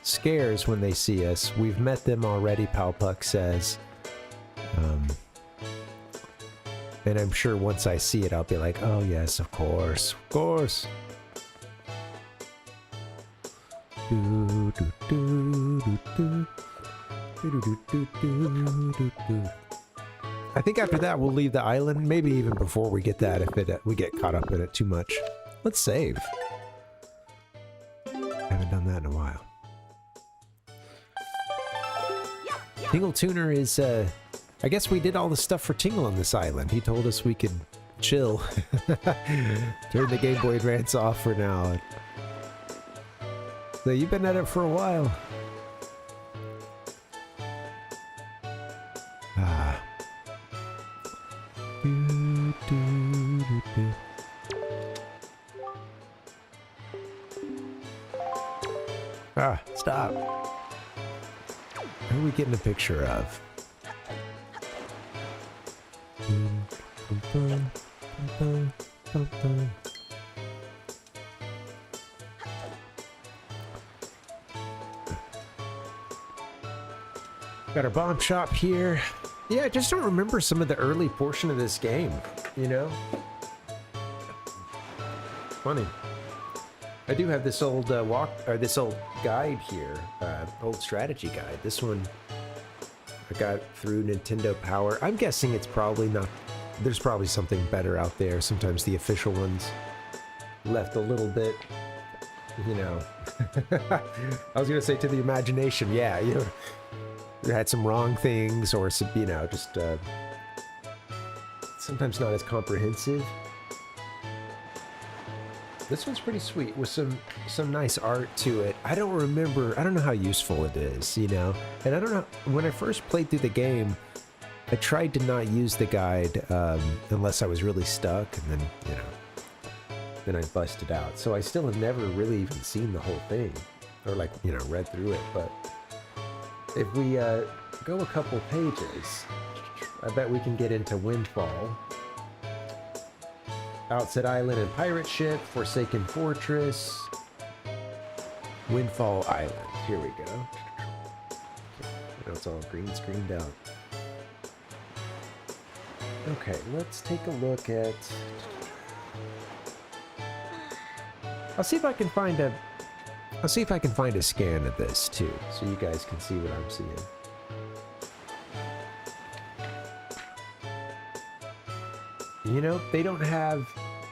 scares when they see us. We've met them already, Palpuck says. And I'm sure once I see it, I'll be like, oh yes, of course, of course. I think after that we'll leave the island, maybe even before we get that if we get caught up in it too much. Let's save. Haven't done that in a while. Tingle Tuner is, I guess we did all the stuff for Tingle on this island. He told us we could chill. Turn the Game Boy Advance off for now. So you've been at it for a while. Ah. Ah, stop. Who are we getting a picture of? Got our bomb shop here. Yeah, I just don't remember some of the early portion of this game, you know? Funny. I do have this old this old guide here, old strategy guide. This one I got through Nintendo Power. I'm guessing it's probably not, there's probably something better out there. Sometimes the official ones left a little bit, you know. I was gonna say to the imagination, yeah, you had some wrong things or some, you know, just sometimes not as comprehensive. This one's pretty sweet with some nice art to it. I don't know how useful it is, you know? And I don't know, when I first played through the game, I tried to not use the guide unless I was really stuck, and then, you know, then I busted out. So I still have never really even seen the whole thing, or like, you know, read through it. But if we go a couple pages, I bet we can get into Windfall. Outset Island and Pirate Ship, Forsaken Fortress, Windfall Island. Here we go. Now it's all green screened out. Okay, let's take a look at. I'll see if I can find a scan of this too, so you guys can see what I'm seeing. You know, they don't have,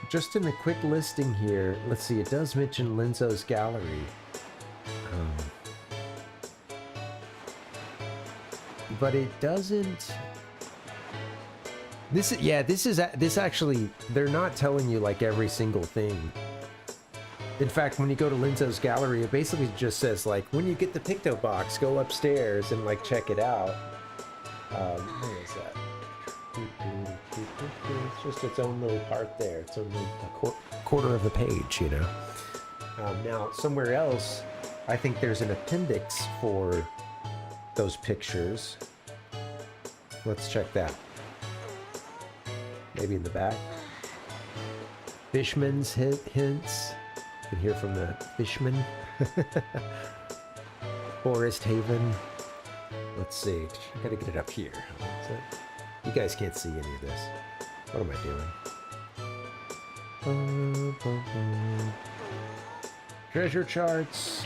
just in the quick listing here, let's see, it does mention Linzo's Gallery. But it doesn't, this actually, they're not telling you like every single thing. In fact, when you go to Linzo's Gallery, it basically just says like, when you get the Picto Box, go upstairs and like check it out. Where is that? It's just its own little part there. It's only a quarter of a page, you know. Now, somewhere else, I think there's an appendix for those pictures. Let's check that. Maybe in the back. Fishman's hints. You can hear from the fishman. Forest Haven. Let's see. I gotta get it up here. You guys can't see any of this. What am I doing? Treasure charts.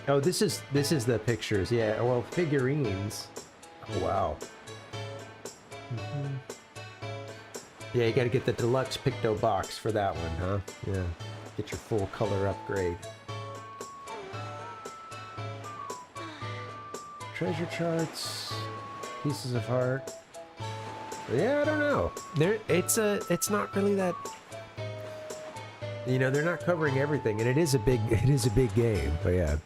Oh, this is the pictures. Yeah. Well, figurines. Oh, wow. Yeah, you gotta get the deluxe Picto box for that one, huh? Yeah. Get your full color upgrade. Treasure charts. Pieces of heart. Yeah, I don't know. It's not really that. You know, they're not covering everything, and it is a big game. But yeah,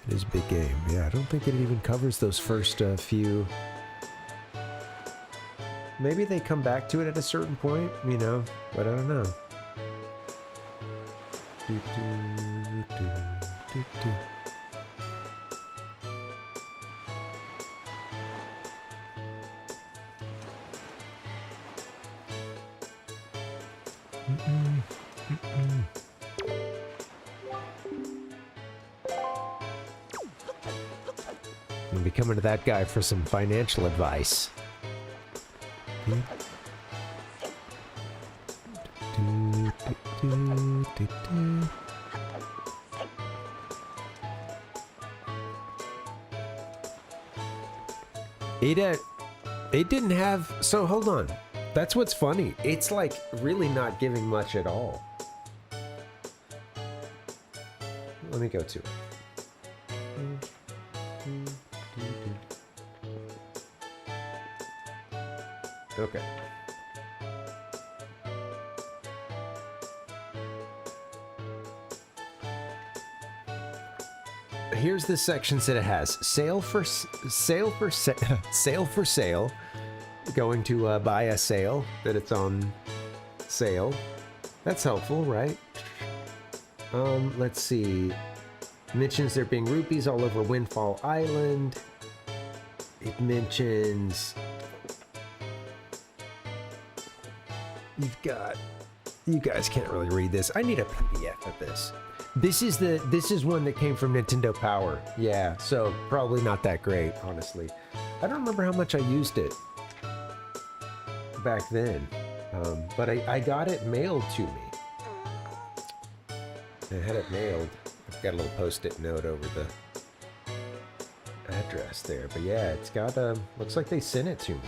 it is a big game. Yeah, I don't think it even covers those first few. Maybe they come back to it at a certain point, you know, but I don't know. I'll be coming to that guy for some financial advice. It didn't have, so hold on. That's what's funny. It's like really not giving much at all. Let me go to it. Okay. Here's the sections that it has. Sale for sale. Going to buy a sale that it's on sale. That's helpful, right? Let's see. Mentions there being rupees all over Windfall Island. It mentions you've got. You guys can't really read this. I need a PDF of this. This is one that came from Nintendo Power. Yeah, so probably not that great, honestly. I don't remember how much I used it back then, but I got it mailed to me. I had it mailed. I've got a little post-it note over the address there, but yeah, it's got looks like they sent it to me.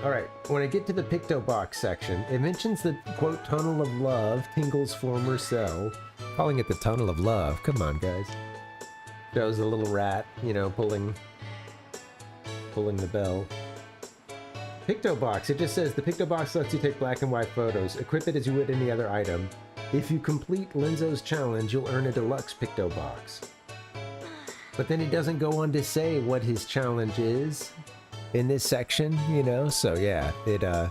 Alright, when I get to the Picto Box section, it mentions the, quote, Tunnel of Love, Tingle's former cell. Calling it the Tunnel of Love, come on, guys. Shows a little rat, you know, pulling the bell. Picto Box, it just says, the Picto Box lets you take black and white photos. Equip it as you would any other item. If you complete Lenzo's challenge, you'll earn a deluxe Picto Box. But then it doesn't go on to say what his challenge is in this section, you know, so yeah, it I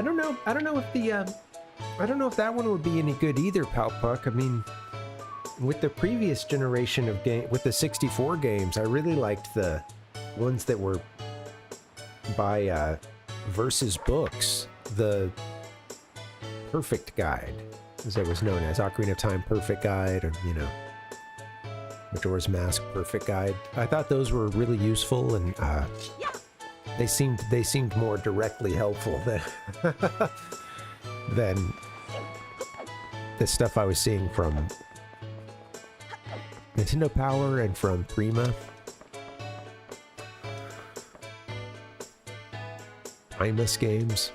don't know if the I don't know if that one would be any good either, Palpuck. I mean, with the previous generation of game, with the 64 games, I really liked the ones that were by Versus Books, the Perfect Guide, as it was known as, Ocarina of Time Perfect Guide, or you know, Majora's Mask Perfect Guide. I thought those were really useful, and they seemed more directly helpful than the stuff I was seeing from Nintendo Power and from Prima. Primus games.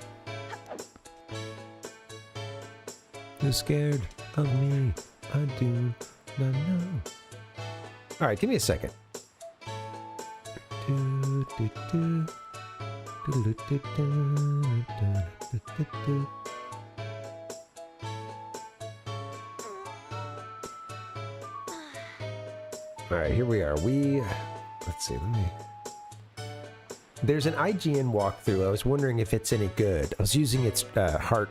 You're scared of me, I do not know. Alright, give me a second. Alright, here we are. Let's see, let me... There's an IGN walkthrough. I was wondering if it's any good. I was using its heart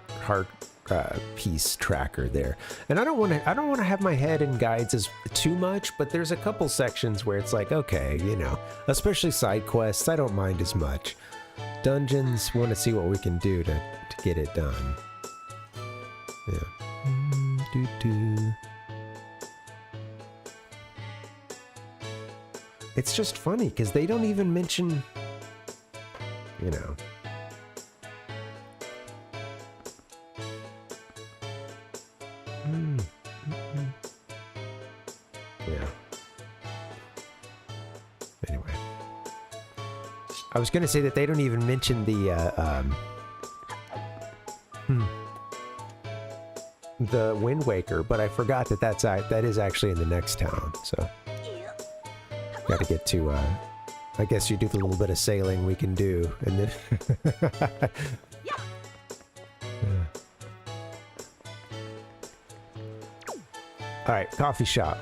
piece tracker there, and I don't want to have my head in guides as too much. But there's a couple sections where it's like, okay, you know, especially side quests, I don't mind as much. Dungeons, want to see what we can do to get it done. Yeah. It's just funny because they don't even mention, you know. Yeah. Anyway. I was going to say that they don't even mention the Windwaker, but I forgot that that is actually in the next town, so. Got to get to, I guess you do the little bit of sailing we can do, and then... All right, coffee shop.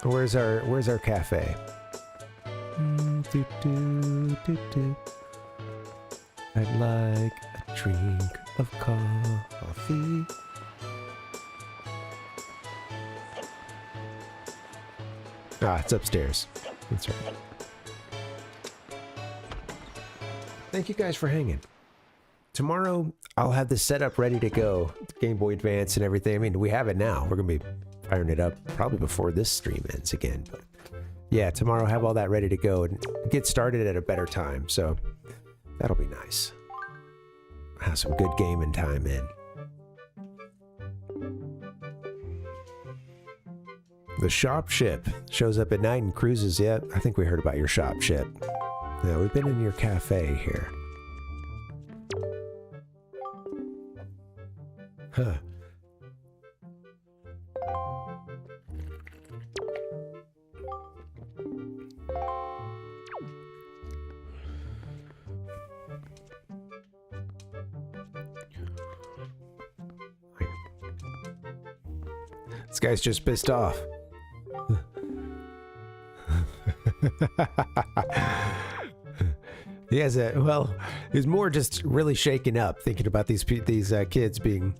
Where's our cafe? I'd like a drink of coffee. Ah, it's upstairs. That's right. Thank you guys for hanging. Tomorrow, I'll have the setup ready to go. Game Boy Advance and everything. I mean, we have it now. We're going to be firing it up probably before this stream ends again. But yeah, tomorrow I'll have all that ready to go and get started at a better time. So that'll be nice. Have some good gaming time in. The shop ship shows up at night and cruises. Yeah, I think we heard about your shop ship. Yeah, we've been in your cafe here. Huh. This guy's just pissed off. He has well, he's more just really shaken up thinking about these kids being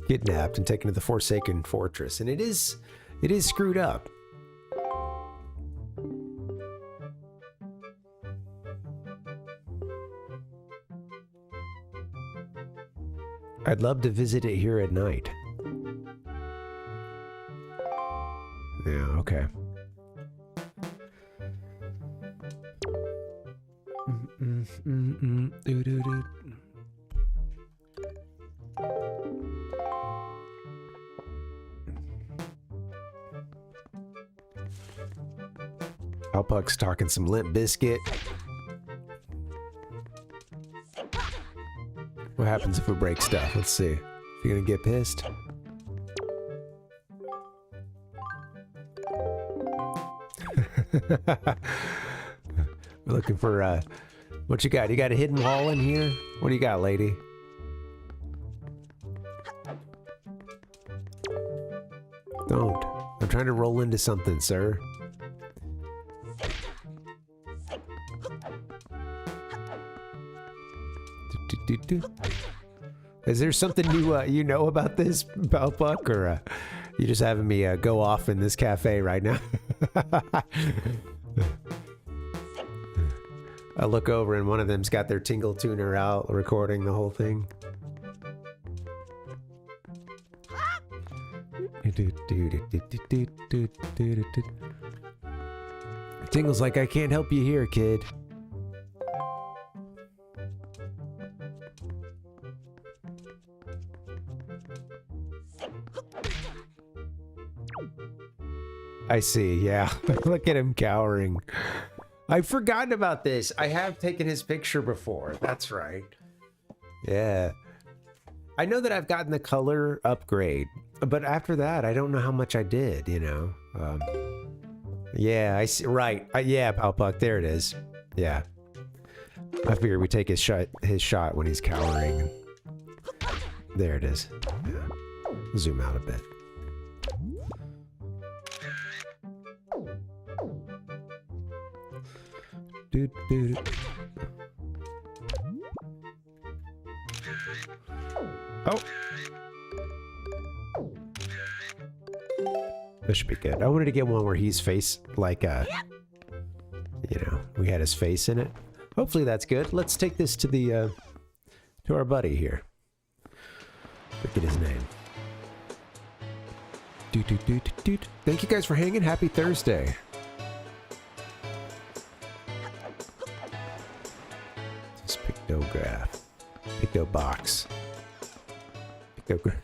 kidnapped and taken to the Forsaken Fortress, and it is screwed up. I'd love to visit it here at night. Yeah, okay. Alpuck's talking some Limp Biscuit. What happens if we break stuff? Let's see. You gonna get pissed? We're looking for, what you got? You got a hidden wall in here? What do you got, lady? Don't. I'm trying to roll into something, sir. Is there something you know about this, Balpuck, or you just having me go off in this cafe right now? I look over and one of them's got their Tingle Tuner out, recording the whole thing. Tingle's like, I can't help you here, kid. I see, yeah. Look at him cowering. I've forgotten about this. I have taken his picture before. That's right. Yeah. I know that I've gotten the color upgrade, but after that, I don't know how much I did, you know. Yeah, I see. Right. Yeah, Palpuck, there it is. Yeah. I figured we take his shot when he's cowering. There it is. Yeah. Zoom out a bit. Oh. This should be good. I wanted to get one where he's face, like, you know, we had his face in it. Hopefully that's good. Let's take this to the, to our buddy here. Look at his name. Thank you guys for hanging. Happy Thursday. This pictograph. Pictobox. Pictograph.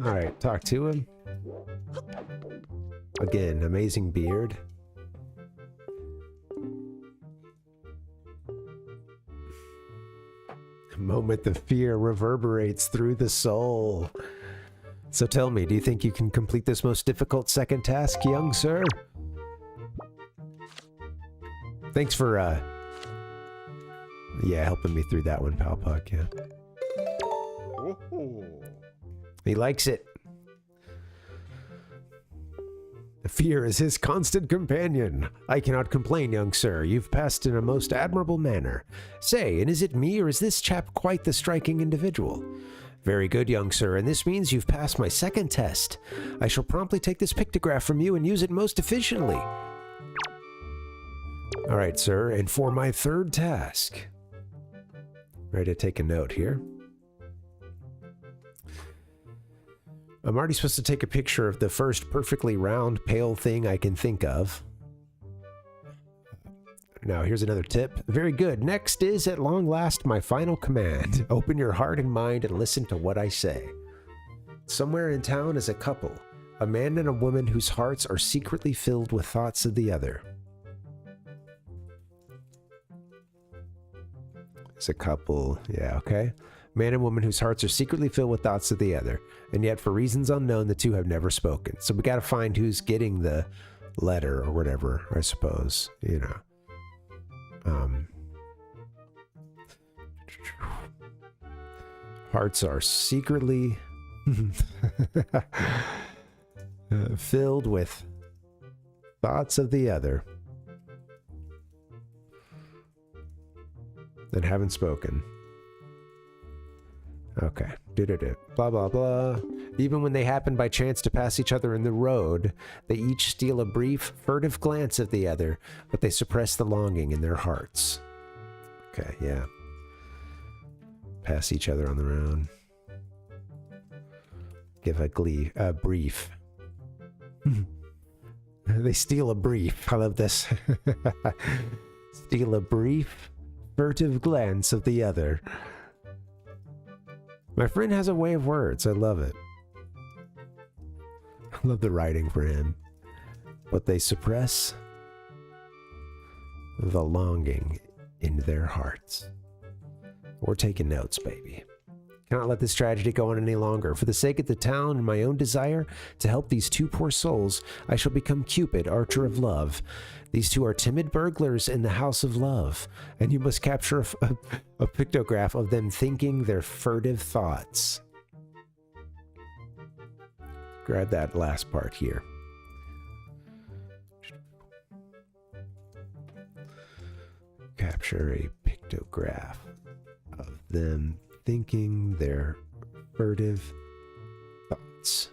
Alright, talk to him. Again, amazing beard. A moment of fear reverberates through the soul. So tell me, do you think you can complete this most difficult second task, young sir? Thanks for, yeah, helping me through that one, pal puck, yeah. He likes it. Fear is his constant companion. I cannot complain, young sir. You've passed in a most admirable manner. Say, and is it me, or is this chap quite the striking individual? Very good, young sir, and this means you've passed my second test. I shall promptly take this pictograph from you and use it most efficiently. All right, sir, and for my third task. Ready to take a note here. I'm already supposed to take a picture of the first perfectly round, pale thing I can think of. Now, here's another tip. Very good. Next is, at long last, my final command. Open your heart and mind and listen to what I say. Somewhere in town is a couple, a man and a woman whose hearts are secretly filled with thoughts of the other. It's a couple, yeah, okay. Man and woman whose hearts are secretly filled with thoughts of the other, and yet for reasons unknown the two have never spoken. So we gotta find who's getting the letter or whatever, I suppose, you know. Hearts are secretly filled with thoughts of the other that haven't spoken. Okay. Blah, blah, blah. Even when they happen by chance to pass each other in the road, they each steal a brief, furtive glance at the other, but they suppress the longing in their hearts. Okay, yeah. Pass each other on the road. Give a brief. They steal a brief. I love this. Steal a brief, furtive glance of the other. My friend has a way of words. I love it. I love the writing for him. But they suppress the longing in their hearts. We're taking notes, baby. Cannot let this tragedy go on any longer. For the sake of the town and my own desire to help these two poor souls, I shall become Cupid, Archer of Love. These two are timid burglars in the house of love, and you must capture a pictograph of them thinking their furtive thoughts. Grab that last part here. Capture a pictograph of them thinking their furtive thoughts.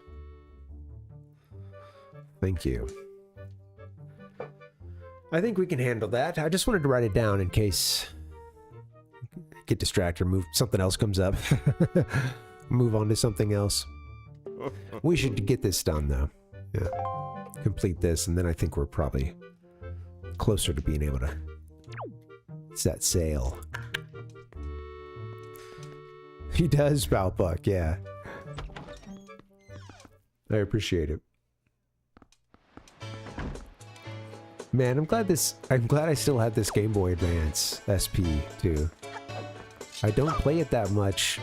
Thank you. I think we can handle that. I just wanted to write it down in case I get distracted or move, something else comes up. Move on to something else. We should get this done though. Yeah. Complete this, and then I think we're probably closer to being able to set sail. He does, Balbuck, yeah. I appreciate it. Man, I'm glad I still have this Game Boy Advance SP too. I don't play it that much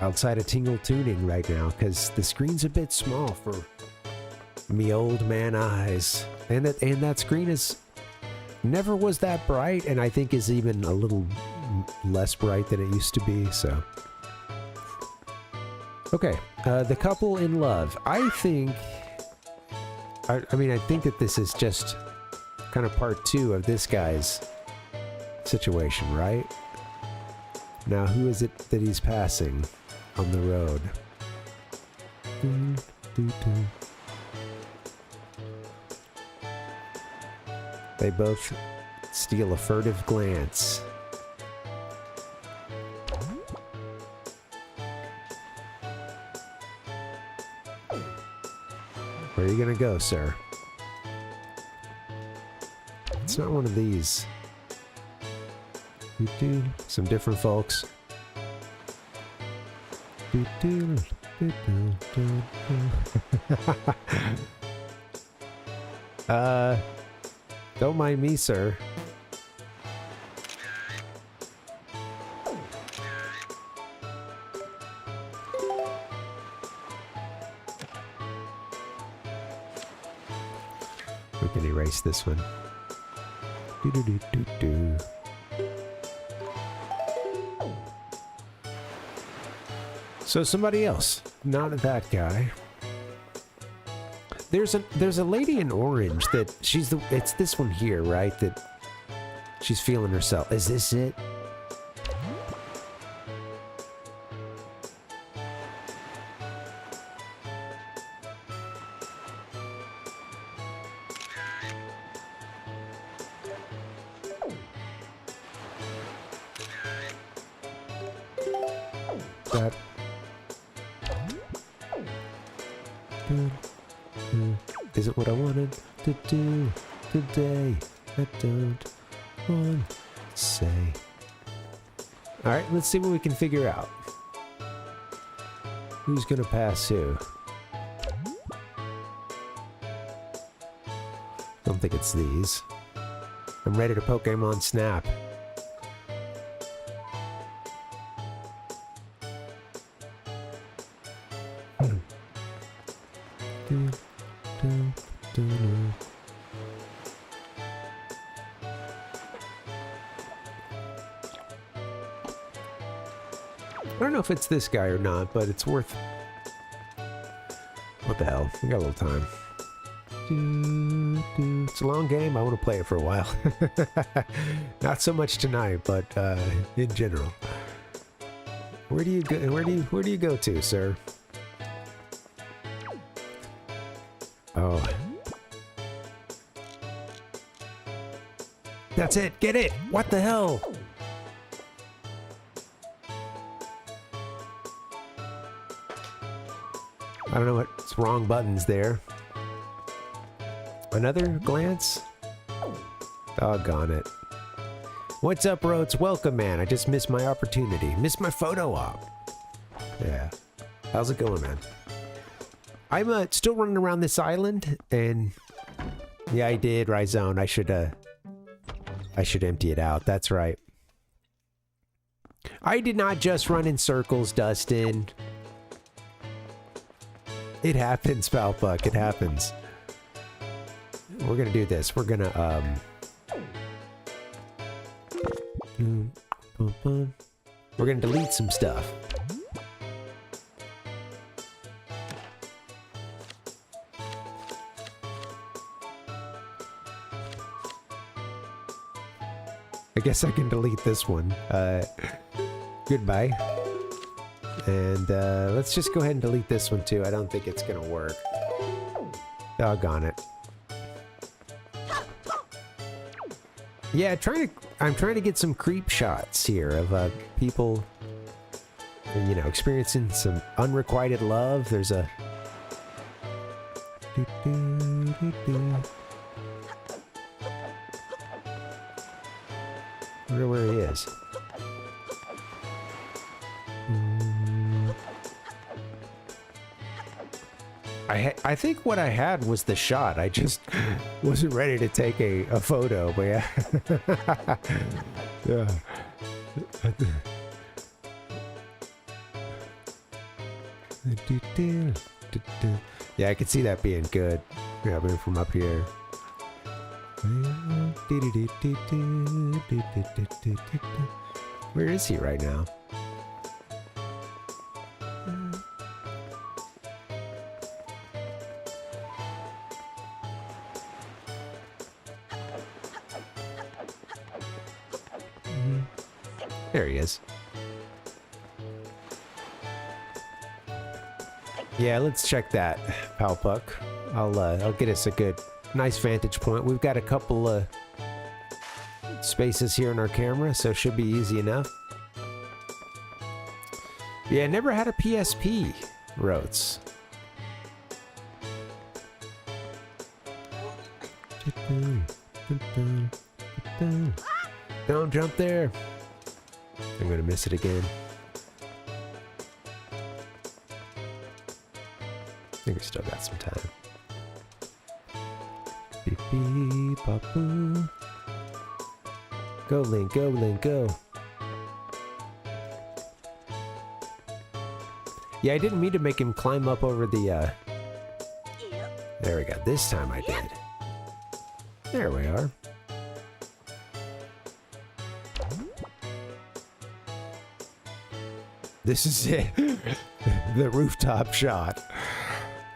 outside of Tingle Tuning right now because the screen's a bit small for me old man eyes. And that screen is never was that bright, and I think is even a little less bright than it used to be, so. Okay, the couple in love. I think that this is just kind of part 2 of this guy's situation, right? Now, who is it that he's passing on the road? They both steal a furtive glance. Where are you gonna go, sir? It's not one of these. Some different folks. Don't mind me, sir. We can erase this one. So somebody else, not that guy. There's a lady in orange that it's this one here, right? That she's feeling herself. Is this it? That isn't what I wanted to do today. I don't want to say. Alright, let's see what we can figure out. Who's gonna pass who? Don't think it's these. I'm ready to Pokemon Snap. I don't know if it's this guy or not, but it's worth... What the hell? We got a little time. It's a long game. I want to play it for a while. Not so much tonight, but in general. Where do you go? Where do you go to, sir? Oh. That's it. Get it. What the hell? I don't know what's wrong buttons there. Another glance? Doggone it. What's up, Rhodes? Welcome, man. I just missed my opportunity. Missed my photo op. Yeah. How's it going, man? I'm still running around this island, and... Yeah, I did, Rhizone. I should empty it out. That's right. I did not just run in circles, Dustin. It happens, Palpuck. It happens. We're gonna do this. We're gonna, we're gonna delete some stuff. I guess I can delete this one. Goodbye. And let's just go ahead and delete this one too. I don't think it's gonna work. Doggone it. Yeah, I'm trying to get some creep shots here of people, you know, experiencing some unrequited love. There's a... I wonder where he is. I think what I had was the shot. I just wasn't ready to take a photo, but yeah. Yeah. Yeah, I could see that being good. Yeah, being from up here. Where is he right now? There he is. Yeah, let's check that, Pal Puck. I'll get us a nice vantage point. We've got a couple spaces here in our camera, so it should be easy enough. Yeah, never had a PSP, Roats. Don't jump there. I'm gonna miss it again. I think we still got some time. Beep beep pop boo. Go Link, go Link, go. Yeah, I didn't mean to make him climb up over the There we go. This time I did. There we are. This is it. The rooftop shot.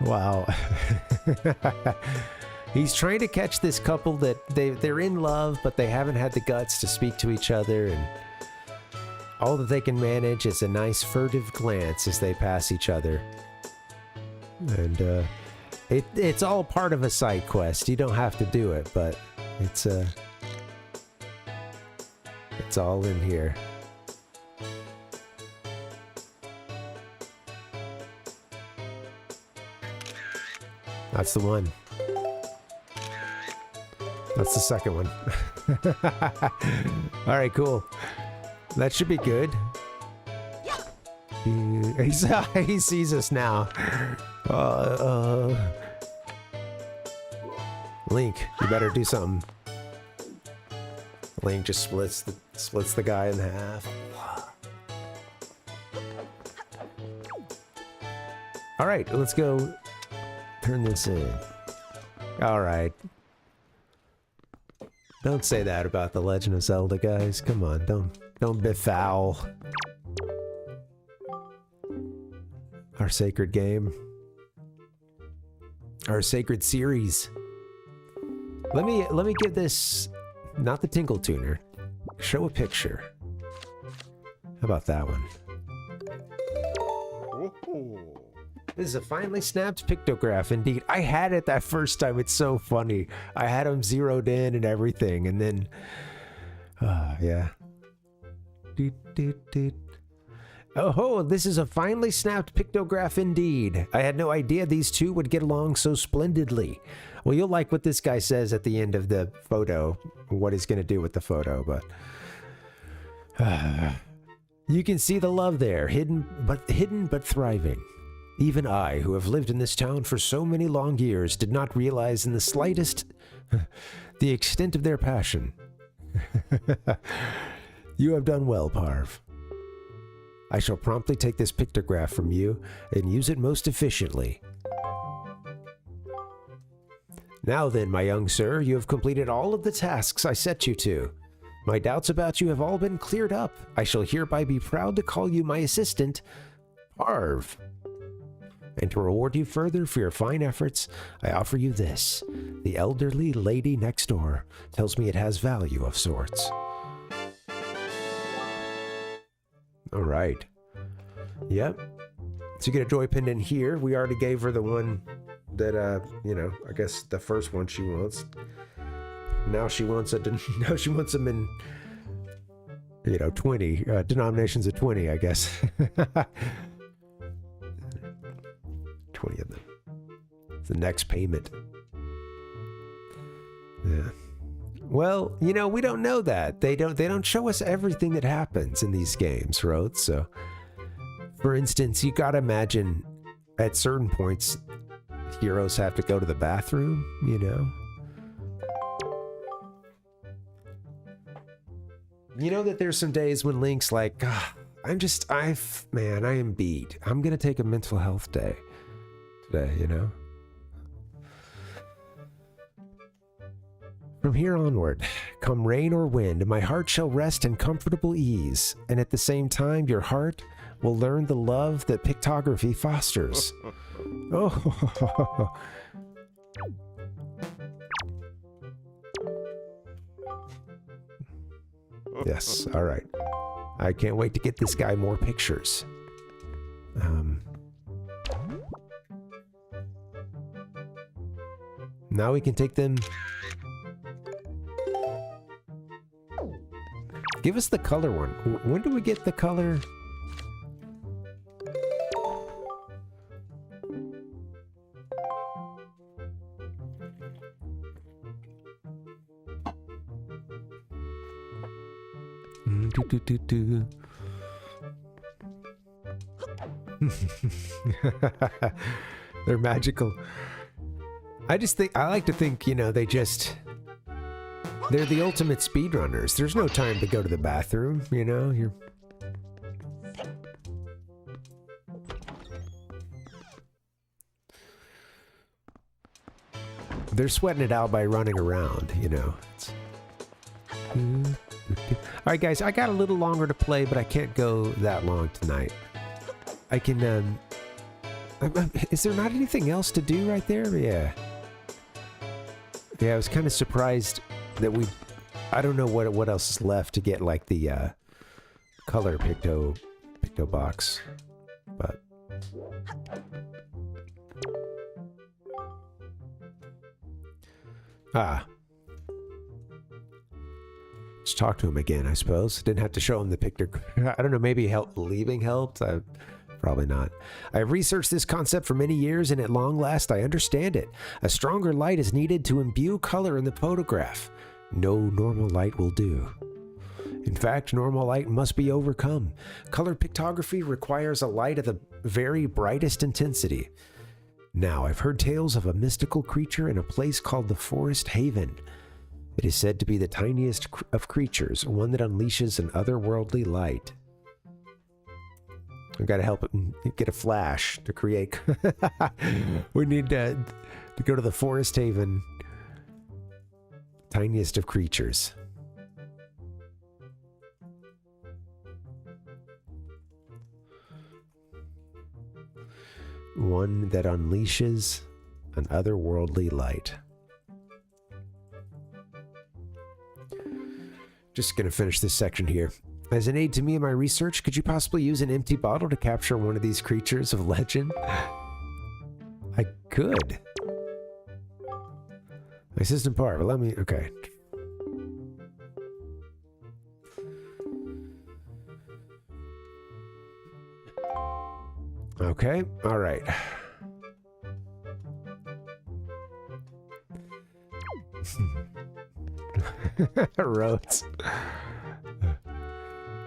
Wow. He's trying to catch this couple that they're in love, but they haven't had the guts to speak to each other, and all that they can manage is a nice furtive glance as they pass each other. And it's all part of a side quest. You don't have to do it, but it's all in here. That's the one. That's the second one. All right, cool. That should be good. He sees us now. Link, you better do something. Link just splits the guy in half. All right, let's go turn this in. All right. Don't say that about The Legend of Zelda, guys. Come on, don't befoul our sacred game. Our sacred series. Let me give this, not the Tingle Tuner. Show a picture. How about that one? This is a finely snapped pictograph, indeed. I had it that first time. It's so funny. I had them zeroed in and everything, and then, yeah. Oh, this is a finely snapped pictograph, indeed. I had no idea these two would get along so splendidly. Well, you'll like what this guy says at the end of the photo, what he's going to do with the photo, but you can see the love there, hidden but thriving. Even I, who have lived in this town for so many long years, did not realize in the slightest the extent of their passion. You have done well, Parv. I shall promptly take this pictograph from you and use it most efficiently. Now then, my young sir, you have completed all of the tasks I set you to. My doubts about you have all been cleared up. I shall hereby be proud to call you my assistant, Parv. And to reward you further for your fine efforts, I offer you this. The elderly lady next door tells me it has value of sorts. All right. Yep. So you get a joy pendant here. We already gave her the one that, you know, I guess the first one she wants. Now she wants now she wants them in, you know, 20 denominations of 20, I guess. 20 of them. It's the next payment. Yeah. Well, you know, we don't know that. They don't show us everything that happens in these games, right? So, for instance, you gotta imagine at certain points, heroes have to go to the bathroom, you know? You know that there's some days when Link's like, man, I am beat. I'm gonna take a mental health day today, you know? From here onward, come rain or wind, my heart shall rest in comfortable ease, and at the same time, your heart will learn the love that pictography fosters. Oh. Yes, all right. I can't wait to get this guy more pictures. Now we can take them. Give us the color one. When do we get the color? They're magical. I like to think, you know, they're the ultimate speedrunners. There's no time to go to the bathroom, you know? They're sweating it out by running around, you know? Alright guys, I got a little longer to play, but I can't go that long tonight. I can, is there not anything else to do right there? Yeah. Yeah, I was kind of surprised that I don't know what else is left to get, like, the, color picto box. But... Just talk to him again, I suppose. Didn't have to show him the picture. I don't know, maybe leaving helped? Probably not. I have researched this concept for many years, and at long last I understand it. A stronger light is needed to imbue color in the photograph. No normal light will do. In fact, normal light must be overcome. Color pictography requires a light of the very brightest intensity. Now, I've heard tales of a mystical creature in a place called the Forest Haven. It is said to be the tiniest of creatures, one that unleashes an otherworldly light. I've got to help it get a flash to create. We need to go to the Forest Haven. Tiniest of creatures. One that unleashes an otherworldly light. Just gonna finish this section here. As an aid to me in my research, could you possibly use an empty bottle to capture one of these creatures of legend? I could. My assistant Parv, let me... Okay. Okay, alright. Roads.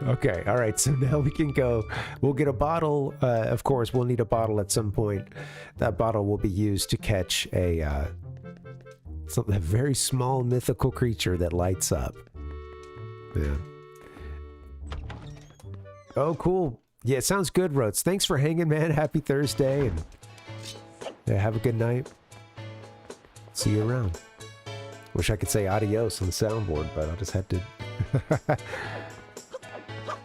Okay, alright, so now we can go. We'll get a bottle. Of course, we'll need a bottle at some point. That bottle will be used to catch a very small mythical creature that lights up. Yeah. Oh, cool. Yeah, it sounds good, Roads. Thanks for hanging, man. Happy Thursday, and yeah, have a good night. See you around. Wish I could say adios on the soundboard, but I'll just have to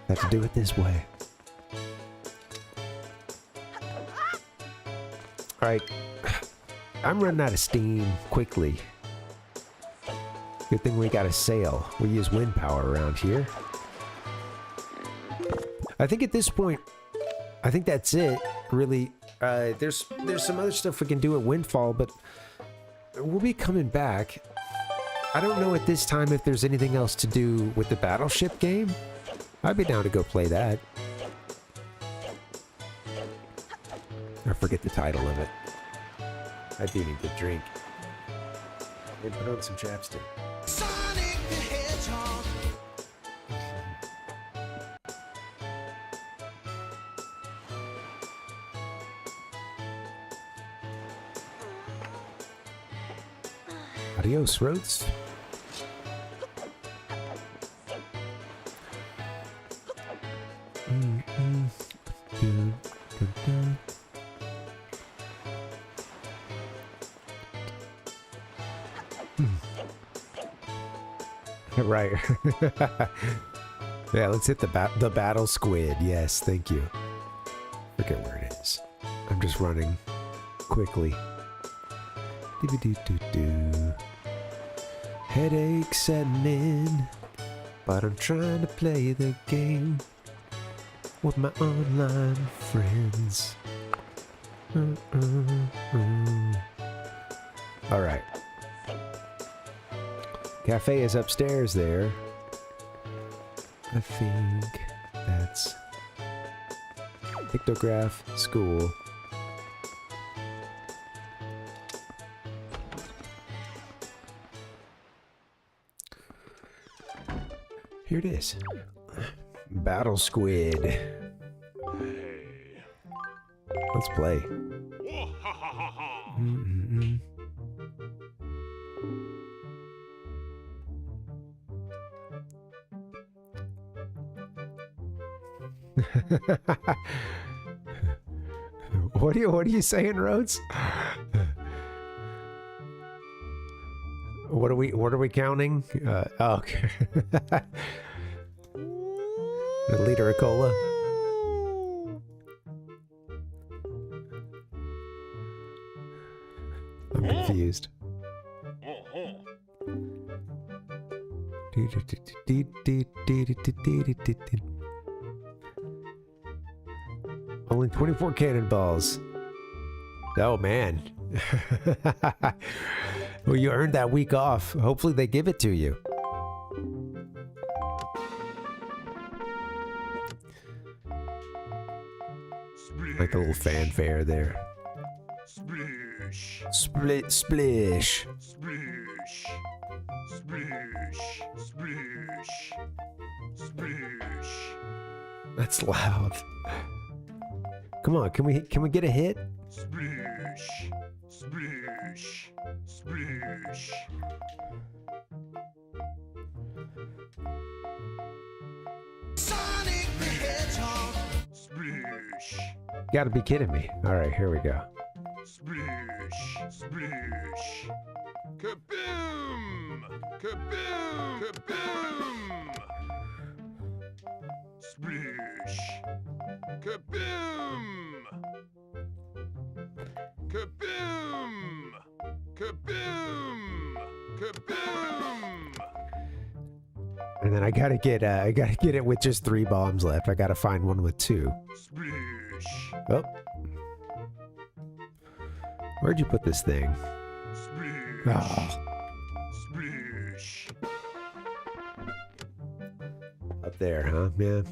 have to do it this way. Alright. I'm running out of steam quickly. Good thing we got a sail. We use wind power around here. I think at this point, I think that's it, really. There's some other stuff we can do at Windfall, but we'll be coming back. I don't know at this time if there's anything else to do with the battleship game. I'd be down to go play that. I forget the title of it. I do need to drink. And put on some chapstick. Sonic the Hedgehog. Adios, Roads. Right. Yeah, let's hit the battle squid. Yes, thank you. Forget where it is. I'm just running quickly. Doo-doo-doo-doo. Headache setting in, but I'm trying to play the game. with my online friends. All right. Cafe is upstairs there. I think that's pictograph school. Here it is. Battle Squid. Let's play. What are you saying, Rhodes? What are we counting? Oh, okay. A liter of cola. I'm confused. Only 24 cannonballs. Oh man. Well, you earned that week off. Hopefully they give it to you. Like a little fanfare there. Split splish. Splish. Splish. Splish. Splish. That's loud. Come on, can we get a hit? Splish. Splish. Splish. Sonic the Hedgehog. Splish. Gotta be kidding me. Alright, here we go. Splish. Splish. Kaboom! Kaboom! Kaboom! Splish. Kaboom! Kaboom! Kaboom! Kaboom! And then I gotta get it with just 3 bombs left. I gotta find one with 2. Splish. Oh. Where'd you put this thing? Splish. Oh. Splish. Up there, huh? Yeah.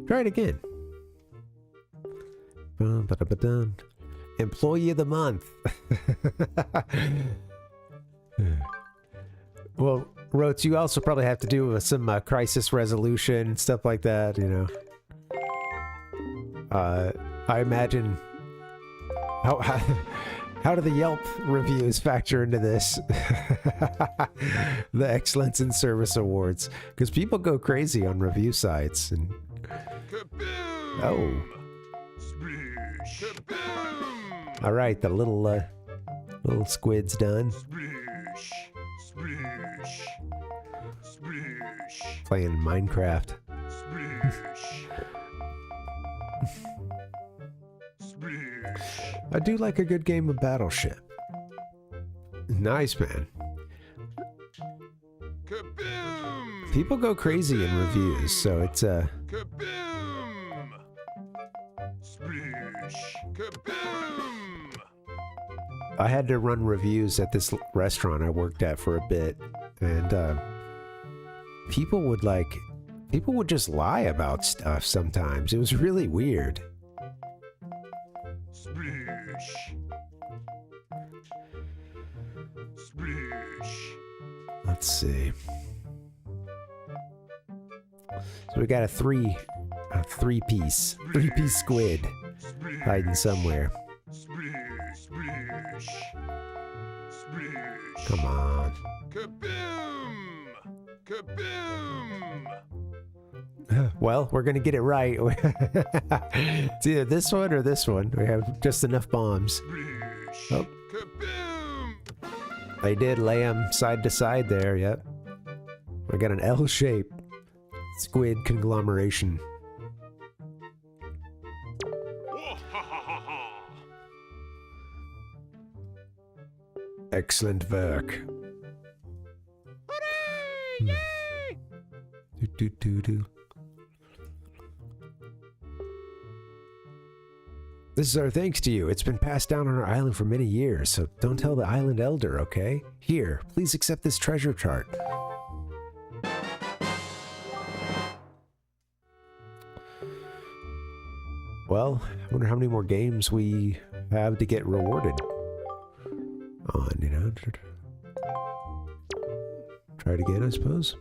Try it again. Employee of the month. Well, Roach, you also probably have to do some crisis resolution, stuff like that, you know. I imagine... How do the Yelp reviews factor into this? The Excellence in Service Awards. Because people go crazy on review sites. And... Oh. Alright, the little squid's done. Playing Minecraft. I do like a good game of Battleship. Nice, man. People go crazy in reviews, so it's I had to run reviews at this restaurant I worked at for a bit, and people would just lie about stuff sometimes. It was really weird. Let's see. So we got a three-piece squid hiding somewhere. Come on. Kaboom! Kaboom! Well, we're gonna get it right. It's either this one or this one. We have just enough bombs. Oh. They did lay them side to side there, yep. I got an L-shaped squid conglomeration. Excellent work. Hooray! Yay! Do. This is our thanks to you. It's been passed down on our island for many years, so don't tell the island elder, okay? Here, please accept this treasure chart. Well, I wonder how many more games we have to get rewarded on, you know? Try it again, I suppose.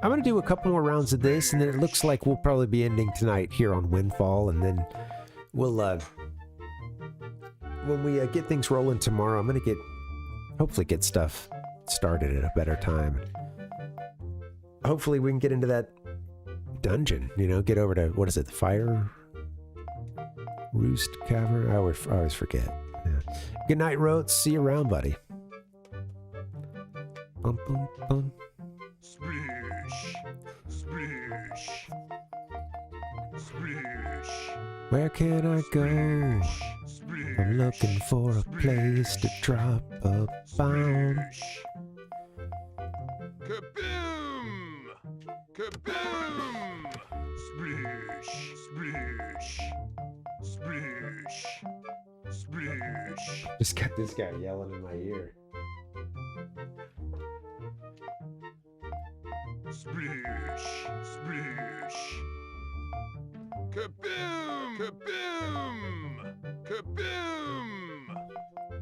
I'm going to do a couple more rounds of this, and then it looks like we'll probably be ending tonight here on Windfall, and then we'll, when we get things rolling tomorrow, I'm going to hopefully get stuff started at a better time. Hopefully we can get into that dungeon, you know, get over to, what is it, the Fire Roost Cavern? I always forget. Yeah. Good night, Rotes. See you around, buddy. Bum, bum, bum. Splish, splish, splish. Where can I go? Splish, I'm looking for a place to drop a bomb. Kaboom! Kaboom! Splish, splish, splish, splish. Just got this guy yelling in my ear. Splish, splish. Kaboom! Kaboom! Kaboom!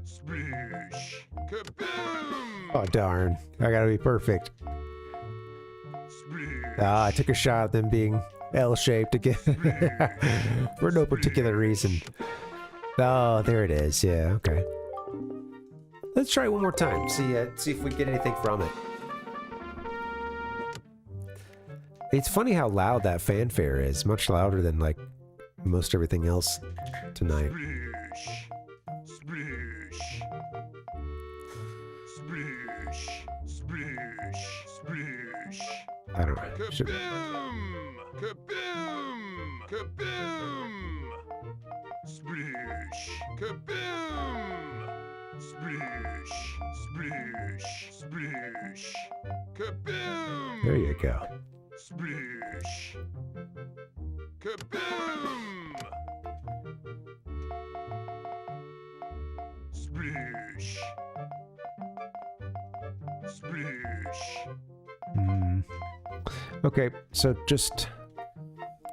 Splish, kaboom! Oh, darn. I gotta be perfect. Splish. Ah, I took a shot at them being L-shaped again. For no particular reason. Oh, there it is. Yeah, okay. Let's try it one more time. See if we get anything from it. It's funny how loud that fanfare is. Much louder than, like, most everything else tonight. Splish, splish, splish, splish. I don't know. Should... Kaboom! Kaboom! Kaboom! Splish, kaboom! Splish, splish, splish. Kaboom! There you go. Splish, kaboom! Splish, splish. Okay, so just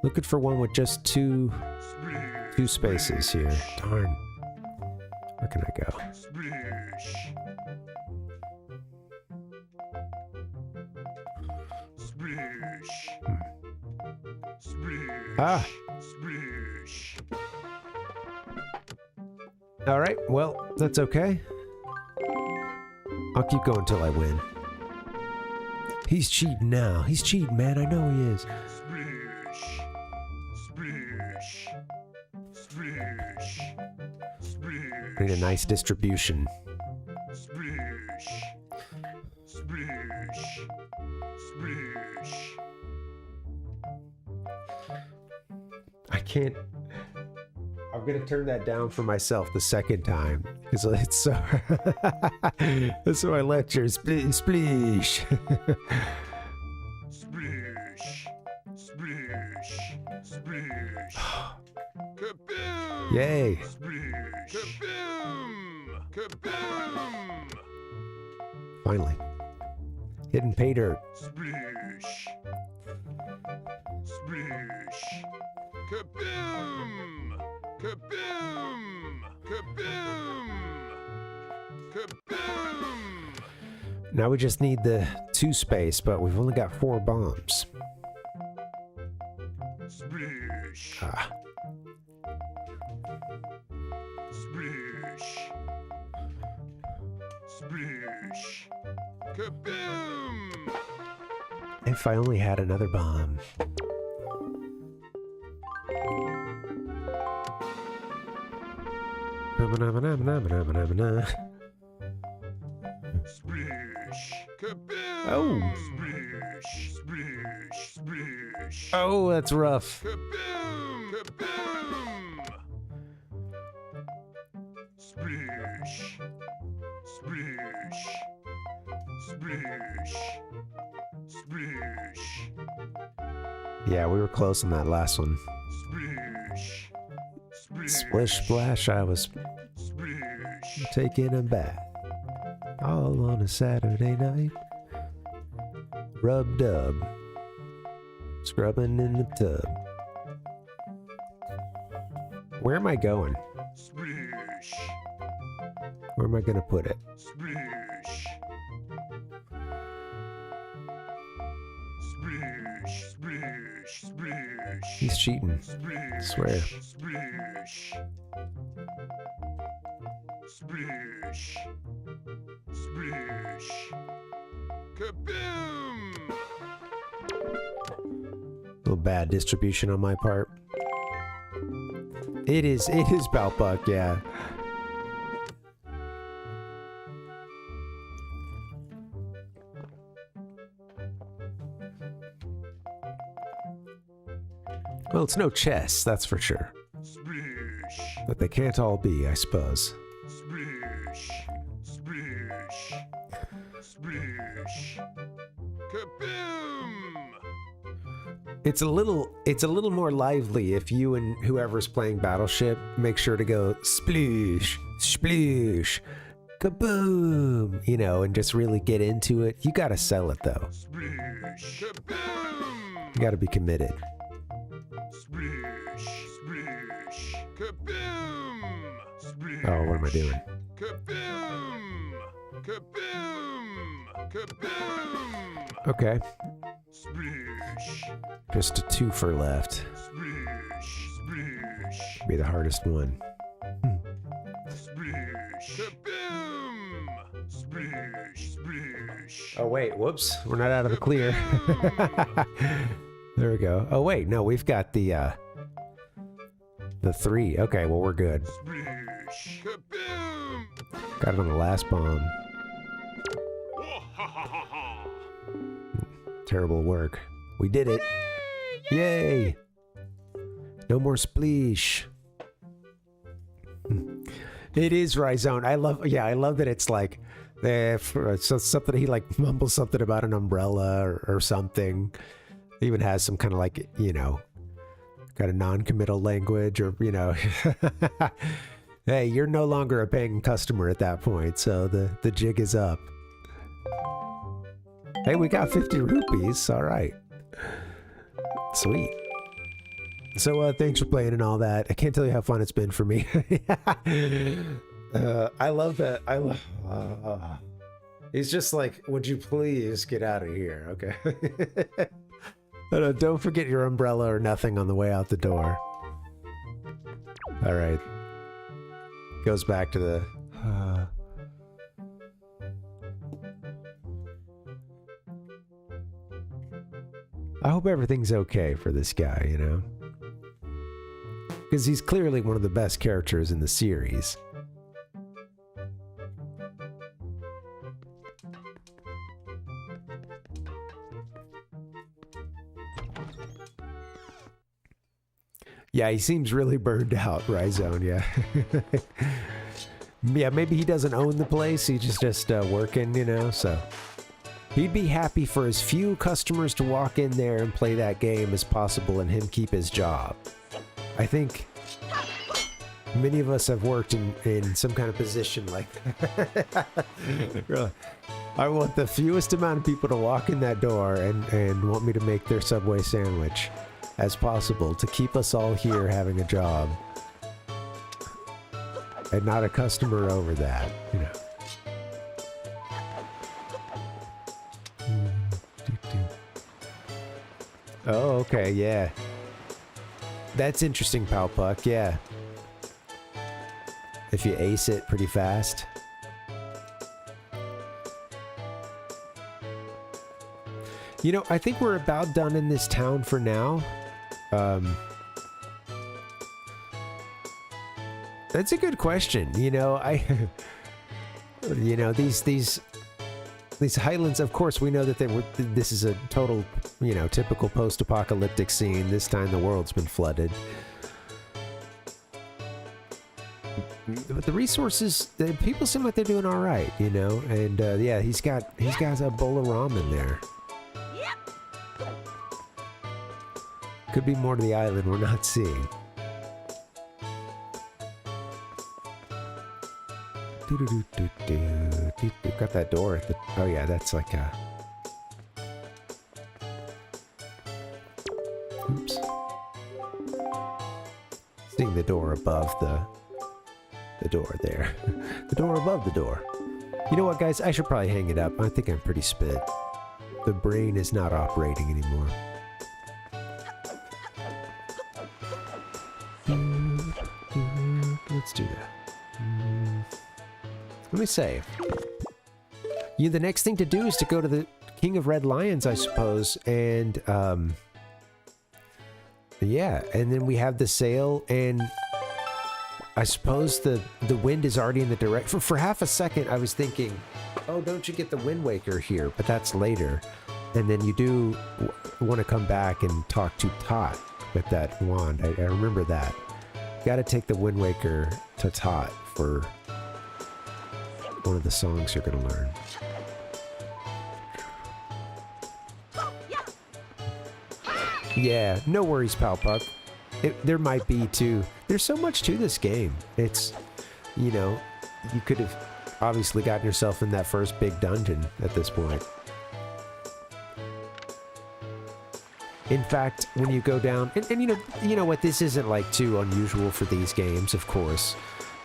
looking for one with just two spaces here. Darn. Where can I go? Splish. Splish. Splish. Ah. Splish. All right, well, that's okay. I'll keep going till I win. He's cheating now. He's cheating, man. I know he is. Splish. Splish. Splish. Splish. I need a nice distribution. Splish. Splish. Splish. I can't... I'm gonna turn that down for myself the second time. Because it's so... That's my lecture. Spleesh. Splish. Splish. Splish. Kaboom! Yay. Splish. Kaboom! Kaboom! Finally. Hidden pay dirt. Splish. Splish. Kaboom! Kaboom! Kaboom! Kaboom! Now we just need the 2 space, but we've only got 4 bombs. Splish. Ah. Splish. Splish. Kaboom! If I only had another bomb. Splish. Kaboom! Oh. Splish. Splish. Splish. Oh, that's rough. Kaboom! Kaboom! Splish. Splish. Splish. Splish. Yeah, we were close on that last one. Splish. Splish splash, I was Splish. taking a bath. All on a Saturday night. Rub dub. Scrubbing in the tub. Where am I going? Splish. Where am I gonna put it? Splish. Splish. Splish. Splish. He's cheating. Splish. Swear. Splish. Splish. Splish. Kaboom! Little bad distribution on my part. It is Balpuck, yeah. Well, it's no chess, that's for sure. Splish. But they can't all be, I suppose. Splish. Splish. Splish. Kaboom! It's a little more lively if you and whoever's playing Battleship make sure to go sploosh, sploosh, kaboom, you know, and just really get into it. You gotta sell it though. Splish. Kaboom! You gotta be committed. Splish. Splish. Kaboom! Splish. Oh, what am I doing? Kaboom! Kaboom! Kaboom! Okay, Splish. just a twofer left. Splish. Splish. Be the hardest one. Splish. Kaboom! Splish. Splish. Oh wait, whoops, we're not out of the clear. There we go. Oh wait, no, we've got the 3. Okay, well we're good. Splish. Kaboom! Got it on the last bomb. Terrible work. We did it. Yay! No more spleesh. It is Rhizone. I love that it's like so something he like mumbles something about an umbrella or something. He even has some kind of like, you know, kind of non-committal language or, you know. Hey, you're no longer a paying customer at that point, so the jig is up. Hey, we got 50 rupees. All right. Sweet. So, thanks for playing and all that. I can't tell you how fun it's been for me. I love that. He's just like, would you please get out of here? Okay. Don't forget your umbrella or nothing on the way out the door. All right. Goes back to the... I hope everything's okay for this guy, you know? Because he's clearly one of the best characters in the series. Yeah, he seems really burned out, Rhizone, yeah. Yeah, maybe he doesn't own the place, he's just working, you know, so... He'd be happy for as few customers to walk in there and play that game as possible and him keep his job. I think many of us have worked in some kind of position like that. Really. I want the fewest amount of people to walk in that door and want me to make their Subway sandwich as possible to keep us all here having a job. And not a customer over that, you know. Oh, okay, yeah. That's interesting, Palpuck, yeah. If you ace it pretty fast. You know, I think we're about done in this town for now. That's a good question. You know, you know, these Highlands, of course, we know that this is a total, you know, typical post-apocalyptic scene. This time the world's been flooded. But the resources, the people seem like they're doing all right, you know? And, yeah, he's got a bowl of ramen there. Could be more to the island we're not seeing. Got that door at the... Oh yeah, that's like a... Oops. Seeing the door above the door there. The door above the door. You know what, guys? I should probably hang it up. I think I'm pretty spit. The brain is not operating anymore. Let's do that. Let me save. The next thing to do is to go to the King of Red Lions, I suppose, and yeah, and then we have the sail, and I suppose the wind is already in the direction. For half a second, I was thinking, oh, don't you get the Windwaker here? But that's later, and then you do want to come back and talk to Tot with that wand. I remember that. Got to take the Windwaker to Tot for one of the songs you're going to learn. Yeah, no worries, Pal Puck. There might be too. There's so much to this game. It's, you know, you could have obviously gotten yourself in that first big dungeon at this point. In fact, when you go down, and you know what, this isn't like too unusual for these games, of course.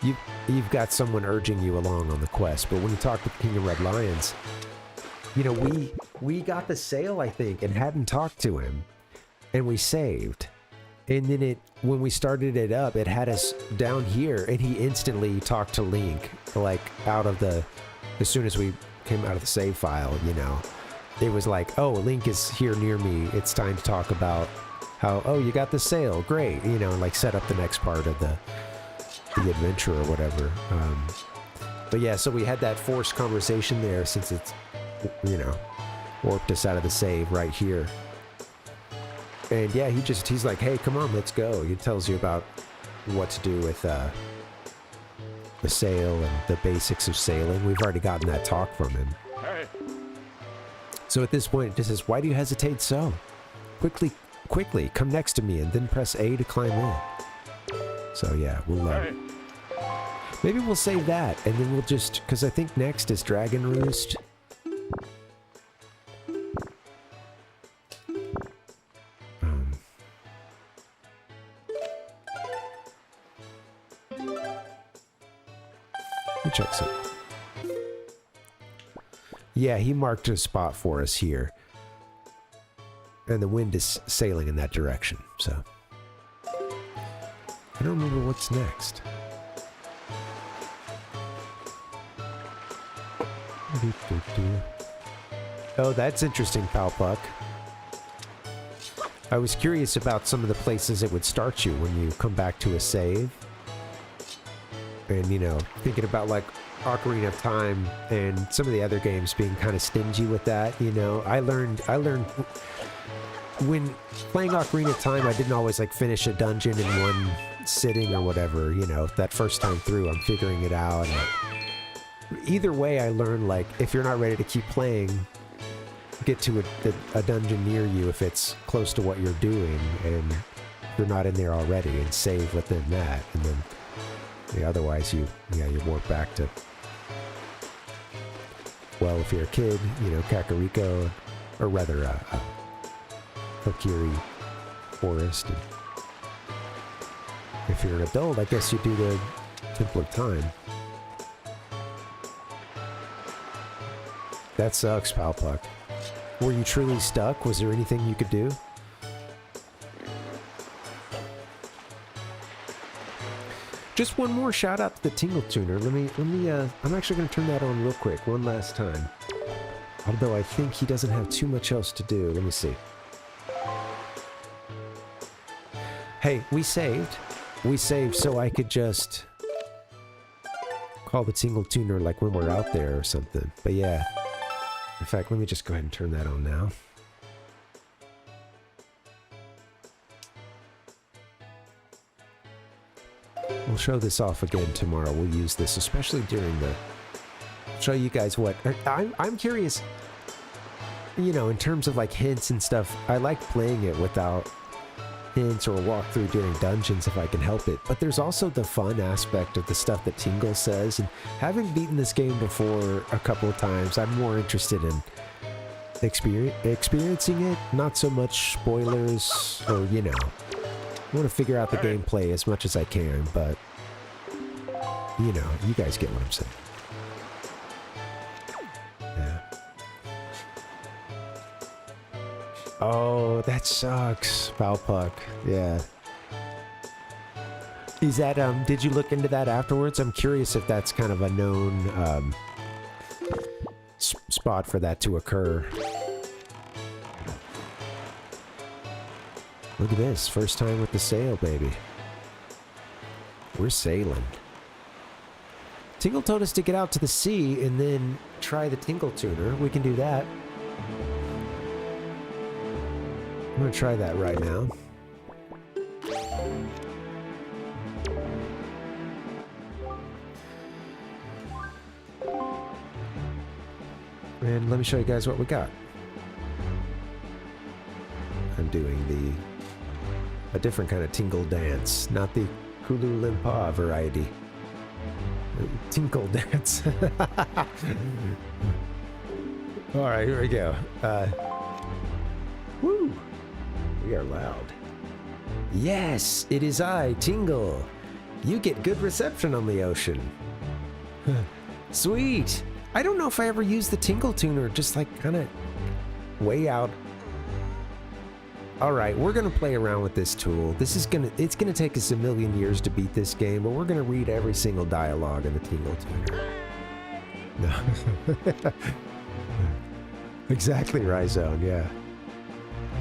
You've got someone urging you along on the quest, but when you talk to the King of Red Lions, you know, we got the sail, I think, and hadn't talked to him, and we saved. And then when we started it up, it had us down here, and he instantly talked to Link, like as soon as we came out of the save file, you know. It was like, oh, Link is here near me. It's time to talk about how, oh, you got the sail. Great. You know, and like set up the next part of the adventure or whatever. But yeah, so we had that forced conversation there since it's, you know, warped us out of the save right here. And yeah, he's like, hey, come on, let's go. He tells you about what to do with the sail and the basics of sailing. We've already gotten that talk from him. Hey. So at this point, it just says, why do you hesitate so? Quickly, come next to me and then press A to climb in. So yeah, we'll maybe we'll save that, and then we'll just, because I think next is Dragon Roost. Let me check some. Yeah, he marked a spot for us here. And the wind is sailing in that direction, so. I don't remember what's next. Oh, that's interesting, Pal Puck. I was curious about some of the places it would start you when you come back to a save. And, you know, thinking about like Ocarina of Time and some of the other games being kind of stingy with that, you know. I learned when playing Ocarina of Time, I didn't always like finish a dungeon in one sitting or whatever, you know. That first time through, I'm figuring it out. And either way, I learned, like, if you're not ready to keep playing, get to a dungeon near you if it's close to what you're doing, and you're not in there already, and save within that, and then yeah, otherwise you warp back to, well, if you're a kid, you know, Kakariko, or rather Kokiri Forest. And if you're an adult, I guess you do the Temple of Time. That sucks, Pal Puck. Were you truly stuck? Was there anything you could do? Just one more shout out to the Tingle Tuner. Let me, I'm actually going to turn that on real quick, one last time. Although I think he doesn't have too much else to do. Let me see. Hey, we saved. We saved so I could just call the Tingle Tuner like when we're out there or something. But yeah. In fact, let me just go ahead and turn that on now. We'll show this off again tomorrow. We'll use this, especially during the... Show you guys what... I'm curious, you know, in terms of like hints and stuff, I like playing it without hints or walk through during dungeons if I can help it. But there's also the fun aspect of the stuff that Tingle says, and having beaten this game before a couple of times, I'm more interested in experiencing it, not so much spoilers or, you know, I want to figure out the gameplay as much as I can, but, you know, you guys get what I'm saying. Yeah. Oh, that sucks. Foul puck. Yeah. Is that, did you look into that afterwards? I'm curious if that's kind of a known, spot for that to occur. Look at this. First time with the sail, baby. We're sailing. Tingle told us to get out to the sea and then try the Tingle Tuner. We can do that. I'm going to try that right now. And let me show you guys what we got. I'm doing a different kind of tingle dance, not the Hulu Limpa variety. Tinkle dance. Alright, here we go. Woo! We are loud. Yes, it is I, Tingle. You get good reception on the ocean. Sweet! I don't know if I ever used the Tingle Tuner, just like kind of way out. Alright, we're gonna play around with this tool. It's gonna take us a million years to beat this game, but we're gonna read every single dialogue in the Tingle Tuner. No. Exactly, Rhizone, yeah.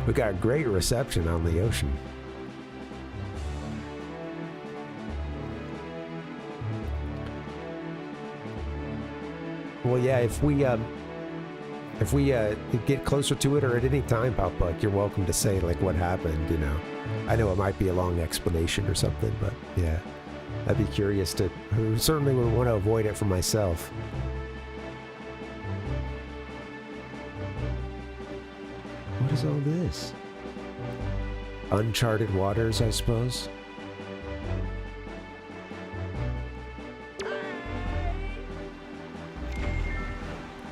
We got great reception on the ocean. Well, yeah, if we get closer to it or at any time, Palpuck, you're welcome to say, like, what happened, you know. I know it might be a long explanation or something, but, yeah. I'd be curious to... certainly would want to avoid it for myself. What is all this? Uncharted waters, I suppose?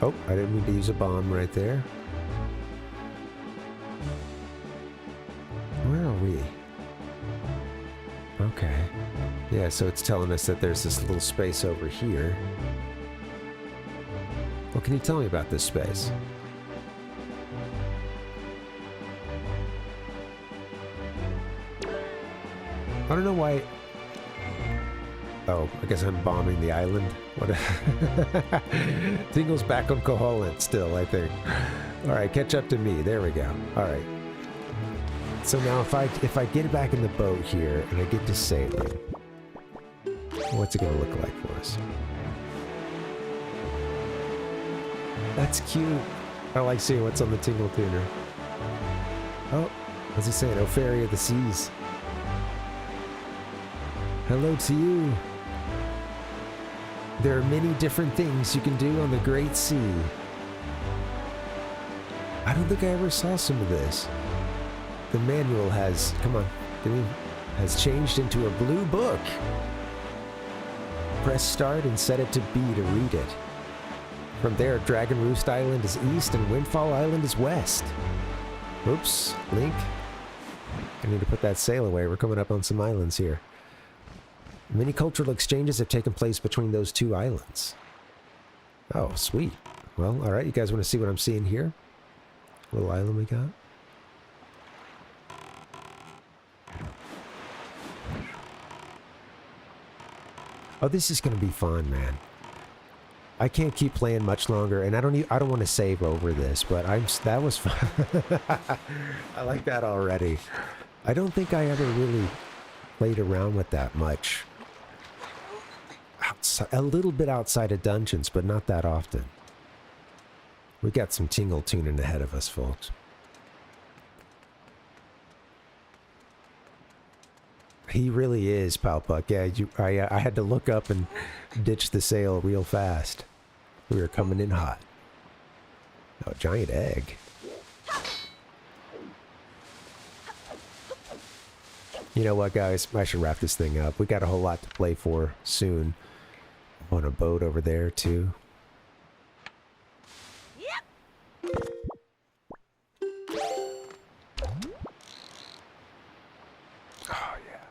Oh, I didn't mean to use a bomb right there. Where are we? Okay. Yeah, so it's telling us that there's this little space over here. What can you tell me about this space? I don't know why... Oh, I guess I'm bombing the island. What? Tingle's back on Koholint still, I think. All right, catch up to me. There we go. All right. So now, if I get back in the boat here and I get to sailing, what's it gonna look like for us? That's cute. I like seeing what's on the Tingle Tuner. Oh, what's he saying? Oh, Fairy of the Seas. Hello to you. There are many different things you can do on the Great Sea. I don't think I ever saw some of this. The manual has, come on, has changed into a blue book. Press start and set it to B to read it. From there, Dragon Roost Island is east and Windfall Island is west. Oops, Link. I need to put that sail away. We're coming up on some islands here. Many cultural exchanges have taken place between those two islands. Oh, sweet. Well, alright, you guys want to see what I'm seeing here? Little island we got. Oh, this is going to be fun, man. I can't keep playing much longer, and I don't want to save over this, but that was fun. I like that already. I don't think I ever really played around with that much. A little bit outside of dungeons, but not that often. We got some Tingle tuning ahead of us, folks. He really is, Palpuck. Yeah, I had to look up and ditch the sail real fast. We were coming in hot. Oh, giant egg. You know what, guys? I should wrap this thing up. We got a whole lot to play for soon. On a boat over there, too. Oh, yeah.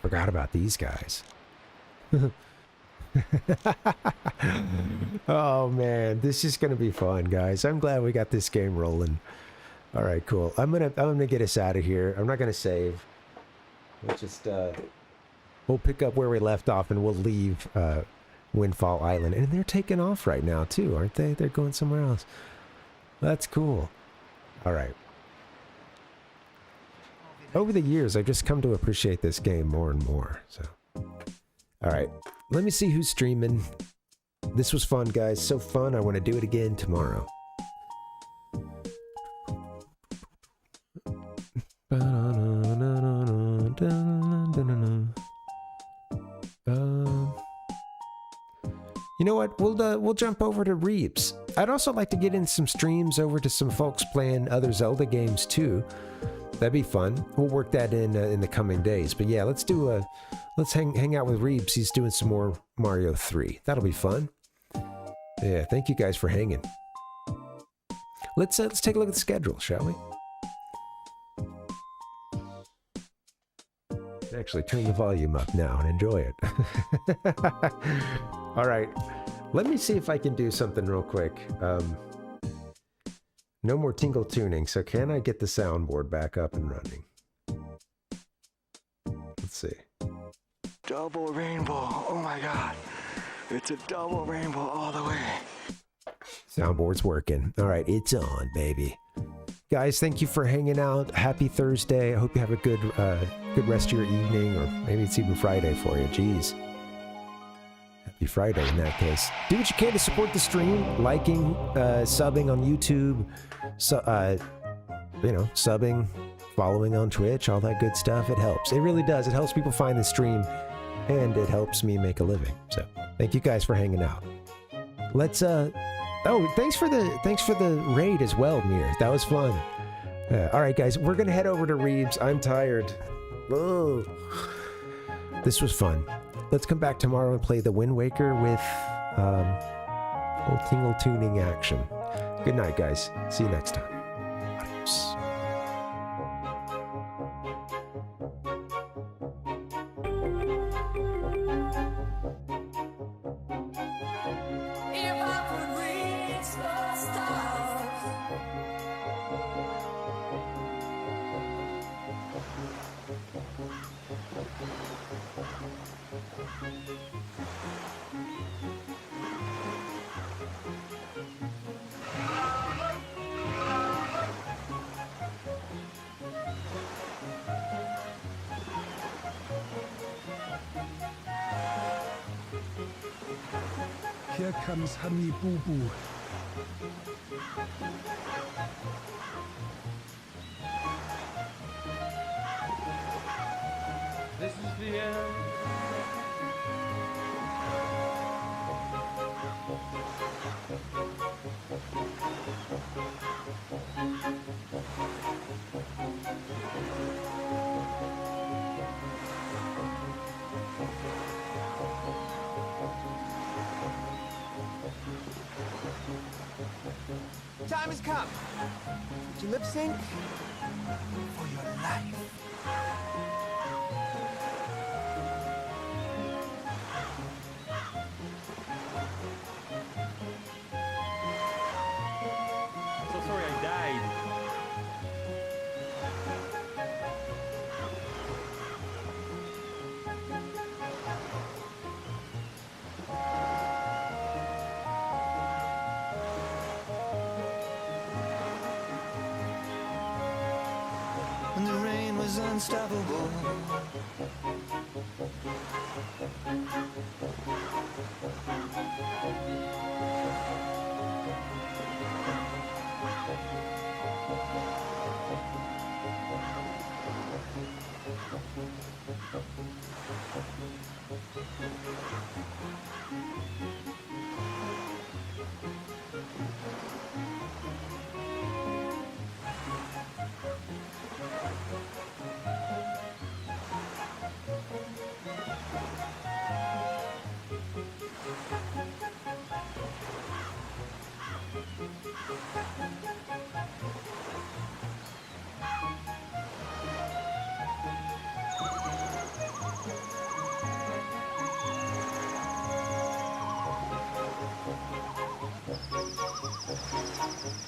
Forgot about these guys. Oh, man. This is going to be fun, guys. I'm glad we got this game rolling. All right, cool. I'm gonna get us out of here. I'm not going to save. We'll just, we'll pick up where we left off and we'll leave, Windfall Island. And they're taking off right now, too, aren't they? They're going somewhere else. That's cool. All right. Over the years, I've just come to appreciate this game more and more. So, all right. Let me see who's streaming. This was fun, guys. So fun. I want to do it again tomorrow. You know what? We'll jump over to Reeps. I'd also like to get in some streams over to some folks playing other Zelda games too. That'd be fun. We'll work that in the coming days. But yeah, let's hang out with Reeps. He's doing some more Mario 3. That'll be fun. Yeah, thank you guys for hanging. Let's take a look at the schedule, shall we? Actually, turn the volume up now and enjoy it. All right, let me see if I can do something real quick. No more tingle tuning, so can I get the soundboard back up and running? Let's see. Double rainbow, oh my god. It's a double rainbow all the way. Soundboard's working. All right, it's on, baby. Guys, thank you for hanging out. Happy Thursday. I hope you have a good rest of your evening, or maybe it's even Friday for you. Jeez. Happy Friday in that case. Do what you can to support the stream. Liking, subbing on YouTube, subbing, following on Twitch, all that good stuff. It helps. It really does. It helps people find the stream, and it helps me make a living. So thank you guys for hanging out. Let's oh, thanks for the raid as well, Mir. That was fun. All right, guys, we're gonna head over to Reeves. I'm tired. Oh, this was fun. Let's come back tomorrow and play the Windwaker with old tingle tuning action. Good night, guys. See you next time. Adios. Here comes Honey Boo Boo. This is the end. Time has come. Would you lip sync? For your life. I'm so sorry I died. When the rain was unstoppable.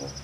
If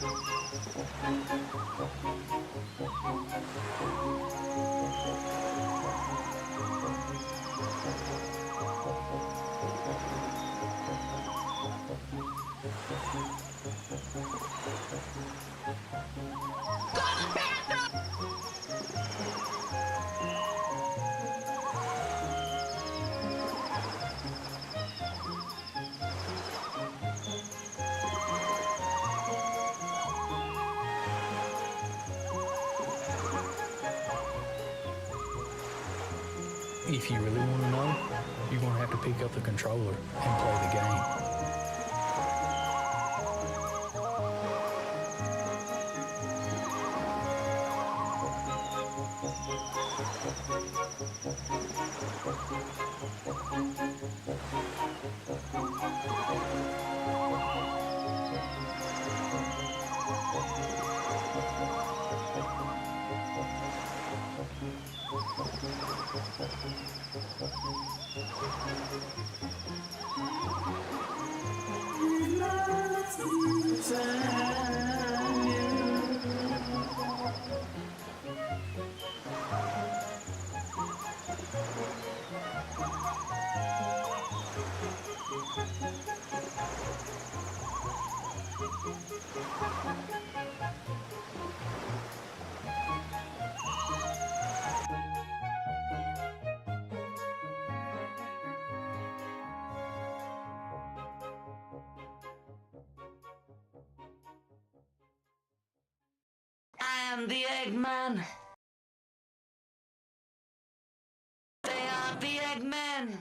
you really want to know, you're going to have to pick up the controller and play the game. I am the Eggman. They are the Eggmen.